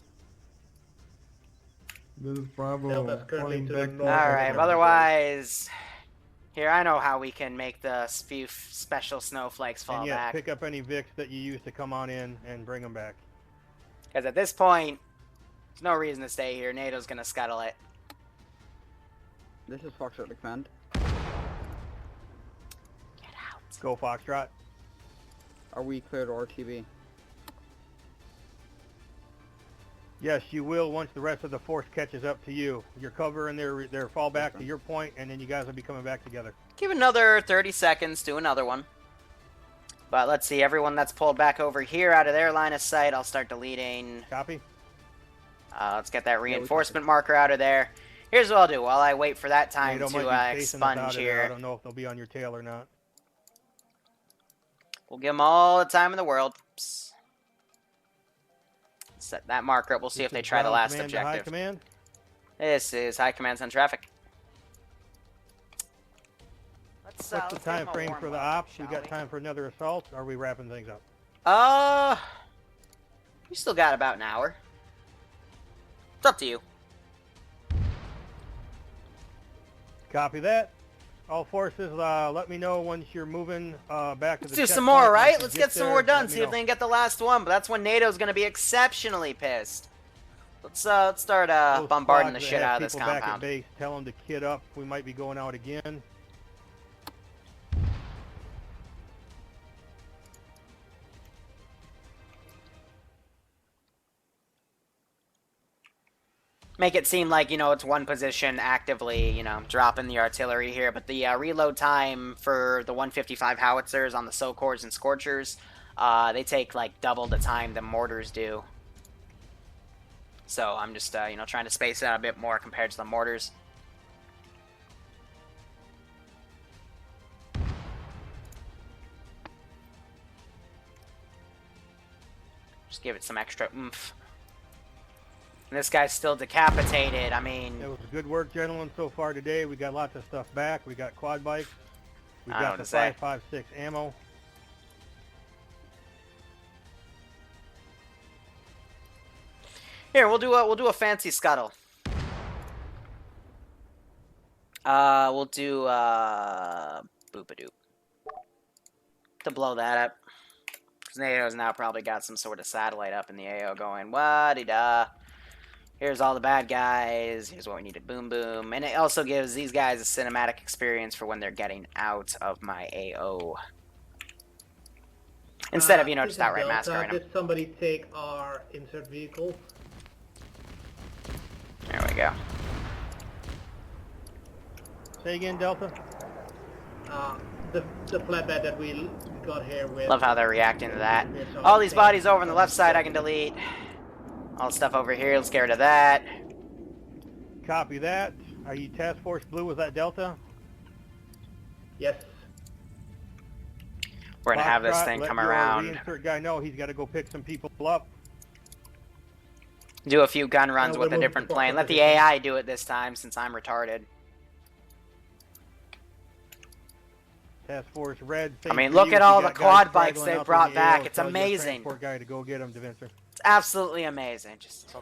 This is Bravo. Delta's currently falling to the back north. Alright, otherwise... Here, I know how we can make the few special snowflakes fall And yeah, back. pick up any Vics that you used to come on in and bring them back. Because at this point, there's no reason to stay here. NATO's going to scuttle it. This is Foxtrot to command. Get out. Go Foxtrot. Are we cleared RTB? Yes, you will once the rest of the force catches up to you. You're covering their fall back Okay. to your point, and then you guys will be coming back together. Give another 30 seconds to another one. But let's see, everyone that's pulled back over here out of their line of sight, I'll start deleting. Copy? Let's get that reinforcement marker out of there. Here's what I'll do while I wait for that time NATO to might be chasing us out expunge of there. I here. don't know if they'll be on your tail or not. We'll give them all the time in the world. Psst. Set that marker up. We'll see if they try the last Command to High objective. Command. This is High Command's on traffic. What's the time frame for the ops? We got time for another assault? Or are we wrapping things up? We still got about an hour. It's up to you. Copy that. All forces, let me know once you're moving back to Let's the do some checkpoint. more, right? Once you Let's get some there, more done. let me See if know. they can get the last one. But that's when NATO's going to be exceptionally pissed. Let's start Those bombarding the squads shit that have out of this people back at compound. base, tell them to kit up. We might be going out again. Make it seem like, it's one position actively, dropping the artillery here. But the reload time for the 155 howitzers on the SOCORs and Scorchers, they take, like, double the time the mortars do. So I'm just, trying to space it out a bit more compared to the mortars. Just give it some extra oomph. And this guy's still decapitated. I mean... It was good work, gentlemen, so far today. We got lots of stuff back. We got quad bikes. We I don't know got what the to say. 5.56 ammo. Here, we'll do a fancy scuttle. We'll do boop-a-doop to blow that up. Because NATO's now probably got some sort of satellite up in the AO going, wa-di-da. Here's all the bad guys. Here's what we need to boom boom. And it also gives these guys a cinematic experience for when they're getting out of my AO. Instead of, This just is outright Delta. massacring them. Did somebody take our insert vehicle? There we go. Say again, Delta. The flatbed that we got here with... Love how they're reacting to that. All these bodies over on the left side I can delete. All the stuff over here, let's get rid of that. Copy that. Are you Task Force Blue? Was that Delta? Yes. We're gonna have this Foxtrot, thing let come your around. reinsert guy know he's got to go pick some people up. Do a few gun runs with a different plane. Let the AI do it this time since I'm retarded. Task Force Red. I mean, look at all the quad bikes they brought back. It's amazing. Poor guy to go get him, Devincer. It's absolutely amazing. Just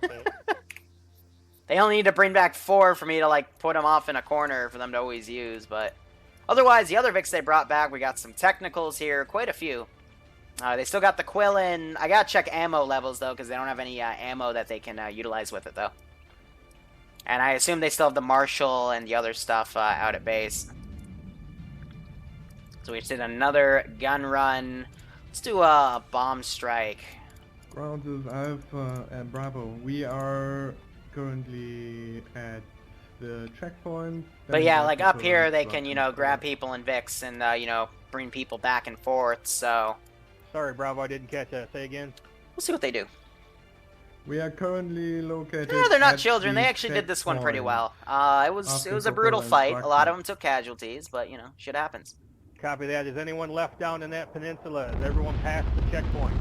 they only need to bring back 4 for me to like put them off in a corner for them to always use. But otherwise, the other Vics they brought back, we got some technicals here, quite a few. They still got the Quillin. I gotta check ammo levels though, because they don't have any ammo that they can utilize with it though. And I assume they still have the Marshall and the other stuff out at base. So we just did another gun run. Let's do a bomb strike. Ground is Alpha and Bravo. We are currently at the checkpoint. But yeah, like up here they can, grab people in Vix and, bring people back and forth, so... Sorry, Bravo, I didn't catch that. Say again. We'll see what they do. We are currently located. No, they're not children. They actually did this one pretty well. It was a brutal fight. A lot of them took casualties, but, shit happens. Copy that. Is anyone left down in that peninsula? Is everyone past the checkpoint?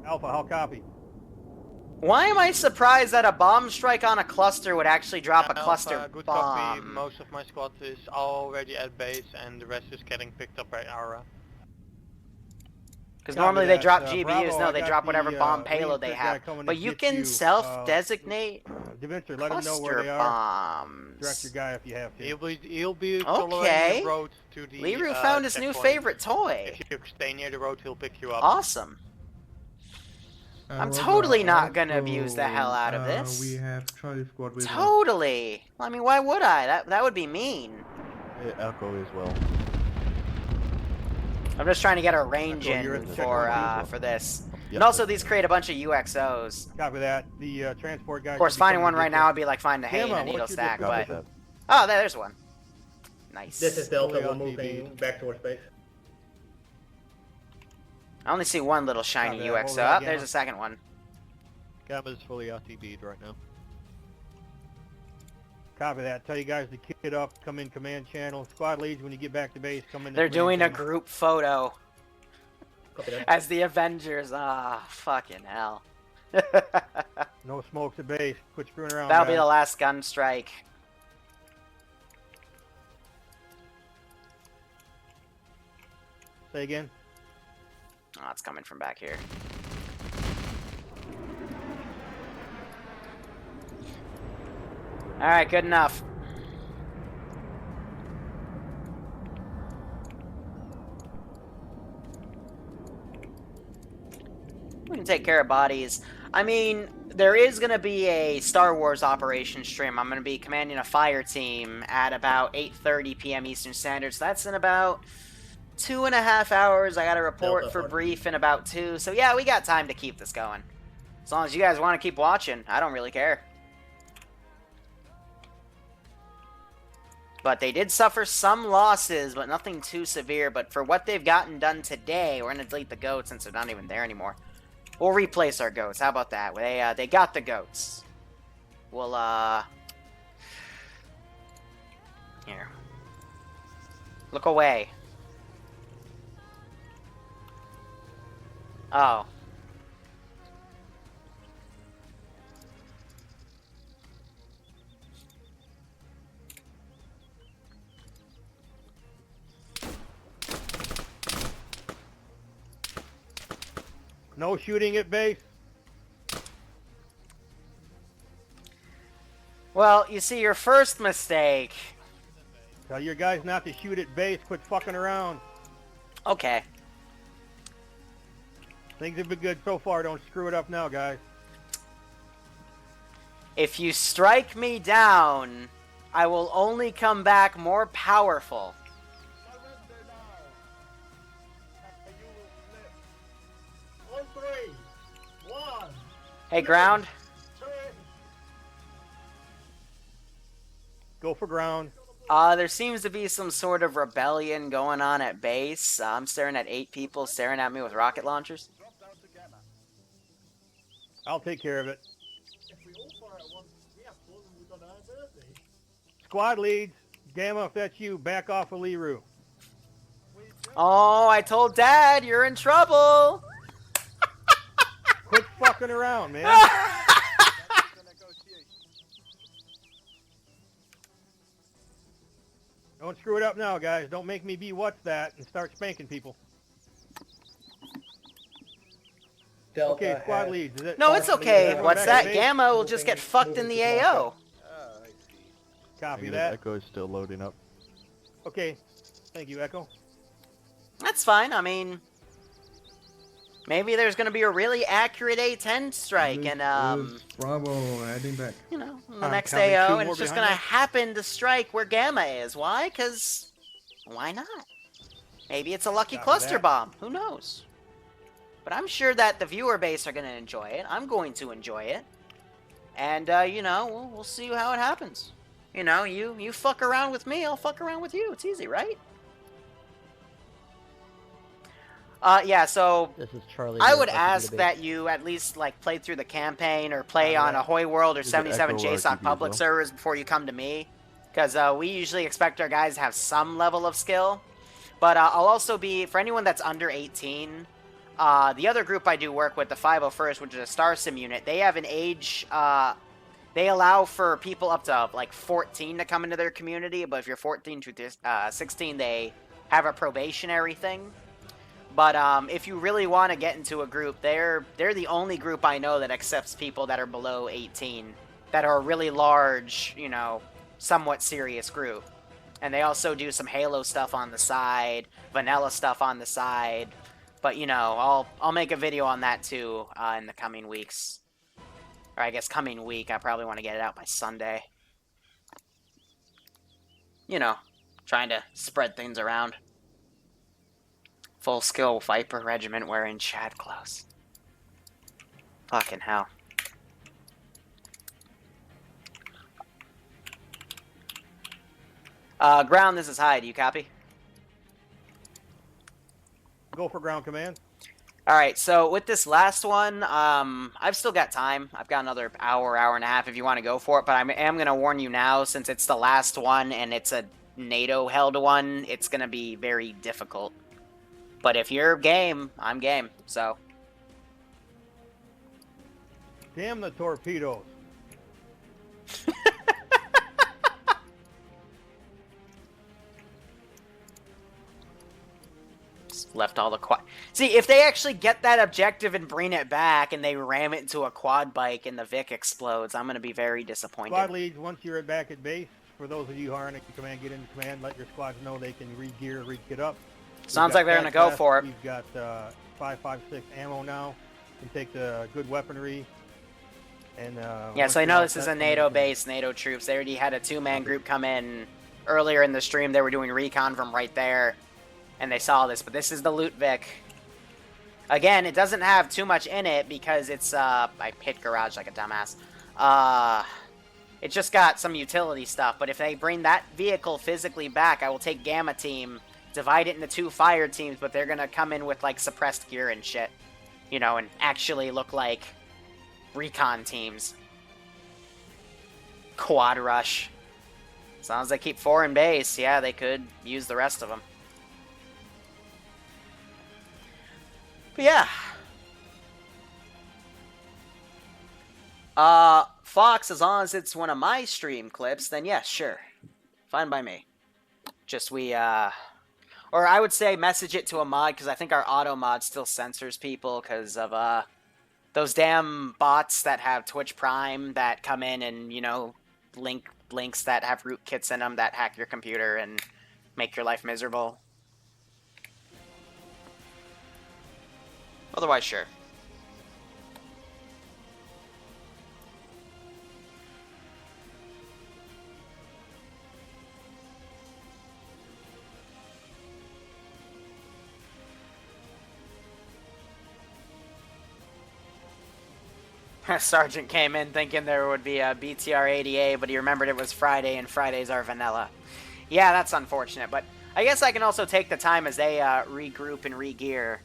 Alpha, how copy? Why am I surprised that a bomb strike on a cluster would actually drop a cluster Alpha, good bomb? copy. Most of my squad is already at base and the rest is getting picked up by Arma. Because normally they drop GBUs. Bravo, No, they drop whatever bomb payload they have. But you can self-designate Devincer, let them know where they are. bombs. Direct your guy if you have to. He'll be following Okay. the road to the Liru found his new checkpoint. favorite toy. If you stay near the road, he'll pick you up. Awesome. I'm totally not gonna abuse the hell out of this. We have Charlie Squad with us. Totally. I mean, why would I? That would be mean. Echo as well. I'm just trying to get a range you're in at the for this. Yep. And also, these create a bunch of UXOs. Copy that. The transport guy. Of course, finding one right now would be like finding a hay in a Gamma, needle what's your stack, but... difference? Oh, there's one. Nice. This is Delta. Fully We're on moving TV. back towards base. I only see one little shiny Copy that. UXO. Hold on, Oh, there's Gamma. a second one. Gamma's fully RTB'd right now. Copy that. Tell you guys to kit up. Come in command channel. Squad leads when you get back to base. Come in. They're doing a command group photo Copy that. as the Avengers. Ah, fucking hell. channel. No smokes at base. Quit screwing around. That'll be guys. the last gun strike. Say again. Oh, it's coming from back here. Alright, good enough. We can take care of bodies. I mean, there is going to be a Star Wars operation stream. I'm going to be commanding a fire team at about 8:30 p.m. Eastern Standard. So that's in about 2.5 hours. I got to report Delta for Force. brief in about 2. So yeah, we got time to keep this going. As long as you guys want to keep watching, I don't really care. But they did suffer some losses, but nothing too severe. But for what they've gotten done today, we're going to delete the goats since they're not even there anymore. We'll replace our goats. How about that? They got the goats. We'll, here. Look away. Oh. No shooting at base. Well, you see, your first mistake... Tell your guys not to shoot at base. Quit fucking around. Okay. Things have been good so far. Don't screw it up now, guys. If you strike me down, I will only come back more powerful. On 3, 1. Hey, ground. Go for ground. There seems to be some sort of rebellion going on at base. I'm staring at 8 people staring at me with rocket launchers. I'll take care of it. Squad leads, Gamma, if that's you, back off of Liru. Oh, I told Dad you're in trouble. Quit fucking around, man. Don't screw it up now, guys. Don't make me be what's that and start spanking people. Delta Okay, squad has- leads. Is it No, it's okay. Everyone What's back that? to base? Gamma will just get fucked in the AO. Copy Negative that. Echo is still loading up. Okay. Thank you, Echo. That's fine. I mean, maybe there's going to be a really accurate A-10 strike, and Bravo, heading back. you know, the I'm next counting 2 AO, and more it's just behind going to us. happen to strike where Gamma is. Why? Because why not? Maybe it's a lucky Copy cluster that. bomb. Who knows? But I'm sure that the viewer base are going to enjoy it. I'm going to enjoy it. And, you know, we'll see how it happens. You know, you fuck around with me, I'll fuck around with you. It's easy, right? Yeah, so This is Charlie. I here, would LCPL ask base. that you at least like play through the campaign or play Oh, on yeah. a Hoy World or Is it 77 Echo or JSOC RTB public as well? servers before you come to me, because we usually expect our guys to have some level of skill. But I'll also be, for anyone that's under 18, the other group I do work with, the 501st, which is a Star Sim unit, they have an age, they allow for people up to like 14 to come into their community, but if you're 14 to 16, they have a probationary thing. But if you really want to get into a group, they're the only group I know that accepts people that are below 18, that are a really large, you know, somewhat serious group. And they also do some Halo stuff on the side, vanilla stuff on the side. But you know, I'll make a video on that too in the coming weeks. Or I guess coming week. I probably want to get it out by Sunday. You know, trying to spread things around. Full skill Viper regiment wearing Chad clothes. Fucking hell. Ground, this is Hyde. You copy? Go for ground command. Alright, so with this last one, I've still got time. I've got another hour and a half if you want to go for it, but I am going to warn you now, since it's the last one and it's a NATO-held one, it's going to be very difficult. But if you're game, I'm game, so... Damn the torpedoes. Just left all the quad... See, if they actually get that objective and bring it back and they ram it into a quad bike and the Vic explodes, I'm going to be very disappointed. Squad leads, once you're back at base, for those of you who aren't in command, get into command, let your squads know they can re-gear, re-kit up. Sounds like they're going to go for it. We've got 5.56 ammo now. You can take the good weaponry. And Yeah, so I know this is a NATO base, NATO troops. They already had a 2-man group come in earlier in the stream. They were doing recon from right there, and they saw this. But this is the loot Vic. Again, it doesn't have too much in it because it's, I hit garage like a dumbass. It just got some utility stuff. But if they bring that vehicle physically back, I will take Gamma Team, divide it into 2 fire teams, but they're going to come in with, like, suppressed gear and shit. You know, and actually look like recon teams. Quad rush. As long as they keep 4 in base, yeah, they could use the rest of them. But yeah. Fox, as long as it's one of my stream clips, then yes, sure. Fine by me. Just or I would say message it to a mod, because I think our auto mod still censors people because of, those damn bots that have Twitch Prime that come in and, you know, links that have rootkits in them that hack your computer and make your life miserable. Otherwise, sure. Sergeant came in thinking there would be a BTR 80A, but he remembered it was Friday, and Fridays are vanilla. Yeah, that's unfortunate, but I guess I can also take the time as they regroup and re-gear.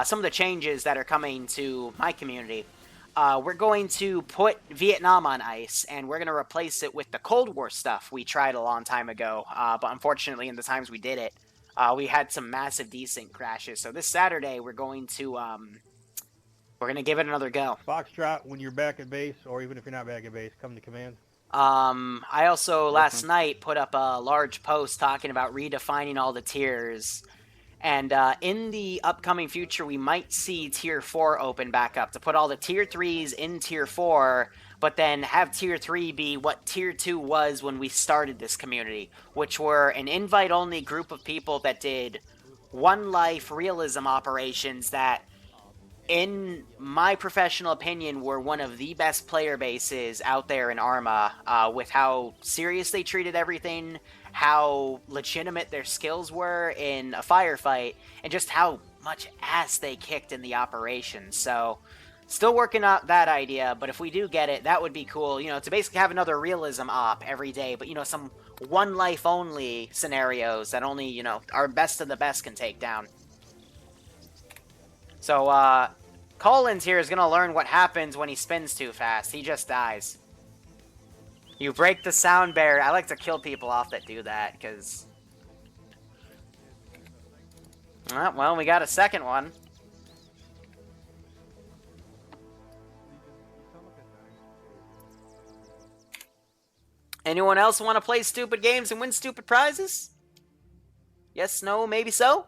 Some of the changes that are coming to my community. We're going to put Vietnam on ice, and we're going to replace it with the Cold War stuff we tried a long time ago. But unfortunately, in the times we did it, we had some massive desync crashes. So this Saturday, we're going to give it another go. Foxtrot, when you're back at base, or even if you're not back at base, come to command. I also last night put up a large post talking about redefining all the tiers. And in the upcoming future, we might see Tier 4 open back up to put all the Tier 3s in Tier 4, but then have Tier 3 be what Tier 2 was when we started this community, which were an invite-only group of people that did one-life realism operations that, in my professional opinion, were one of the best player bases out there in Arma, with how serious they treated everything, how legitimate their skills were in a firefight, and just how much ass they kicked in the operation. So, still working out that idea, but if we do get it, that would be cool, you know, to basically have another realism op every day, but, you know, some one-life-only scenarios that only, you know, our best of the best can take down. So, Collins here is going to learn what happens when he spins too fast. He just dies. You break the sound barrier. I like to kill people off that do that, because... well, we got a second one. Anyone else want to play stupid games and win stupid prizes? Yes, no, maybe so?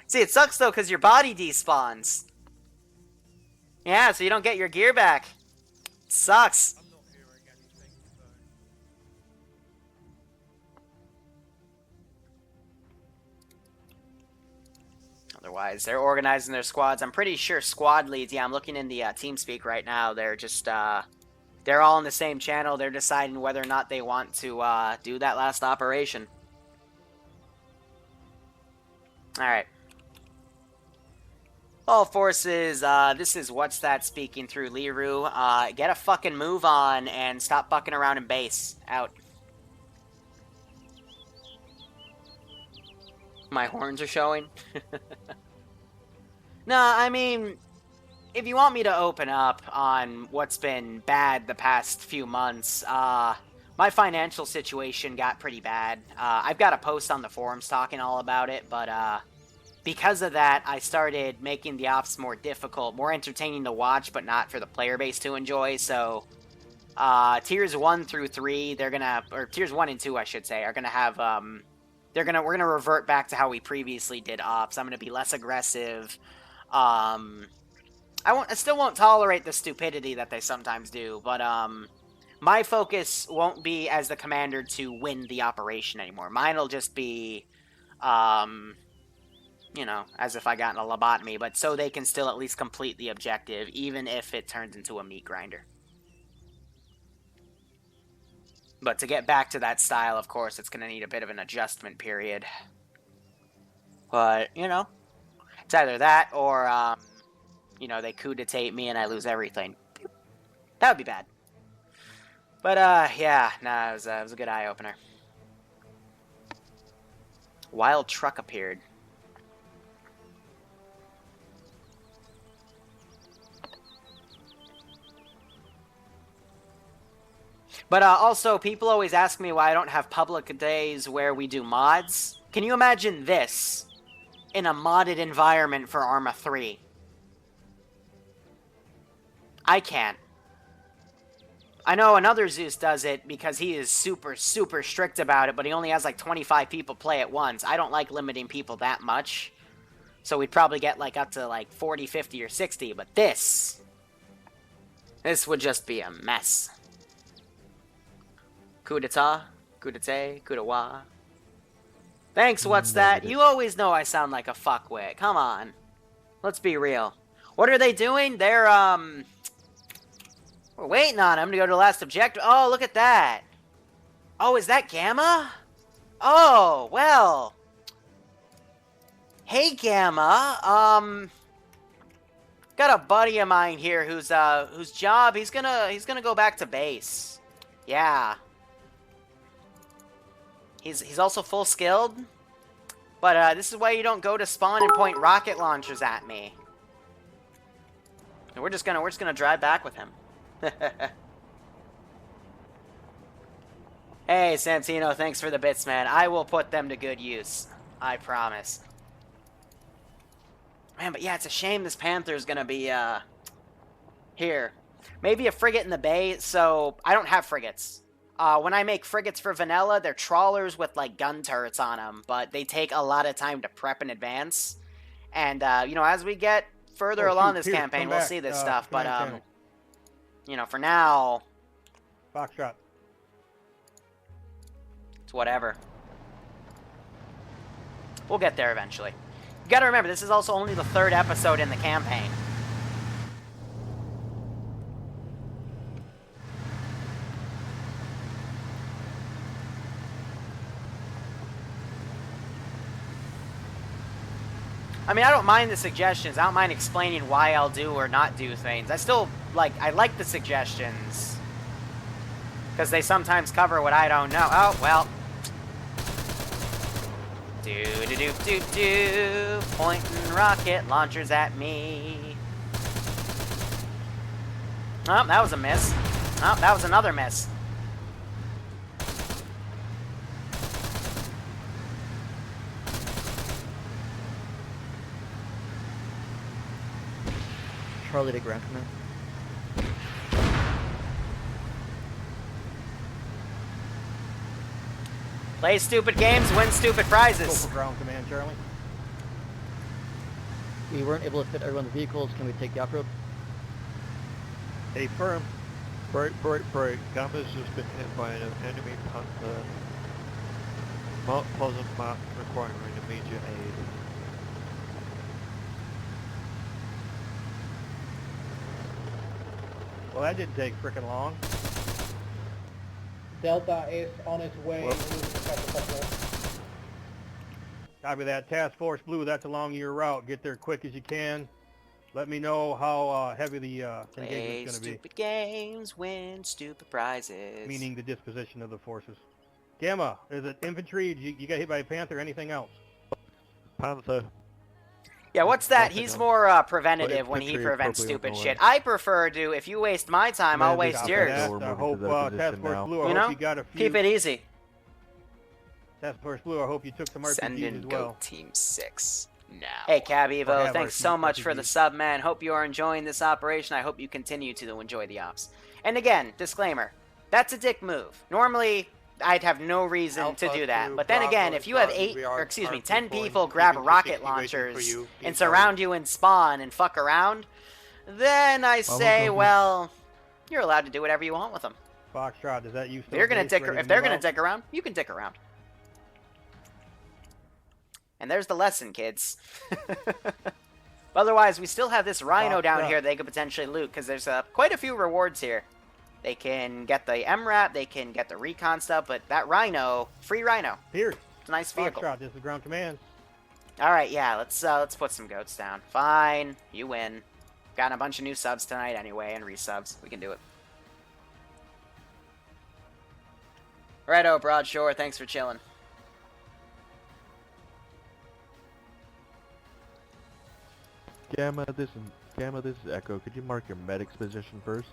See, it sucks, though, because your body despawns. Yeah, so you don't get your gear back. It sucks. Otherwise, they're organizing their squads. I'm pretty sure squad leads, yeah, I'm looking in the TeamSpeak right now. They're just, they're all in the same channel. They're deciding whether or not they want to do that last operation. Alright. All forces, this is What's That speaking through Liru. Get a fucking move on and stop fucking around in base. Out. My horns are showing. Nah, I mean, if you want me to open up on what's been bad the past few months, my financial situation got pretty bad. I've got a post on the forums talking all about it, but, because of that, I started making the ops more difficult, more entertaining to watch, but not for the player base to enjoy. So, tiers 1 through 3, they're gonna, or tiers 1 and 2, I should say, are gonna have, we're gonna revert back to how we previously did ops. I'm gonna be less aggressive. I still won't tolerate the stupidity that they sometimes do, but, my focus won't be as the commander to win the operation anymore. Mine'll just be, you know, as if I got in a lobotomy, but so they can still at least complete the objective, even if it turns into a meat grinder. But to get back to that style, of course, it's going to need a bit of an adjustment period. But, you know, it's either that or, you know, they coup d'etat me and I lose everything. That would be bad. But, yeah, nah, it was a good eye-opener. Wild truck appeared. But also, people always ask me why I don't have public days where we do mods. Can you imagine this in a modded environment for Arma 3? I can't. I know another Zeus does it because he is super, super strict about it, but he only has like 25 people play at once. I don't like limiting people that much. So we'd probably get like up to like 40, 50, or 60, but this would just be a mess. Coup d'etat, coup d'etat, coup d'etat. Thanks, What's That? You always know I sound like a fuckwit. Come on. Let's be real. What are they doing? They're, we're waiting on him to go to the last objective. Oh, look at that. Oh, is that Gamma? Oh, well. Hey, Gamma. Got a buddy of mine here whose job, he's gonna go back to base. Yeah. He's also full skilled. But, this is why you don't go to spawn and point rocket launchers at me. And we're just gonna drive back with him. Hey, Santino, thanks for the bits, man. I will put them to good use. I promise. Man, but yeah, it's a shame this Panther's gonna be, here. Maybe a frigate in the bay, so I don't have frigates. When I make frigates for vanilla, they're trawlers with, like, gun turrets on them, but they take a lot of time to prep in advance. And, you know, as we get further along this campaign, we'll see this stuff, but, you know, for now... Foxtrot. It's whatever. We'll get there eventually. You gotta remember, this is also only the 3rd episode in the campaign. I mean, I don't mind the suggestions. I don't mind explaining why I'll do or not do things. I like the suggestions. Because they sometimes cover what I don't know. Oh, well. Do. Pointing rocket launchers at me. Oh, that was a miss. Oh, that was another miss. Charlie to ground command. Play stupid games, win stupid prizes. Go for ground command, Charlie. We weren't able to fit everyone in the vehicles. Can we take the off-road? Stay firm. Break. Gamma's just been hit by an enemy Panther. Mark Pleasant map requiring immediate aid. Well, that didn't take frickin' long. Delta is on its way. Copy that. Task Force Blue, that's along your route. Get there quick as you can. Let me know how heavy the engagement's going to be. Stupid games, win stupid prizes. Meaning the disposition of the forces. Gamma, is it infantry? You got hit by a Panther or anything else? Panther. Yeah, what's that? He's more preventative when he prevents stupid shit. I prefer to, if you waste my time, I'll waste yours. I hope Task Force Blue, I hope you got a few. Keep it easy. Task Force Blue, I hope you took some RPGs Send in as well. Go Team 6 now. Hey, Cab Evo, thanks so much for the sub, man. Hope you are enjoying this operation. I hope you continue to enjoy the ops. And again, disclaimer, that's a dick move. Normally, I'd have no reason to do that. But then again, if you have 10 people grab rocket launchers and surround you in spawn and fuck around, then I say, well, you're allowed to do whatever you want with them. Foxtrot, is that you still? If they're gonna dick around, you can dick around. And there's the lesson, kids. Otherwise, we still have this Rhino down here they could potentially loot, because there's quite a few rewards here. They can get the MRAP, they can get the recon stuff, but that Rhino, free Rhino. Here. It's a nice vehicle. Foxtrot, this is ground command. Alright, yeah, let's put some goats down. Fine, you win. Gotten a bunch of new subs tonight anyway, and resubs. We can do it. Righto, Broadshore, thanks for chilling. Gamma, this is Echo. Could you mark your medic's position first?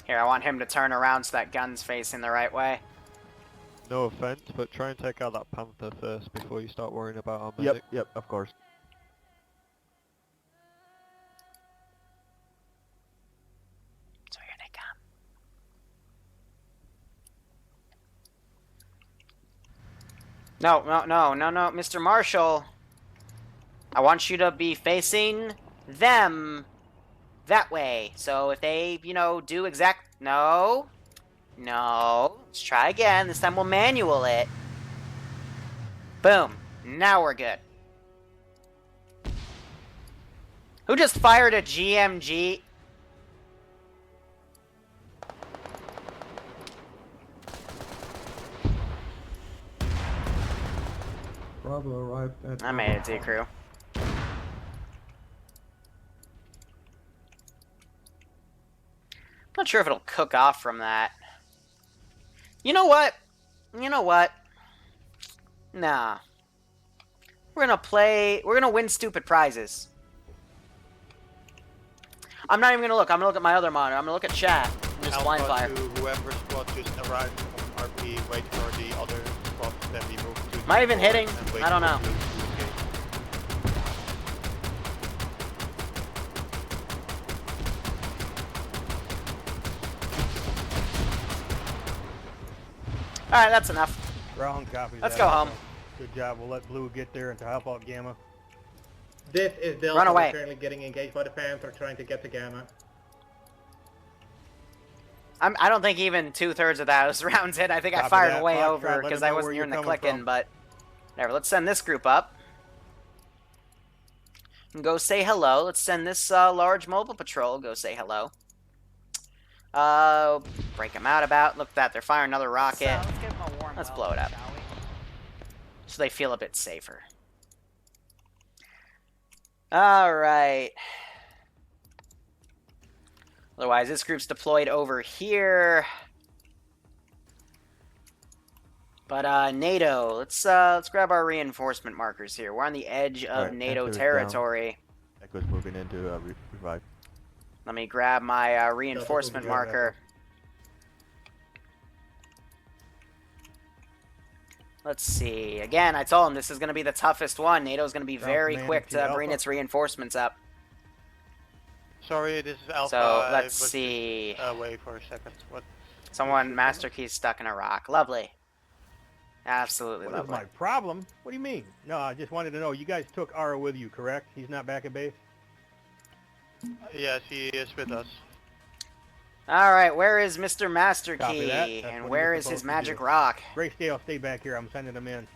Here, I want him to turn around so that gun's facing the right way. No offense, but try and take out that Panther first before you start worrying about our medic. Yep, of course. So here they come. No, Mr. Marshall. I want you to be facing them that way. So if they, do No. Let's try again. This time we'll manual it. Boom. Now we're good. Who just fired a GMG? Bravo arrived at... I made it, Z-Crew. Not sure if it'll cook off from that. You know what? You know what? Nah. We're gonna win stupid prizes. I'm not even gonna look. I'm gonna look at my other monitor. I'm gonna look at chat. And just blind fire. To whoever squad just arrived from RP, wait for the other squad, then we move to... Am I even hitting? I don't know. Alright, that's enough. Ground copy. Let's go home. Good job. We'll let Blue get there and to help out Gamma. This is Delta. Run away. We're currently getting engaged by the Panther, trying to get to Gamma. I don't think even 2/3 of those rounds hit. I think I fired way over because I wasn't hearing the clicking, but whatever. Let's send this group up. And go say hello. Let's send this large mobile patrol. Go say hello. Break them out about. Look at that. They're firing another rocket. So, let's give them a warm Let's welcome, blow it up. shall we? So they feel a bit safer. Alright. Otherwise, this group's deployed over here. But, NATO. Let's grab our reinforcement markers here. We're on the edge of Alright, NATO Panther's territory. down. Echo's moving into revive. Let me grab my reinforcement marker. Let's see. Again, I told him this is going to be the toughest one. NATO's going to be very quick to bring its reinforcements up. Sorry, this is Alpha. So, let's see. Wait for a second. What? Someone, Master Key's stuck in a rock. Lovely. Absolutely What is lovely. my problem? What do you mean? No, I just wanted to know. You guys took Ara with you, correct? He's not back at base? Yes, he is with us. Alright, where is Mr. Master Copy Key? that. That's And what where he's is his supposed to magic do. rock? Grayscale, stay back here. I'm sending him in.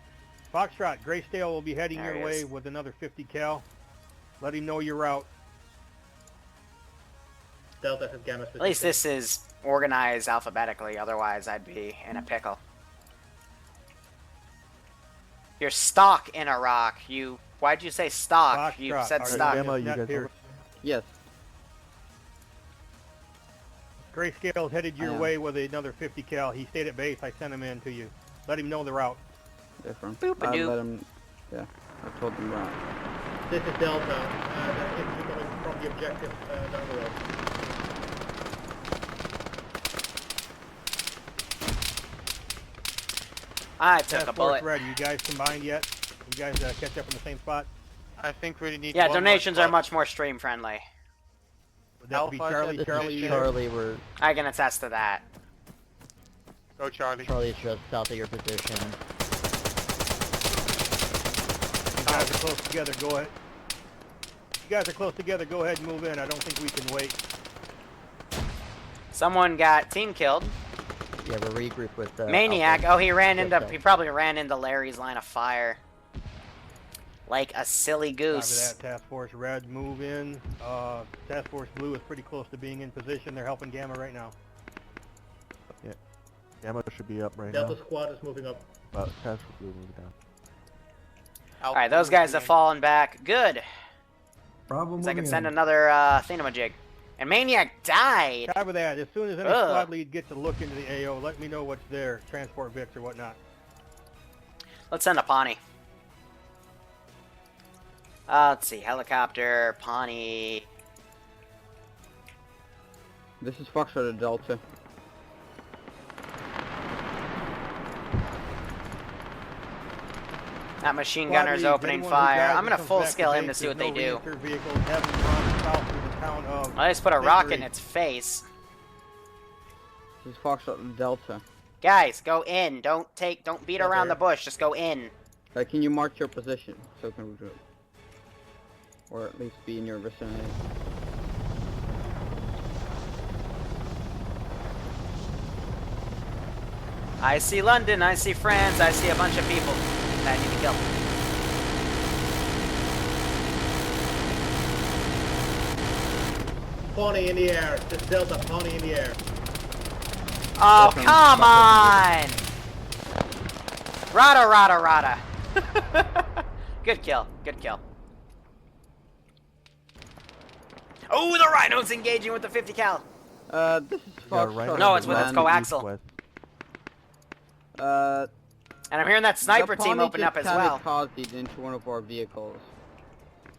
Foxtrot, Grayscale will be heading There your he way is. with another 50 cal. Let him know your route. Delta has Gamma At least this is organized alphabetically, otherwise I'd be in a pickle. You're stuck in a rock. Why'd you say stock? You Foxtrot, said are stuck. Gamma, you Net guys Pierce. over? Yes. Grayscale's headed your I am. way with another 50 cal. He stayed at base. I sent him in to you. Let him know the route. Different. Boop-a-doop. I let him... Yeah, I told him that. This is Delta. That is coming from the objective down the road. I took Task a Force bullet. ready. You guys combined yet? You guys catch up in the same spot? I think we need. Yeah, one more donations are squad. much more stream friendly. Would that be Alpha Charlie? said Charlie, this Charlie, we're I can attest to that. Go, Charlie. Charlie's just south of your position. You guys are close together. Go ahead. You guys are close together. Go ahead and move in. I don't think we can wait. Someone got team killed. Yeah, we're regrouped with Maniac. Alpha. Oh, he Okay. probably ran into Larry's line of fire. Like a silly Copy goose. that. Task Force Red, move in. Task Force Blue is pretty close to being in position. They're helping Gamma right now. Yeah. Gamma should be up right Delta now. squad is moving up. But Task Force Blue moving down. Alright, those guys have fallen back. Good. Bravo So I can moving send in. another thingamajig. And Maniac died! Copy that. As soon as any Ugh. squad lead gets a look into the AO, let me know what's there. Transport Vics or whatnot. Let's send a Pawnee. Let's see. Helicopter, Pawnee. This is Foxtrot to Delta. That machine Squad gunner's leads, opening anyone who fire. dies I'm gonna and comes full back scale him to base, see what there's they no do. reenter vehicles. Have them run south through the town of I just put a rocket in Beverly. its face. This is Foxtrot to Delta. Guys, go in. Don't beat Yeah, around there. the bush. Just go in. Can you mark your position so we can regroup? Or at least be in your vicinity. I see London. I see France. I see a bunch of people that I need to kill. Pony in the air. This is Delta, Pony in the air. Oh, come on! Rada, rada, rada. Good kill, good kill. Oh, the Rhino's engaging with the 50 cal. This is Foxtrot. No, it's with its coaxial. And I'm hearing that sniper team open up as well. Kamikazed into one of our vehicles,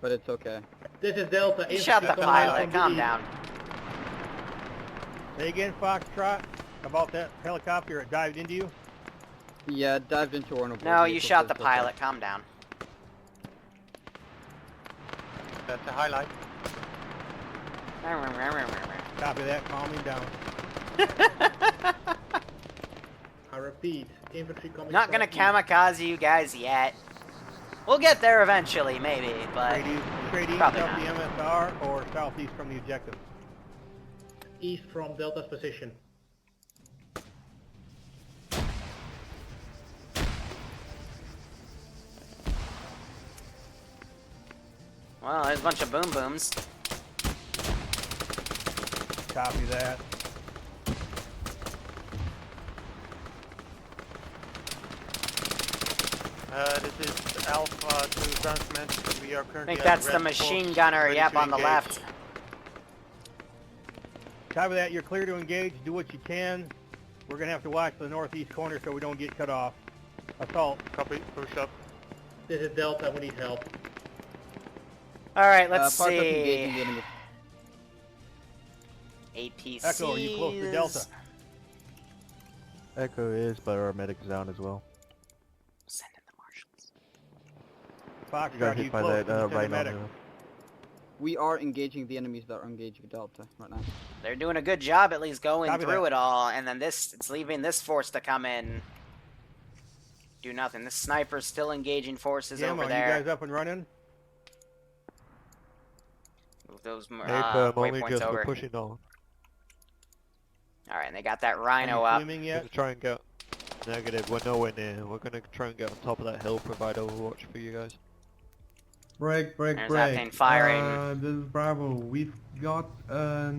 but it's okay. This is Delta. You shot the pilot, calm down. Say again, Foxtrot, about that helicopter, it dived into you? Yeah, it dived into one of our No, vehicles. you shot the pilot, calm down. That's a highlight. Copy that, calming down. I repeat, infantry coming. Not gonna kamikaze you guys yet. We'll get there eventually, maybe, but Straight east probably of not. the MSR or southeast from the objective? East from Delta's position. Well, there's a bunch of boom booms. Copy that. This is Alpha to Transmit. We are I currently think at that's the red machine post, gunner, ready yep, to on the engage. left. Copy that, you're clear to engage, do what you can. We're gonna have to watch the northeast corner so we don't get cut off. Assault. Copy, push up. This is Delta, we need help. Alright, let's Foxtrot see. engaging the enemy. APCs. Echo, are you close to Delta? Echo is, but our medic's down as well. Send in the marshals. You got Foxtrot, hit you by close that to the right medic. on We are engaging the enemies that are engaging Delta right now. They're doing a good job at least going Copy through that. it all, and then it's leaving this force to come in. Do nothing. This sniper's still engaging forces Gamma, over you there. guys up and running? Move those Hey, only waypoints just over. we're pushing on. Alright, and they got that Are Rhino you up. swimming We're yet? gonna try and get... Negative, we're nowhere near. We're gonna try and get on top of that hill, provide overwatch for you guys. Break, break, There's break. that thing firing. This is Bravo. We've got a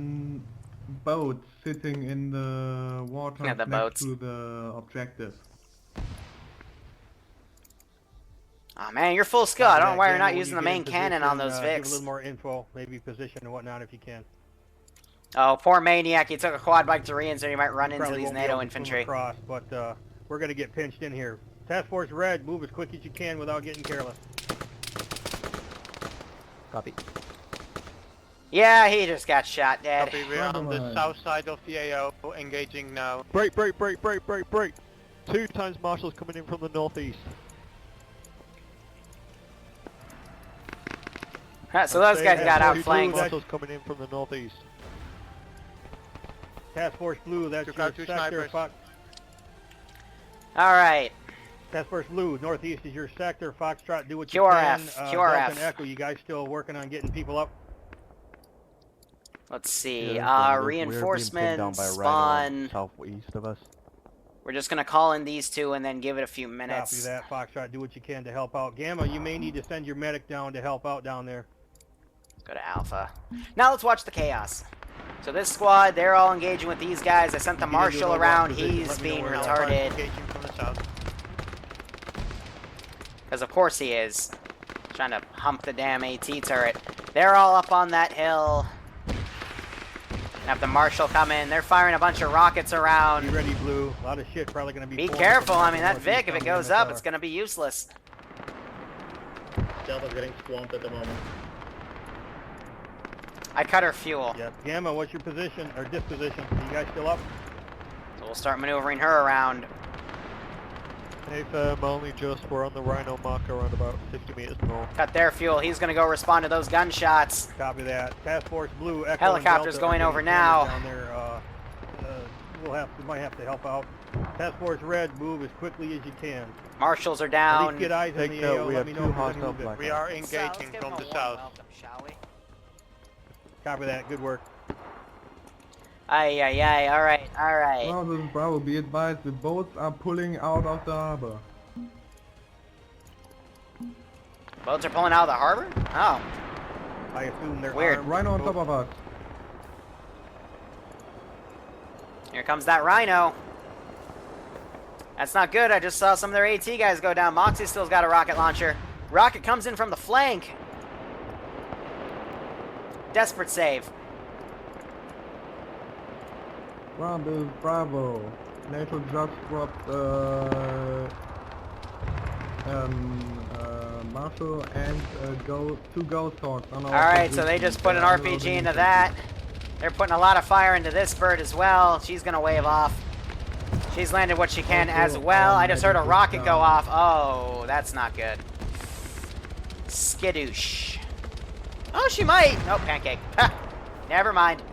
boat sitting in the water Yeah, the next boats. to the objective. Oh man, you're full skill. I don't know why you're Gamma, not when using you the get in main cannon on position, those Give a Vics. little more info, maybe position and whatnot if you can. Oh, poor Maniac. He took a quad bike to re so he might run into Probably these won't be NATO able to swim infantry. across, but we're gonna get pinched in here. Task Force Red, move as quick as you can without getting careless. Copy. Yeah, he just got shot dead. Copy, we're on the south side of the AO, engaging now. Break, break, break, break, break, break! 2 times marshals coming in from the northeast. So those guys got outflanked. Marshals coming in from the northeast. Task Force Blue, that's Took your out 2 sector. snipers. Alright. Task Force Blue, northeast is your sector. Foxtrot, do what you QRF, can. QRF. Delta and Echo, you guys still working on getting people up? Let's see. Yeah, we're being pinned Reinforcements down by a Rhino spawn. southeast of us. We're just gonna call in these two and then give it a few Copy minutes. that, Foxtrot, do what you can to help out. Gamma, you may need to send your medic down to help out down there. Let's go to Alpha. Now let's watch the chaos. So this squad, they're all engaging with these guys. I sent the If you need to marshal know what around. position, He's let me know being where you are. Alpha retarded. engaging from the south. Because of course he is. Trying to hump the damn AT turret. They're all up on that hill. Have the marshal come in. They're firing a bunch of rockets Be around. ready, Blue. A lot of shit probably going to be Be pouring careful. from I mean, that northeast Vic, if it on the goes up, MSR. it's going to be useless. Delta's getting swamped at the moment. I cut her fuel. Yep. Gamma, what's your position, or disposition? Are you guys still up? So we'll start maneuvering her around. Hey firm, only just, we're on the Rhino marker around about 50 meters north. Cut their fuel. He's going to go respond to those gunshots. Copy that. Task Force Blue, Echo Helicopter's and Delta going are over getting now. down there. We might have to help out. Task Force Red, move as quickly as you can. Marshals are At down. least get eyes on Take the note, AO. we Let have me 2 know if there's any hostile movement. black We are engaging from the south. Shall we? Copy that. Good work. Aye, aye, aye. Alright, alright. Well, this is Bravo. Be advised, the boats are pulling out of the harbor. Boats are pulling out of the harbor? Oh. I assume they're Weird. armed. Rhino on top of us. Here comes that Rhino. That's not good. I just saw some of their AT guys go down. Moxie still's got a rocket launcher. Rocket comes in from the flank. Desperate save. Bravo, Bravo. NATO just dropped Marshall and two Ghost Hawks on our Alright, so they just put an RPG into that. They're putting a lot of fire into this bird as well. She's gonna wave off. She's landed what she can as well. I just heard a rocket go off. Oh, that's not good. Skidoosh. Oh, she might. Oh, pancake. Ha! Never mind.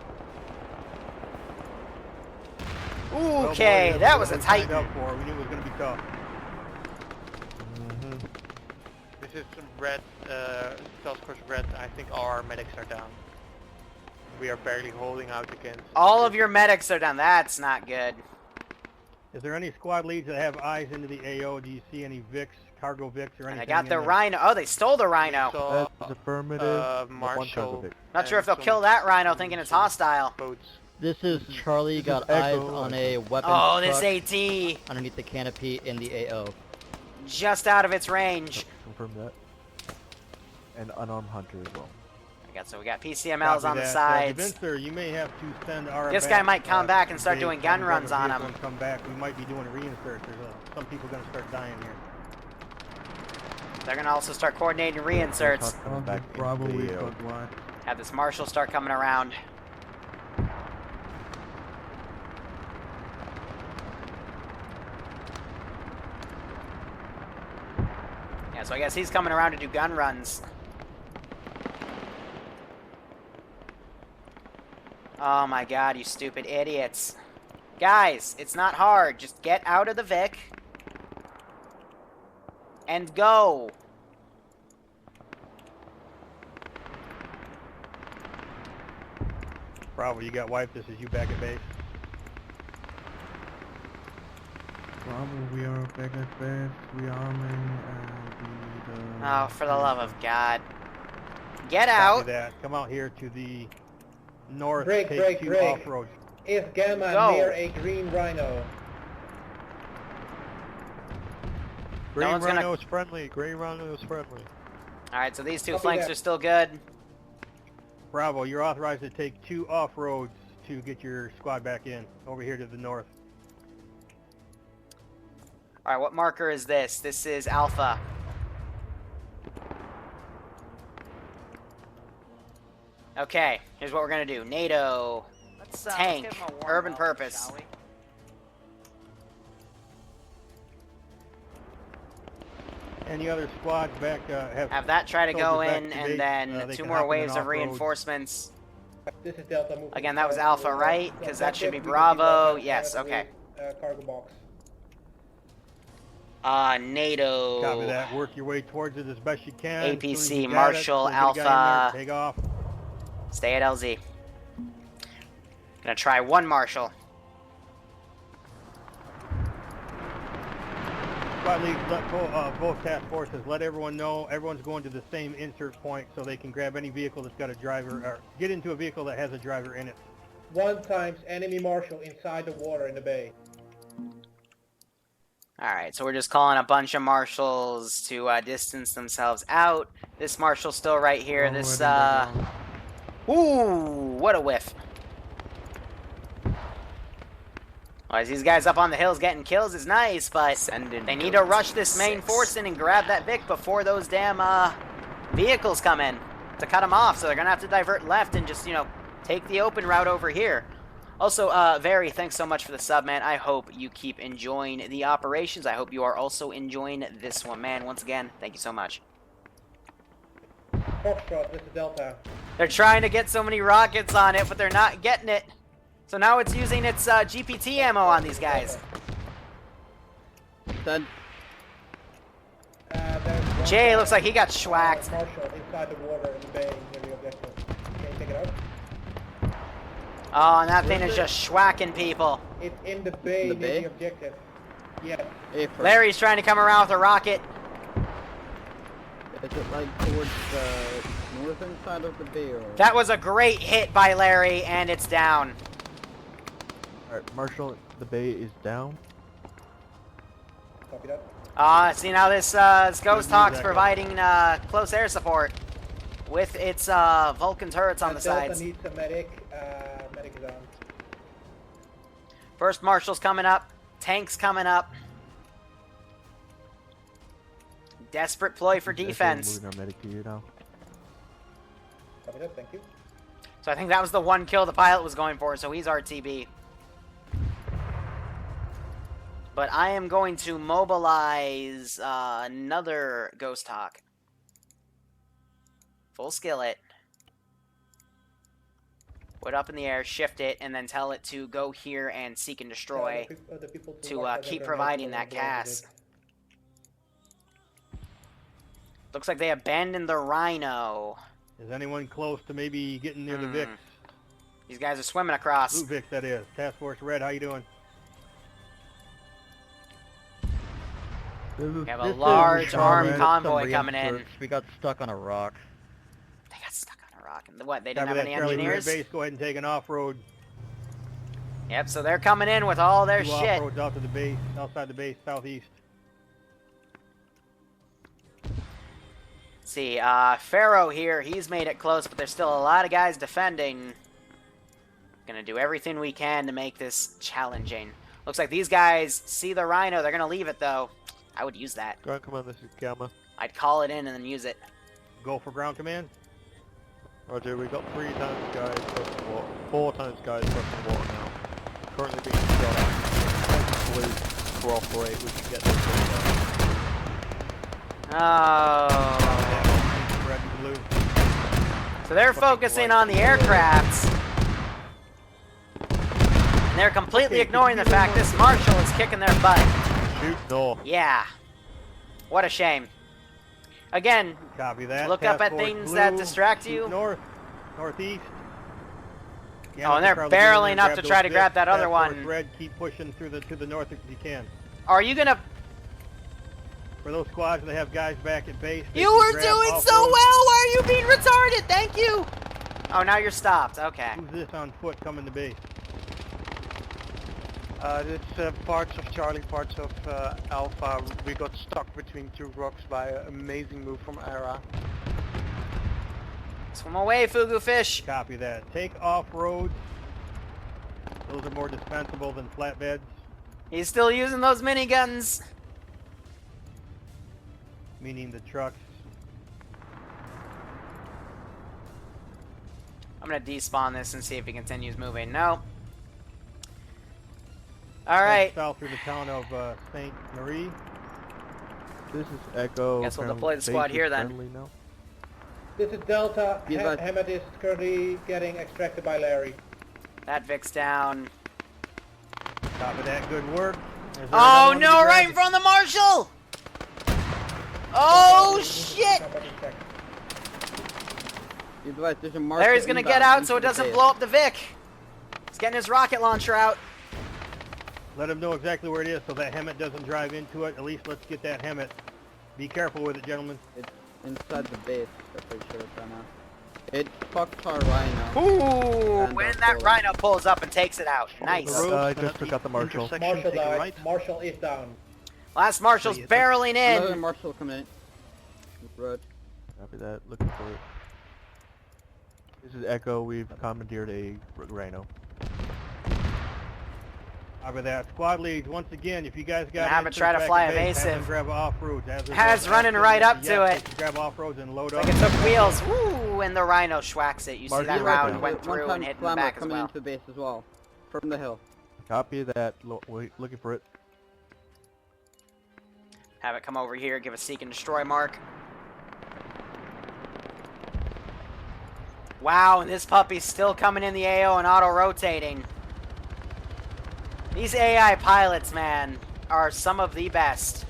Okay, that was a tight. We knew it was going to be tough. This is red, task force red. I think all our medics are down. We are barely holding out against. All of your medics are down. That's not good. Is there any squad leads that have eyes into the AO? Do you see any VIX, cargo VIX, or anything? And I got the Rhino. Oh, they stole the Rhino. That's affirmative. Marshall. Not sure if they'll kill that Rhino thinking it's hostile. Boats. This is Charlie, got eyes on a weapon Oh, this truck AT. underneath the canopy in the AO. Just out of its range. Confirm that. And unarmed hunter as well. So we got PCMLs on the sides. Vincer, you may have to send our This guy might come back and start doing gun runs on him. Come back. We might be doing reinserts. There's some people going to start dying here. They're going to also start coordinating reinserts. Probably Have this Marshal start coming around. Yeah, so I guess he's coming around to do gun runs. Oh my god, you stupid idiots. Guys, it's not hard. Just get out of the Vic. And go. Bravo, you got wiped. This is you back at base. Bravo, we are back at base. We arming Oh, for the love of God. Get out. Copy that. Come out here to the north. Break, take two break. off-road. Is Gamma Go. near a green Rhino? Green one's gonna- Rhino is friendly. Green Rhino is friendly. Alright, so these two Copy flanks that. are still good. Bravo, you're authorized to take two off-roads to get your squad back in. Over here to the north. Alright, what marker is this? This is Alpha. Okay, here's what we're gonna do. NATO, tank, urban purpose. Any other squads back Have that try to go soldiers back in, to and base, then they two can more hop in waves and of off-road. reinforcements. This is Delta moving. Again, that was forward Alpha, to, right? Because that should be objective, Bravo. we can Yes, see okay. cargo box. NATO. Copy that. Work your way towards it as best you can. As soon as APC, you got Marshall, it, get a guy in there, Alpha. Take off. Stay at LZ. Gonna try one Marshal. Squad leads, let both task forces let everyone know everyone's going to the same insert point so they can grab any vehicle that's got a driver, or get into a vehicle that has a driver in it. 1 times enemy Marshal inside the water in the bay. Alright, so we're just calling a bunch of Marshals to distance themselves out. This Marshal's still right here. This, ooh, what a whiff. Well, these guys up on the hills getting kills is nice, but they need to rush this main force in and grab that Vic before those damn vehicles come in to cut them off. So they're going to have to divert left and just, you know, take the open route over here. Also, Very, thanks so much for the sub, man. I hope you keep enjoying the operations. I hope you are also enjoying this one, man. Once again, thank you so much. Foxtrot, this is Delta. They're trying to get so many rockets on it, but they're not getting it. So now it's using its GPT ammo on these guys. Then Jay looks like he got schwacked. Marshal inside the water in the bay near the objective. Can you take it out? Oh, and that thing is just schwacking people. It's in the bay The near bay? the objective. Yes. Larry's trying to come around with a rocket. Is it like towards the northern side of the bay or? That was a great hit by Larry, and it's down. Alright, Marshal, the bay is down. Copy that. See now this Ghost Hawk's providing close air support with its Vulcan turrets on the sides. Delta needs a medic. Medic is on. First Marshal's coming up. Tanks coming up. Desperate ploy for defense. Moving our medic to you now. Copy that, thank you. So I think that was the one kill the pilot was going for, so he's RTB. But I am going to mobilize another Ghost Hawk. Full skillet. Put up in the air, shift it, and then tell it to go here and seek and destroy to keep providing that CAS. Looks like they abandoned the Rhino. Is anyone close to maybe getting near the Vix? These guys are swimming across. Blue Vix, that is. Task Force Red, how you doing? We have a large armed convoy coming in. We got stuck on a rock. They got stuck on a rock. And what, they didn't have any engineers? Base, go ahead and take an off-road. Yep, so they're coming in with all their Two shit. off-roads out to the base, outside the base, southeast. Let's see, Pharaoh here, he's made it close, but there's still a lot of guys defending. Gonna do everything we can to make this challenging. Looks like these guys see the Rhino. They're gonna leave it, though. I would use that. Ground command, this is Gamma. I'd call it in and then use it. Go for ground command. Roger, we got 3 times guys crossing water. 4 times guys crossing water now. Currently being shot at. Hopefully, cooperate, we can get this thing done. Oh. Red and blue. So they're focusing on the aircrafts. And they're completely ignoring the fact this Marshal is kicking their butt. Shoot, no. Yeah. What a shame. Again, copy that. Look up at things that distract you. North, northeast. Oh, and they're barreling up to try to grab that other one. Red, keep pushing through to the north if you can. Are you gonna? For those squads that have guys back at base. You were doing so well. Why are you being retarded? Thank you. Oh, now you're stopped. Okay. Who's this on foot coming to base? It's parts of Charlie, parts of Alpha. We got stuck between 2 rocks by an amazing move from Arma. Swim away, Fugu fish. Copy that. Take off roads. Those are more dispensable than flatbeds. He's still using those miniguns. Meaning the trucks. I'm gonna despawn this and see if he continues moving. No. All right. South through the town of St. Marie. This is Echo. Guess we'll deploy the squad here then. Now. This is Delta. Hammett is currently getting extracted by Larry. That Vic's down. Top of that, good work. Oh no, right in front of the Marshal! Oh shit! Larry's gonna get out so it doesn't blow up the Vic. He's getting his rocket launcher out. Let him know exactly where it is so that Hammett doesn't drive into it. At least let's get that Hammett. Be careful with it, gentlemen. It's inside the base. I'm pretty sure it's right now. It fucked our Rhino. Ooh! When that Rhino pulls up and takes it out. Nice. I just took out the Marshal. Marshal died. Right. Marshal is down. Last Marshal's barreling in. Another Marshal coming in. Road. Copy that. Looking for it. This is Echo. We've commandeered a Rhino. Over that squad leads once again. If you guys got have it try to fly evasive. Grab off roads. Has running right up to it. Grab off roads and load up. Like it took wheels. Ooh, and the Rhino schwacks it. You see that round went through and hit in the back as coming well. into the base as well, from the hill. Copy that. Wait, looking for it. Have it come over here. Give a seek and destroy mark. Wow, and this puppy's still coming in the AO and auto-rotating. These AI pilots, man, are some of the best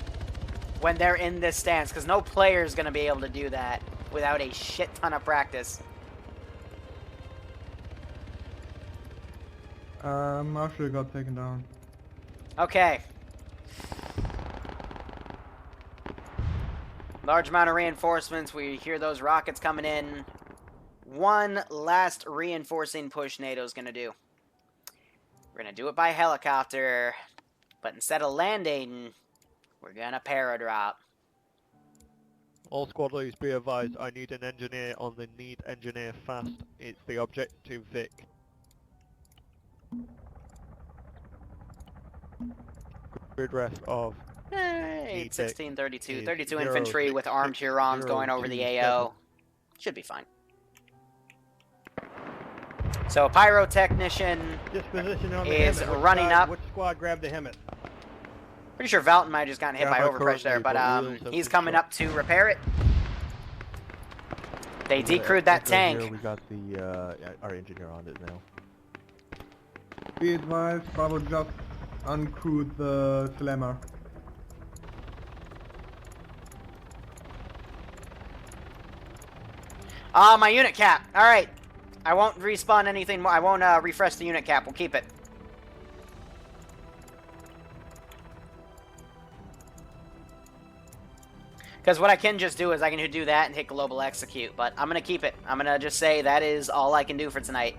when they're in this stance, because no player is going to be able to do that without a shit ton of practice. Marshall got taken down. Okay. Large amount of reinforcements. We hear those rockets coming in. One last reinforcing push NATO's going to do. We're gonna do it by helicopter, but instead of landing, we're gonna paradrop. All squad leads be advised, I need an engineer on the need engineer fast. It's the objective Vic. Grid rest of 8, 16, 32. 32 0, infantry 6, with armed 6, Hurons 0, going over 2, the 7. AO. Should be fine. So, pyrotechnician Disposition on the is Hemet. Which running side- up. Which squad grabbed the Hemet? Pretty sure Valton might have just gotten hit Yeah, by my overcrush there, currently, but but wheels he's have coming been up to repair it. They With the decrewed that Echo tank. Here, we got the our engineer on it now. Be advised, Bravo just uncrewed the slammer. My unit cap. All right. I won't respawn anything more. I won't refresh the unit cap. We'll keep it. Because what I can just do is I can do that and hit global execute. But I'm going to keep it. I'm going to just say that is all I can do for tonight.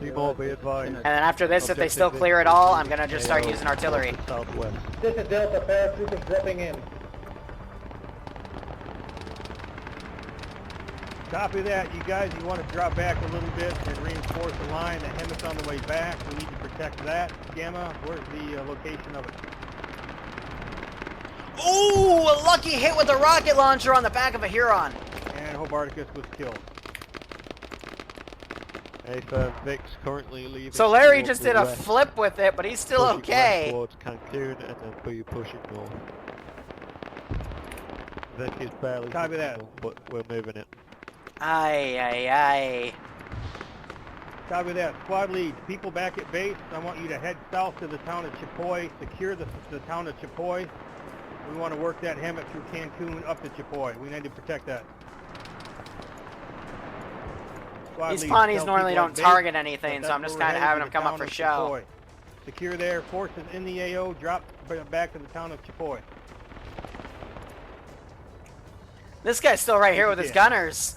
Seymour, be advised. And then after this, if they still Objective clear it Vic all, is I'm going to just start AO using artillery. Southwest. This is Delta, paratroopers dropping in. Copy that. You guys, you want to drop back a little bit and reinforce the line. The Hemet's on the way back. We need to protect that. Gamma, where's the location of it? Ooh, a lucky hit with a rocket launcher on the back of a Huron. And Hobarticus was killed. Hey, Vic's currently leaving. So Larry towards just the did a west, flip with it, but he's still pushing okay. west towards Cancun and then be pushing north. Vic is barely Copy that. visible, but we're moving it. Aye, aye, aye. Copy that. Squad leads, people back at base, I want you to head south to the town of Chipoy, secure the town of Chipoy. We want to work that Hemet through Cancun up to Chipoy. We need to protect that. Squad These leads, Pawnees tell normally people don't at base target that anything, so that's I'm just where we're kind of headed, having to them the come up town for of show. Chipoy. Secure their forces in the AO, drop back to the town of Chipoy. This guy's still right here with his Yeah. gunners.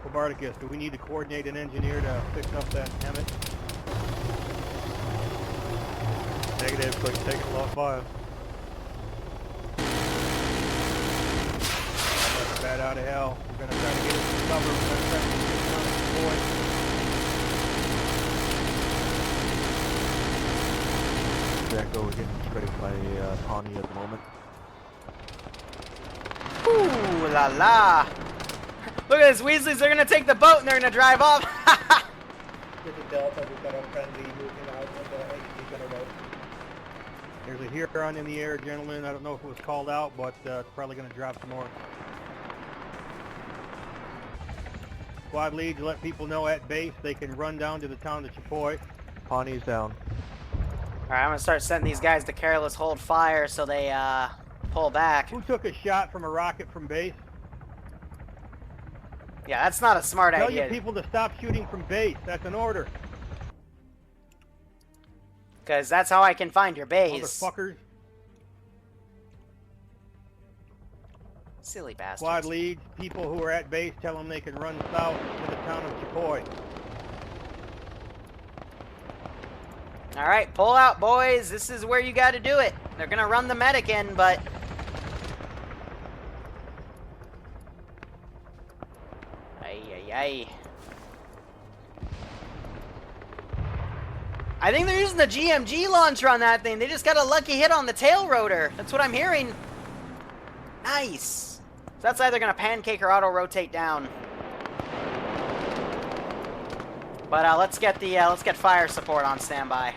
Hobarticus, do we need to coordinate an engineer to fix up that Hemet? Negative, but taking a lot of fire. That's bad out of hell. We're gonna try to get it to cover. We're gonna try to get it down to Chipoy. Echo, we're getting sprayed by Pawnee at the moment. Ooh la la. Look at this, Weasleys. They're going to take the boat and they're going to drive off. This is Delta, we've got our friendly moving out on the HQ Center Road. There's a Huron in the air, gentlemen. I don't know if it was called out, but it's probably going to drop some more. Squad leads, let people know at base they can run down to the town of Chipoy. Pawnee's down. All right, I'm going to start sending these guys to careless hold fire so they pull back. Who took a shot from a rocket from base? Yeah, that's not a smart Tell idea. your people to stop shooting from base. That's an order. Because that's how I can find your base. Motherfuckers. Silly bastards. Squad leads, people who are at base, tell them they can run south to the town of Chipoy. All right, pull out, boys. This is where you got to do it. They're going to run the medic in, but... Ay, ay, ay. I think they're using the GMG launcher on that thing. They just got a lucky hit on the tail rotor. That's what I'm hearing. Nice. So that's either going to pancake or auto-rotate down. But let's get fire support on standby.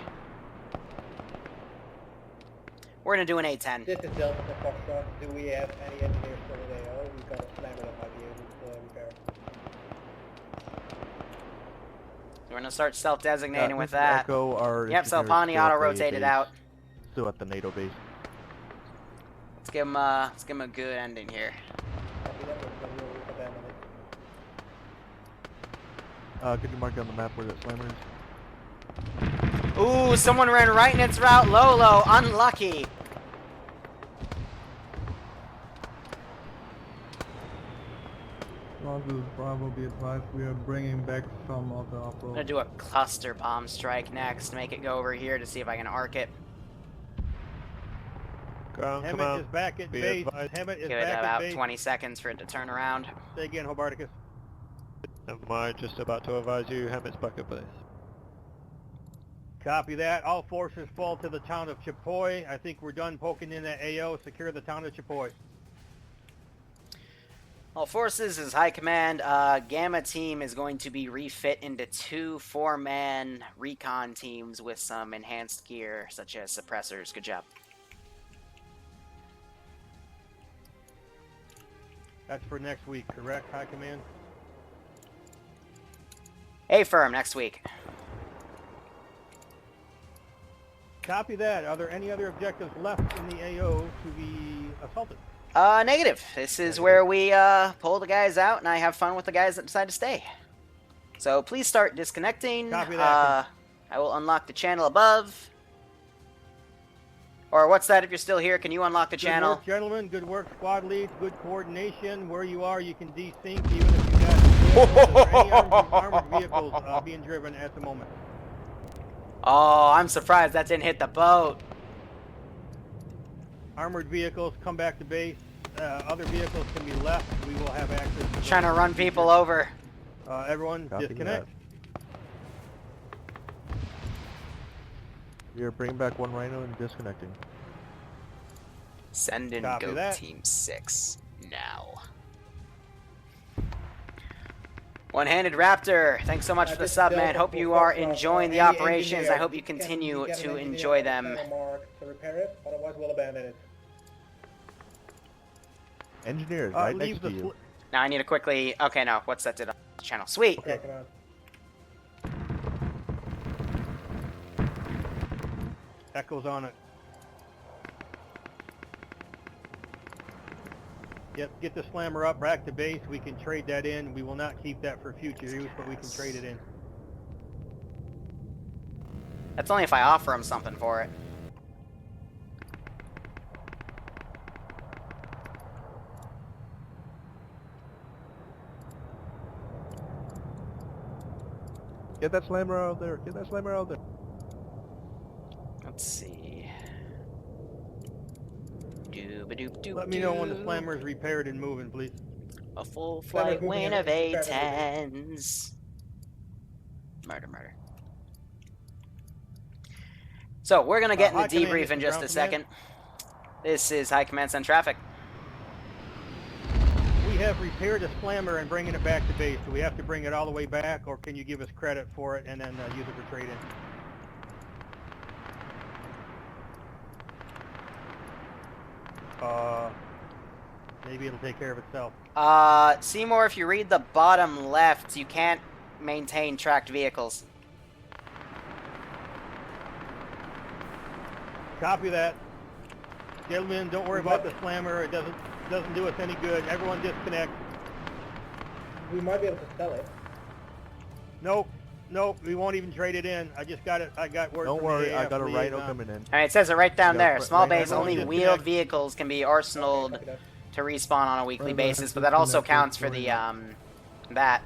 We're gonna do an A10. This is Delta for Foxtrot. Do we have any engineers still in AO? We've got a slammer that might be able to repair. We're gonna start self-designating with This is that. Echo, our Yep, so engineer is Pawnee still at the auto-rotated base. out. Still at the NATO base. Let's give him a good ending here. Copy that, we'll abandon it. Could you mark on the map where that slammer is? Ooh, someone ran right in its route. Low, unlucky. responses, Bravo, be advised, we are bringing back some of the I'm off-road. gonna do a cluster bomb strike next. Make it go over here to see if I can arc it. Ground Hammett command, is back at be base. advised. Hammett is Give it back at about base. 20 seconds for it to turn around. Say again, Hobarticus. Never mind, just about to advise you, Hammett's back at base. Copy that. All forces fall to the town of Chipoy. I think we're done poking in that AO. Secure the town of Chipoy. All forces is high command. Gamma team is going to be refit into 2 4-man recon teams with some enhanced gear, such as suppressors. Good job. That's for next week, correct, High Command? A-firm next week. Copy that. Are there any other objectives left in the AO to be assaulted? Negative. This is where we pull the guys out, and I have fun with the guys that decide to stay. So please start disconnecting. Copy that. I will unlock the channel above. Or what's that? If you're still here, can you unlock the channel? Good work, gentlemen. Good work, squad leads. Good coordination. Where you are, you can desync, even if you got vehicles. Are there any armored vehicles being driven at the moment? Oh, I'm surprised that didn't hit the boat. Armored vehicles, come back to base. Other vehicles can be left. We will have access to Trying to run people over. Everyone, Copy disconnect. You're bringing back 1 Rhino and disconnecting. Send in Copy Goat that. Team 6 now. One-handed Raptor, thanks so much for the sub, man. Hope you are enjoying the operations. I hope you continue to enjoy them. To repair it, otherwise we'll abandon it. Engineers, right leave next to the you. Now I need to quickly... Okay, no. What's that did on the channel? Sweet. Okay, come on. Echoes on it. Yep, get the slammer up, back to base. We can trade that in. We will not keep that for future use, but we can trade it in. That's only if I offer him something for it. Get that slammer out there. Get that slammer out there. Let's see. Let me know when the slammer is repaired and moving, please. A full flight win of A-10s. Murder. So, we're going to get into debrief in just a second. This is High Command Send Traffic. We have repaired a slammer and bringing it back to base. Do we have to bring it all the way back, or can you give us credit for it and then use it for trade-in? Maybe it'll take care of itself. Seymour, if you read the bottom left, you can't maintain tracked vehicles. Copy that. Gentlemen, don't worry about the slammer. It doesn't do us any good. Everyone disconnect. We might be able to sell it. Nope, we won't even trade it in. I just got it. I got word. Don't from worry, the I AF got a Rhino liaison. coming in. Alright, it says it right down there. Small right, base, everyone only disconnect. wheeled vehicles can be arsenaled to respawn on a weekly basis, but that also counts for the, that.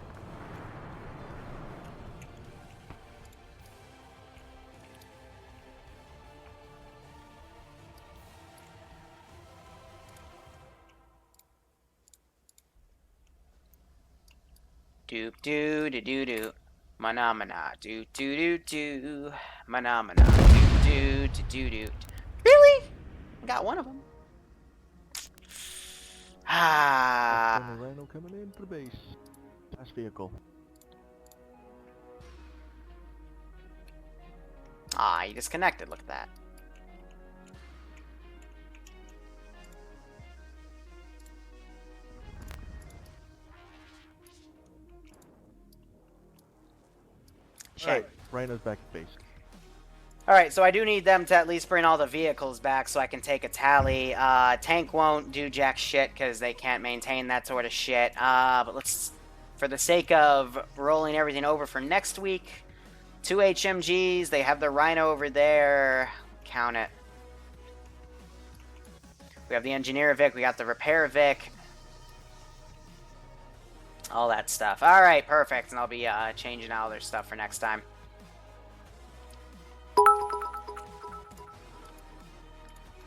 Doop doo doo doo doo. Mana doo doo doo doo. Mana doo doo doo doo. Really? I got one of them. Ah. Rhino coming in for the base. Last vehicle. Ah, he disconnected. Look at that. Alright, Rhino's back at base. Alright, so I do need them to at least bring all the vehicles back so I can take a tally. Tank won't do jack shit because they can't maintain that sort of shit. But let's, for the sake of rolling everything over for next week, 2 HMGs, they have the Rhino over there. Count it. We have the Engineer Vic, we got the Repair Vic. All that stuff. All right, perfect. And I'll be changing all their stuff for next time.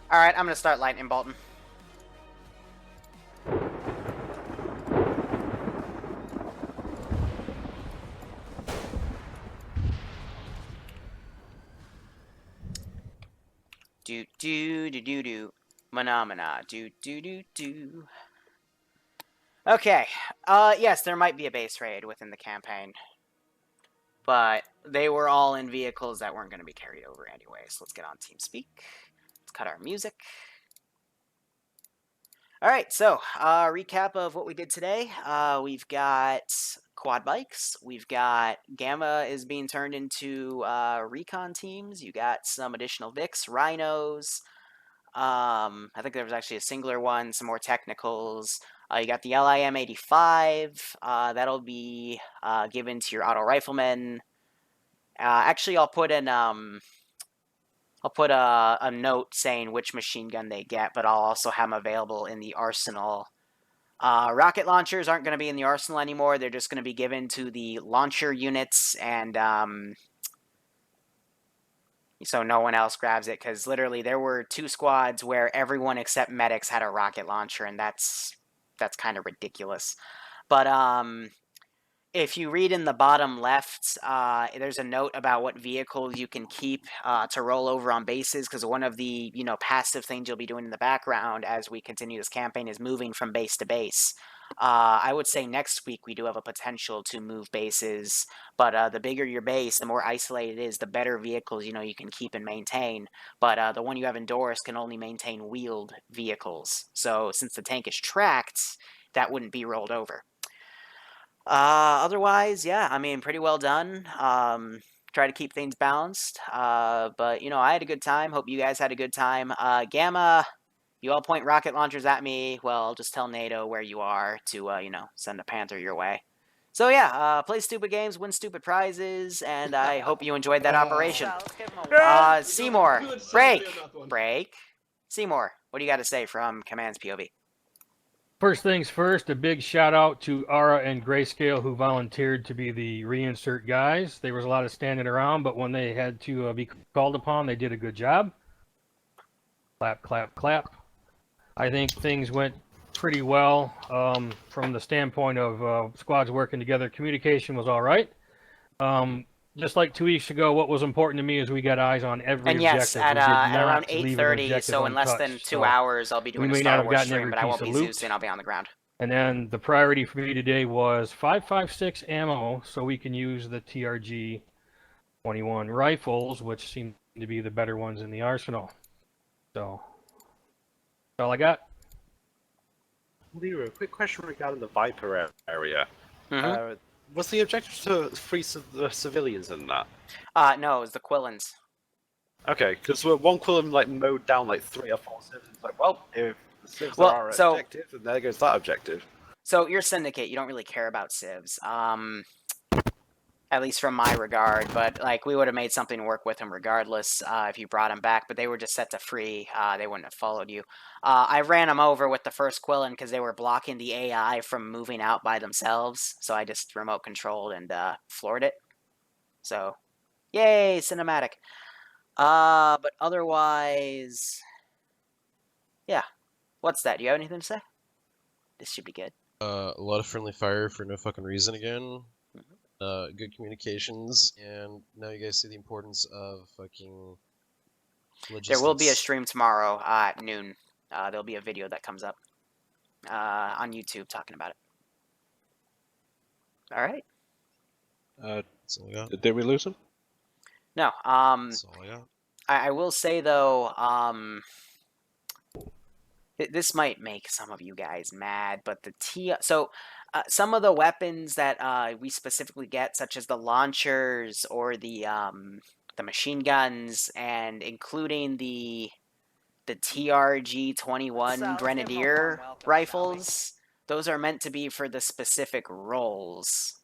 All right, I'm gonna start lightning bolting. Do do do do do. Phenomena. Do do do do. Okay. Yes, there might be a base raid within the campaign. But they were all in vehicles that weren't going to be carried over anyway. So let's get on TeamSpeak. Let's cut our music. Alright, so, recap of what we did today. We've got quad bikes. We've got Gamma is being turned into recon teams. You got some additional Vics, Rhinos. I think there was actually a singular one, some more technicals. You got the LIM-85. That'll be given to your auto riflemen. Actually, I'll put in I'll put a note saying which machine gun they get, but I'll also have them available in the arsenal. Rocket launchers aren't going to be in the arsenal anymore. They're just going to be given to the launcher units, and so no one else grabs it, because literally there were 2 squads where everyone except medics had a rocket launcher, and that's kind of ridiculous. But if you read in the bottom left, there's a note about what vehicles you can keep to roll over on bases, because one of the passive things you'll be doing in the background as we continue this campaign is moving from base to base. I would say next week we do have a potential to move bases, but the bigger your base, the more isolated it is, the better vehicles you can keep and maintain. But the one you have endorsed can only maintain wheeled vehicles. So since the tank is tracked, that wouldn't be rolled over. Otherwise, yeah, I mean, pretty well done. Try to keep things balanced. But, I had a good time. Hope you guys had a good time. Gamma, you all point rocket launchers at me. Well, I'll just tell NATO where you are to, send a Panther your way. So, yeah, play stupid games, win stupid prizes, and I hope you enjoyed that operation. Seymour, break. Seymour, what do you got to say from Command's POV? First things first, a big shout out to Ara and Grayscale who volunteered to be the reinsert guys. There was a lot of standing around, but when they had to be called upon, they did a good job. Clap, clap, clap. I think things went pretty well from the standpoint of squads working together. Communication was all right. Just like 2 weeks ago, what was important to me is we got eyes on every and yes, objective. at around 8:30, so in less than 2 hours, I'll be doing a Star Wars stream, but I won't be Zeus and I'll be on the ground. And then the priority for me today was 5.56 ammo, so we can use the TRG 21 rifles, which seem to be the better ones in the arsenal. So, that's all I got. Liru, a quick question regarding the Viper area. Mm-hmm. Was the objective to free the civilians in that? No, it was the Quillins. Okay, because one Quillen mowed down 3 or 4 civs. Well, if the civs are our objective, then there goes that objective. So you're Syndicate. You don't really care about civs. At least from my regard, but we would have made something work with them regardless if you brought them back, but they were just set to free. They wouldn't have followed you. I ran them over with the first Quillen because they were blocking the AI from moving out by themselves, so I just remote controlled and floored it. So, yay, cinematic. But otherwise, yeah. What's that? Do you have anything to say? This should be good. A lot of friendly fire for no fucking reason again. Good communications, and now you guys see the importance of fucking logistics. There will be a stream tomorrow at noon. There'll be a video that comes up on YouTube talking about it. All right. That's all I got. Did we lose him? No. That's all I got. I will say though, this might make some of you guys mad, but some of the weapons that we specifically get, such as the launchers or the machine guns, and including the TRG-21 Grenadier rifles, those are meant to be for the specific roles.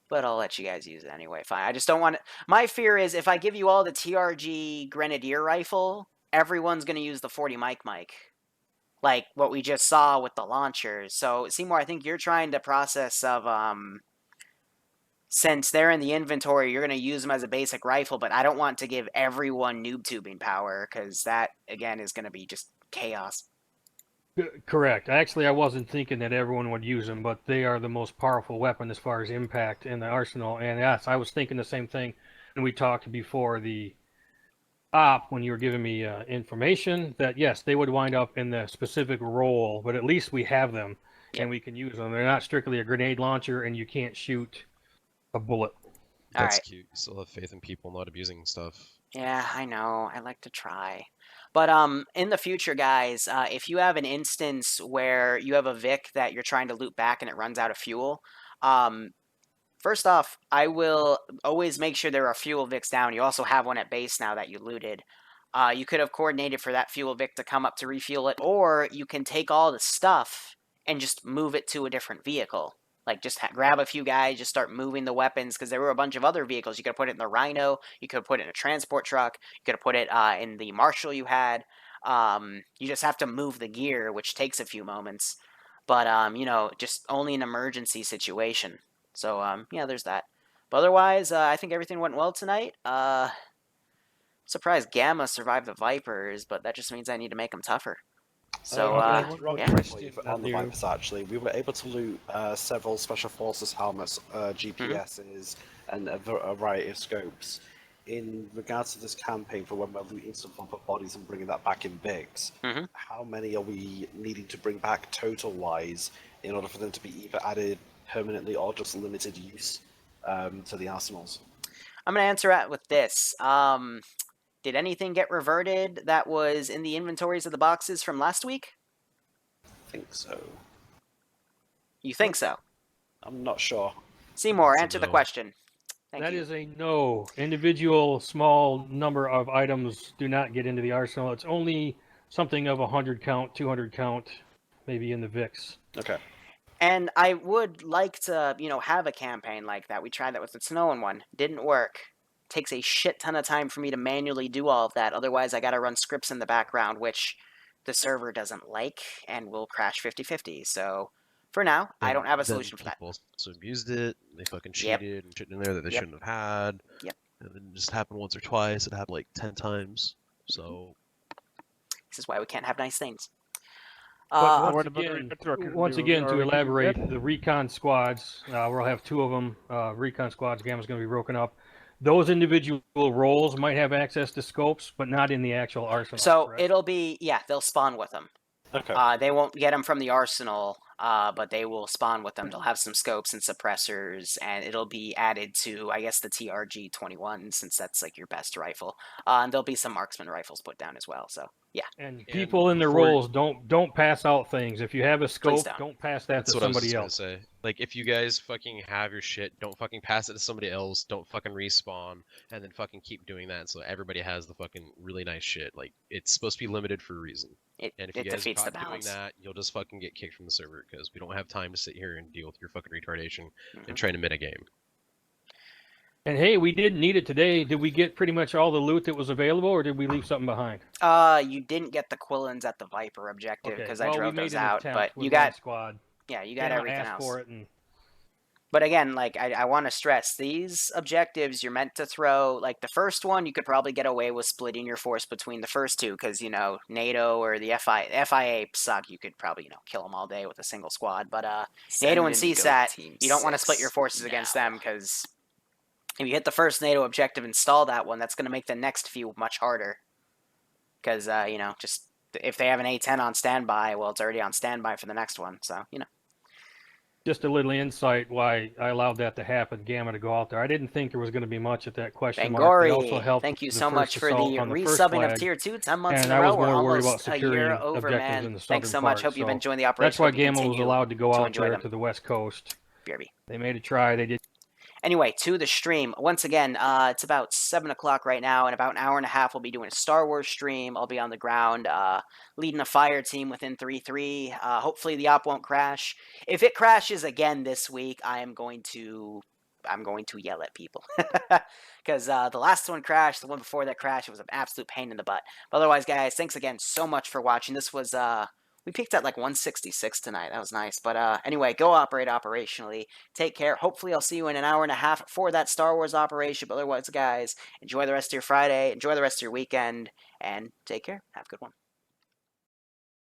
But I'll let you guys use it anyway. Fine. I just don't want to... My fear is if I give you all the TRG Grenadier rifle, everyone's going to use the 40 mic. like what we just saw with the launchers. So, Seymour, I think you're trying to process of, since they're in the inventory, you're going to use them as a basic rifle, but I don't want to give everyone noob tubing power, because that, again, is going to be just chaos. Correct. Actually, I wasn't thinking that everyone would use them, but they are the most powerful weapon as far as impact in the arsenal. And yes, I was thinking the same thing. And we talked before the op, when you were giving me information, that yes, they would wind up in the specific role, but at least we have them and we can use them. They're not strictly a grenade launcher, and you can't shoot a bullet. That's cute. You still have faith in people not abusing stuff. Yeah, I know. I like to try. But in the future, guys, if you have an instance where you have a Vic that you're trying to loot back and it runs out of fuel, first off, I will always make sure there are fuel Vics down. You also have one at base now that you looted. You could have coordinated for that fuel Vic to come up to refuel it, or you can take all the stuff and just move it to a different vehicle. Like, just grab a few guys, just start moving the weapons, because there were a bunch of other vehicles. You could have put it in the Rhino, you could have put it in a transport truck, you could have put it in the Marshall you had. You just have to move the gear, which takes a few moments. But, you know, just only an emergency situation. So, yeah, there's that. But otherwise, I think everything went well tonight. Surprised Gamma survived the Vipers, but that just means I need to make them tougher. So, yeah. On the Vipers, actually, we were able to loot several Special Forces helmets, GPSs, and a variety of scopes. In regards to this campaign, for when we're looting some bumper bodies and bringing that back in bigs, how many are we needing to bring back total-wise in order for them to be either added permanently or just limited use to the arsenals? I'm going to answer that with this. Did anything get reverted that was in the inventories of the boxes from last week? I think so. You think so? I'm not sure. Seymour, answer the question. That is a no. Individual small number of items do not get into the arsenal. It's only something of 100 count, 200 count, maybe in the VIX. Okay. And I would like to, you know, have a campaign like that. We tried that with the Snowing one. Didn't work. Takes a shit ton of time for me to manually do all of that. Otherwise, I got to run scripts in the background, which the server doesn't like and will crash 50-50. So, for now, I don't have a solution for that. People also abused it. They fucking cheated and shit in there that they shouldn't have had. Yep. And it just happened once or twice. It happened like 10 times. So. This is why we can't have nice things. Once again, to elaborate, the recon squads, we'll have 2 of them. Recon squads, Gamma's going to be broken up. Those individual roles might have access to scopes, but not in the actual arsenal. So correct? it'll be, yeah, they'll spawn with them. Okay. They won't get them from the arsenal, but they will spawn with them. They'll have some scopes and suppressors, and it'll be added to, I guess, the TRG-21, since that's like your best rifle. And there'll be some marksman rifles put down as well. So yeah. And people in their roles don't pass out things. If you have a scope, don't pass that to somebody else. Say. Like, if you guys fucking have your shit, don't fucking pass it to somebody else. Don't fucking respawn, and then fucking keep doing that. So everybody has the fucking really nice shit. Like, it's supposed to be limited for a reason. And if you guys defeats stop the balance. doing that, you'll just fucking get kicked from the server because we don't have time to sit here and deal with your fucking retardation and trying to minigame. And hey, we didn't need it today. Did we get pretty much all the loot that was available, or did we leave something behind? You didn't get the Quillins at the Viper objective because I drove those out, but you got squad. Yeah, you got everything else. For it and... But again, like I want to stress, these objectives you're meant to throw. Like the first one, you could probably get away with splitting your force between the first 2 because, you know, NATO or the FIA suck. You could probably, kill them all day with a single squad. But NATO and CSAT, you don't want to split your forces against them because if you hit the first NATO objective and stall that one, that's going to make the next few much harder. Because, just if they have an A-10 on standby, well, it's already on standby for the next one. So, Just a little insight why I allowed that to happen, Gamma to go out there. I didn't think there was going to be much at that question mark. They also helped thank you so much for the resubbing of Tier 2 10 months in a I row. was more We're worried about almost a securing year over, objectives man. in the southern Thanks so much. part, Hope you've so enjoyed the operation. That's why Gamma was allowed to go out there to the West Coast. BRB. They made a try. They did. Anyway, to the stream. Once again, it's about 7 o'clock right now. In about an hour and a half, we'll be doing a Star Wars stream. I'll be on the ground leading a fire team within 3-3. Hopefully the op won't crash. If it crashes again this week, I'm going to yell at people. Because the last one crashed, the one before that crashed, it was an absolute pain in the butt. But otherwise, guys, thanks again so much for watching. This was... We peaked at like 166 tonight. That was nice. But anyway, go operate operationally. Take care. Hopefully I'll see you in an hour and a half for that Star Wars operation. But otherwise, guys, enjoy the rest of your Friday. Enjoy the rest of your weekend. And take care. Have a good one.